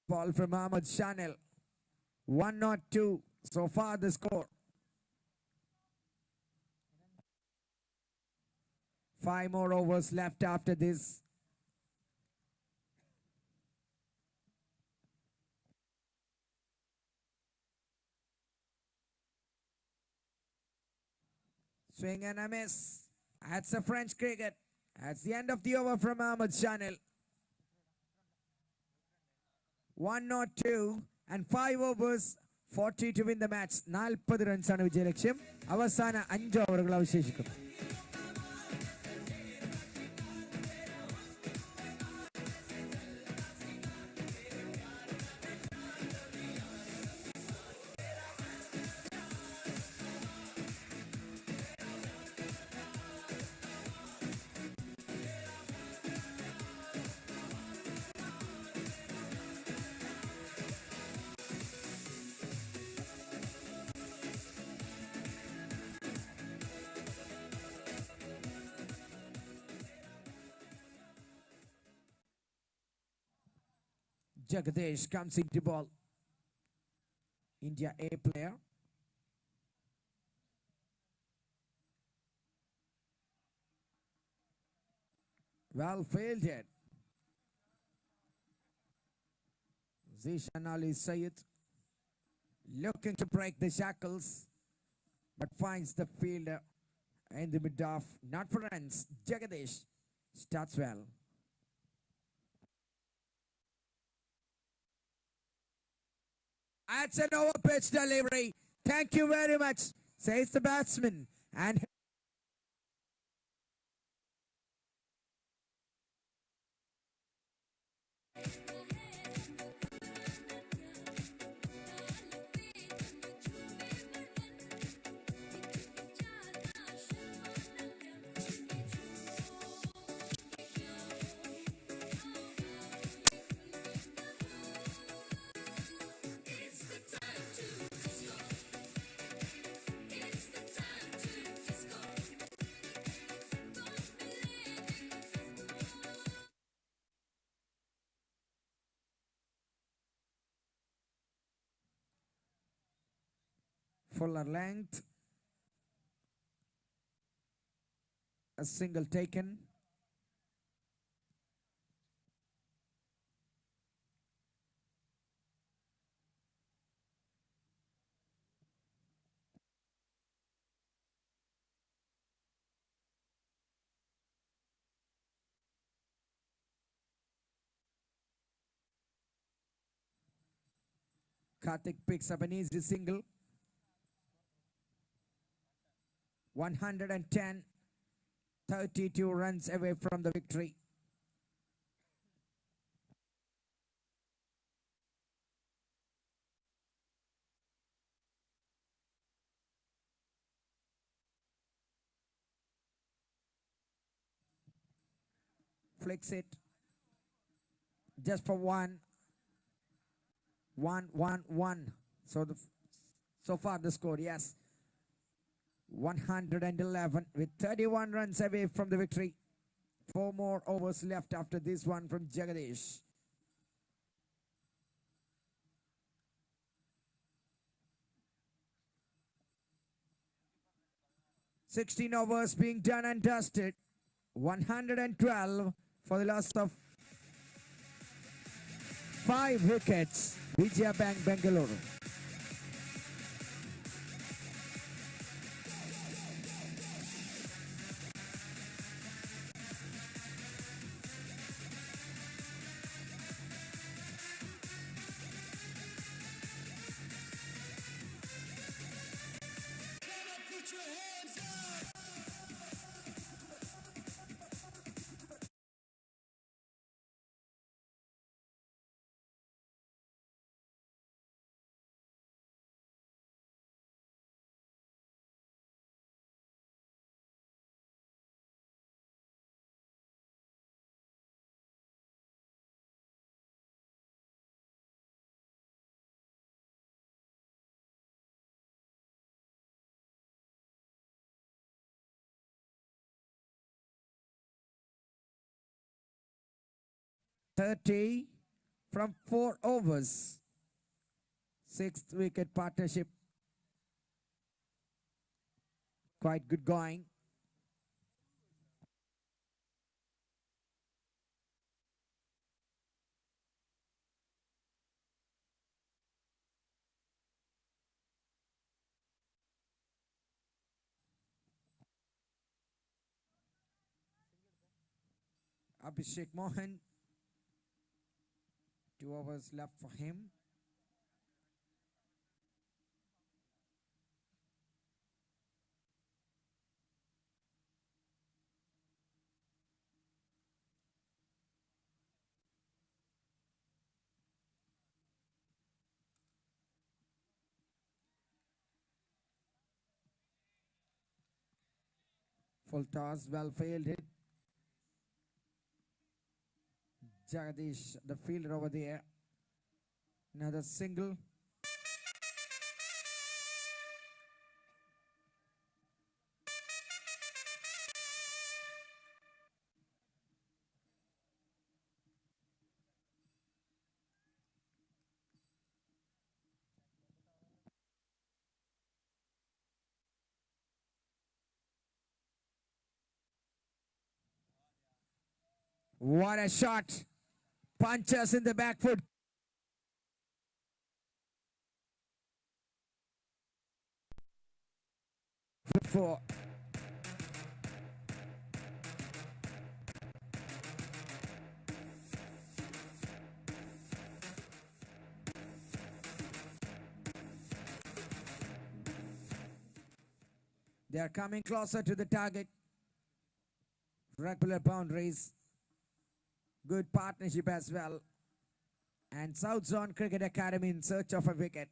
Ball from Ahmad Shanil. 102 so far the score. 5 more overs left after this. Swing and a miss. That's a French cricket. That's the end of the over from Ahmad Shanil. 102 and 5 overs, 40 to win the match. 40 runs ആണ് വിജയലക്ഷ്യം. അവസാന 5 ഓവറുകൾ അവശേഷിക്കുന്നു. Jagadish comes into ball. India A player. Well fielded. Zishan Ali Sayed looking to break the shackles, but finds the fielder in the mid off. Not for runs. Jagadish starts well. That's an over pitch delivery. Thank you very much, says the batsman. And fuller length. A single taken. Karthik picks up an easy single. 110, 32 runs away from the victory. Flicks it just for one. 1-1-1. So far the score, yes. 111 with 31 runs away from the victory. 4 more overs left after this one from Jagadish. "16 overs being done and dusted. 112 for the loss of 5 wickets. Vijaya Bengaluru. "30 from 4 overs. 6th wicket partnership. Quite good going. Abhishek Mohan. 2 overs left for him. Full toss, well fielded. Jagadish, the fielder over there. Another single. What a shot. Punches in the back foot. Four. They are coming closer to the target. Regular boundaries. Good partnership as well. And South Zone Cricket Academy in search of a wicket.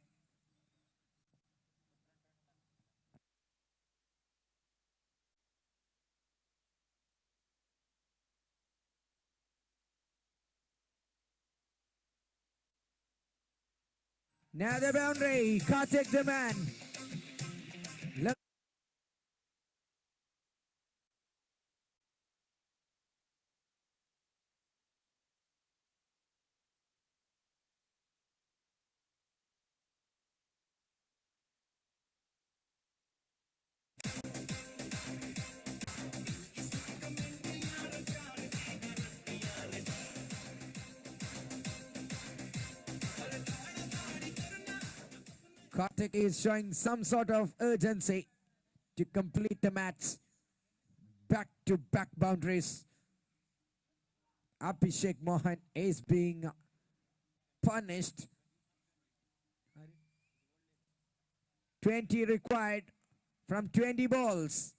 Now the boundary. Karthik the man. Look. Karthik is showing some sort of urgency to complete the match. Back-to-back boundaries. Abhishek Mohan is being punished. 20 required from 20 balls.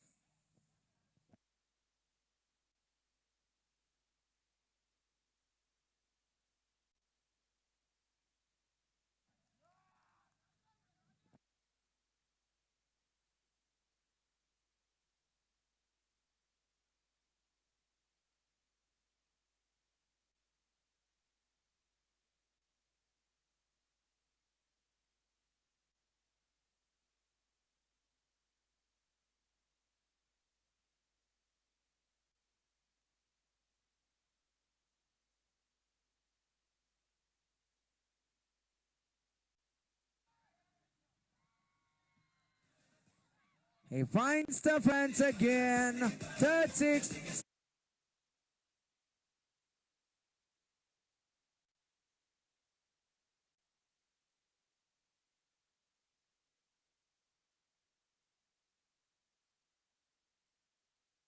He finds the fence again. Third six.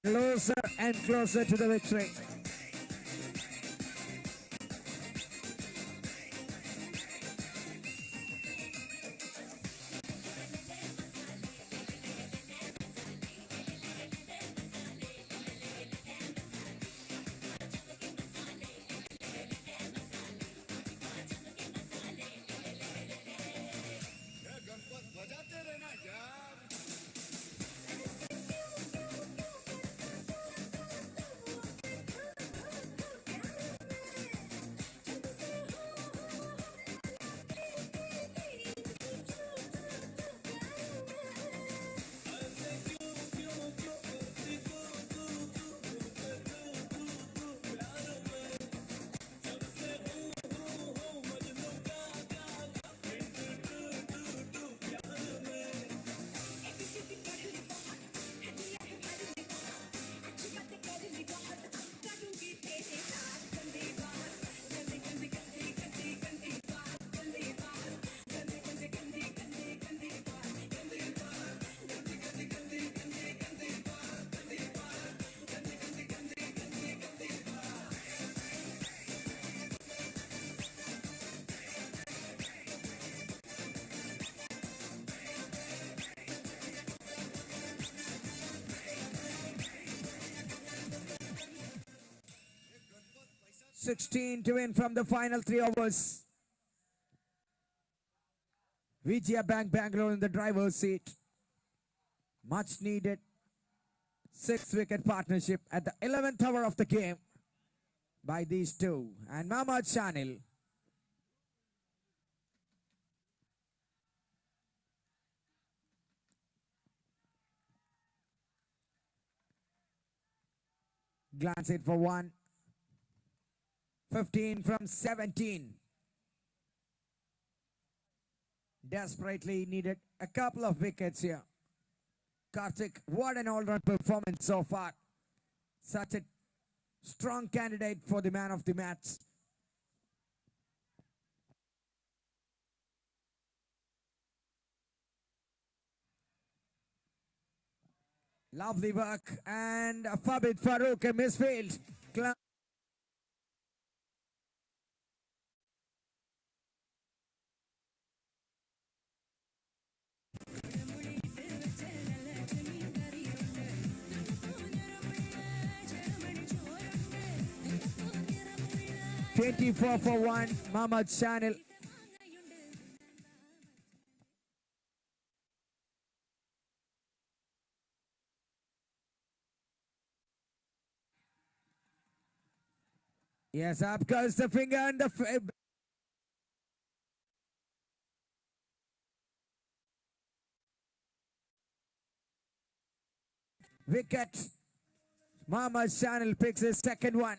Closer and closer to the victory. (16 to win from the final 3 overs. Vijaya Bangalore in the driver's seat. Much needed 6-wicket partnership at the 11th hour of the game by these two. And Mohammad Shanil. Glance it for one. 15 from 17. Desperately needed a couple of wickets here. Karthik, what an all-round performance so far. Such a strong candidate for the man of the match. Lovely work, and Fabid Farouk in misfield. $24 for 1, Mohammad Chanel. Yes, up goes the finger and the wicket. Mohammad Chanel picks his second one.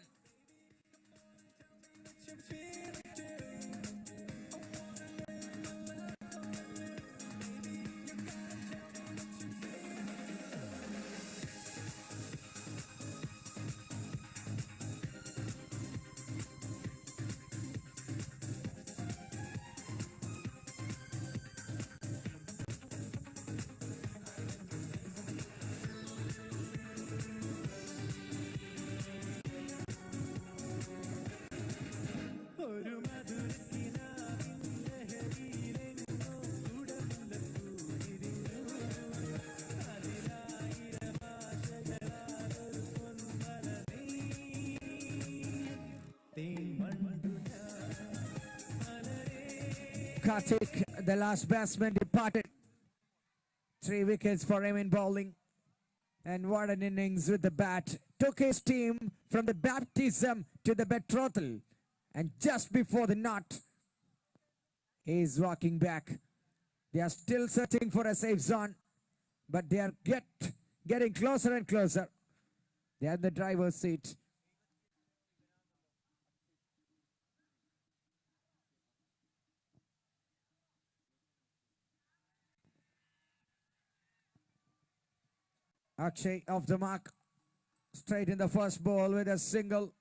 Karthik, the last batsman, departed. 3 wickets for him in bowling. And what an innings with the bat. Took his team from the baptism to the betrothal. And just before the knot, he is walking back. They are still searching for a safe zone, but they are getting closer and closer. They are in the driver's seat. Akshay off the mark, straight in the first ball with a single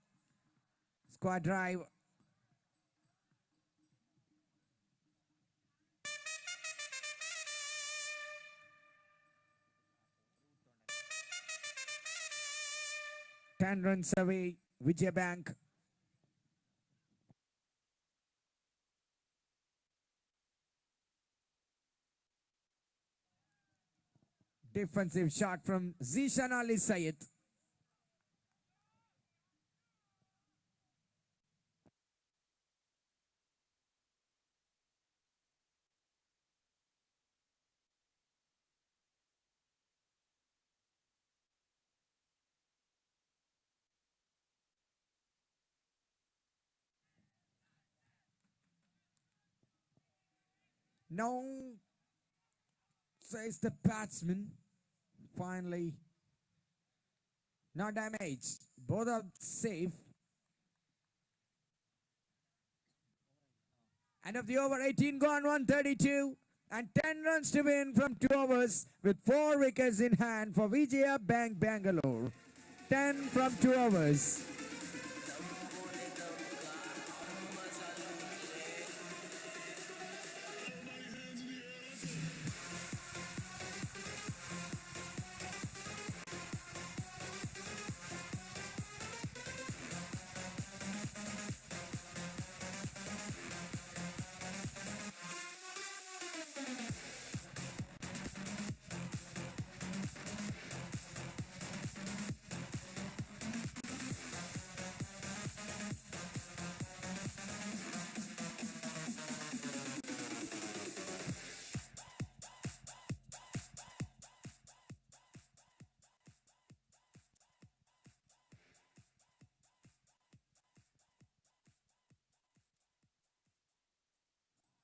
square drive. Ten runs away, Vijaya Bank. Defensive shot from Zishan Ali Syed. No, says the batsman. Finally, no damage. Both are safe. End of the over, 18 gone, 132. And 10 runs to win from 2 overs with 4 wickets in hand for Vijaya Bank Bangalore. 10 from 2 overs.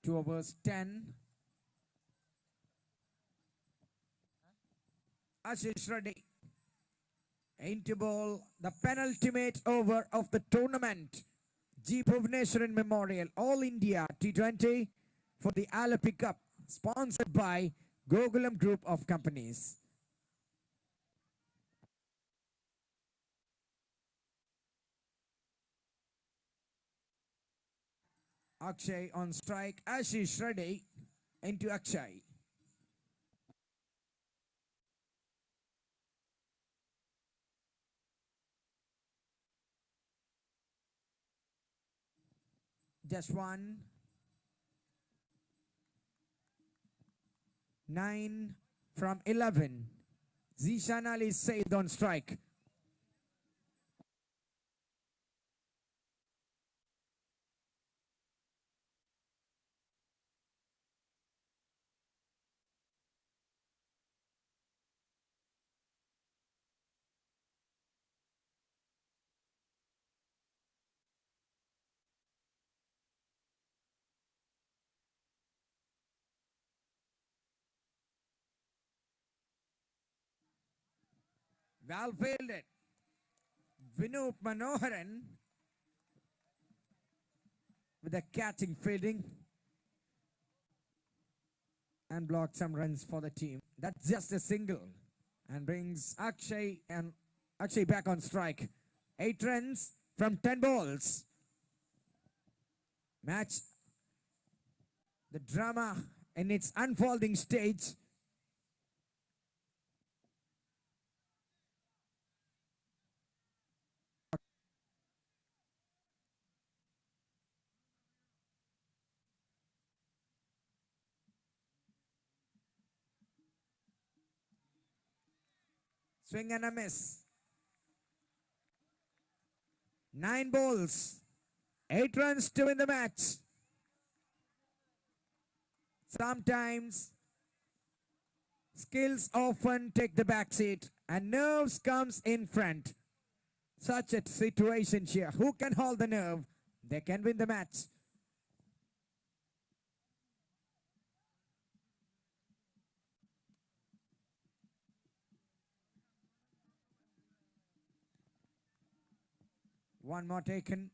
Two overs, 10. Ashish Reddy into ball, the penultimate over of the tournament. G. Bhubaneswaran Memorial All India T20 for the Alapi Cup, sponsored by Gokulam Group of Companies. Akshay on strike. Ashish ready into Akshay. Just one. 9 from 11. Zishan Ali saved on strike. Well fielded. Vinoop Manoharan with a catching fielding and blocked some runs for the team. That's just a single and brings Akshay back on strike. 8 runs from 10 balls. Match the drama in its unfolding stage. Swing and a miss. 9 balls. 8 runs to win the match. Sometimes skills often take the back seat and nerves comes in front. Such a situation here. Who can hold the nerve? They can win the match. One more taken.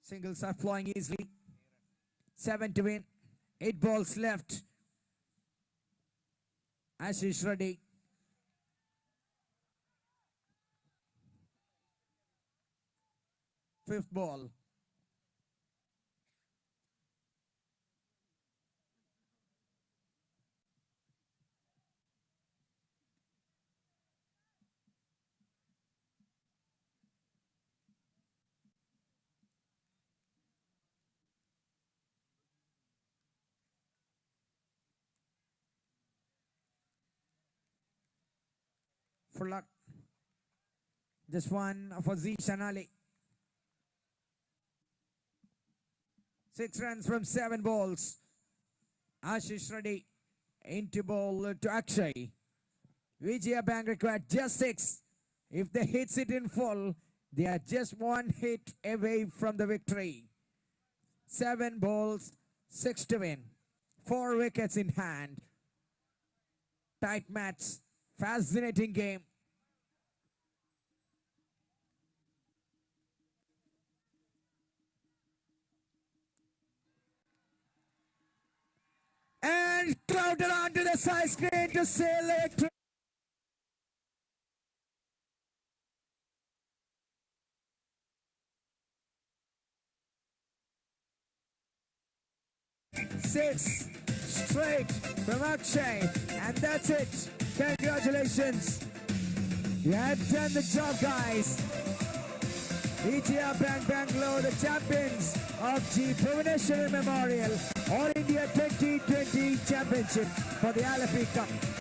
Singles are flying easily. 7 to win. 8 balls left. Ashish ready. Fifth ball. For luck. Just one for Zishan Ali. 6 runs from 7 balls. Ashish ready into ball to Akshay. Vijaya Bank required just 6. If they hits it in full, they are just 1 hit away from the victory. 7 balls, 6 to win. 4 wickets in hand. Tight match. Fascinating game. And crowded onto the side screen to select. Six straight from Akshay, and that's it. Congratulations. You have done the job, guys. Vijaya Bank Bangalore, the champions of the Bhubaneswar Memorial All India 2020 Championship for the LFE Cup.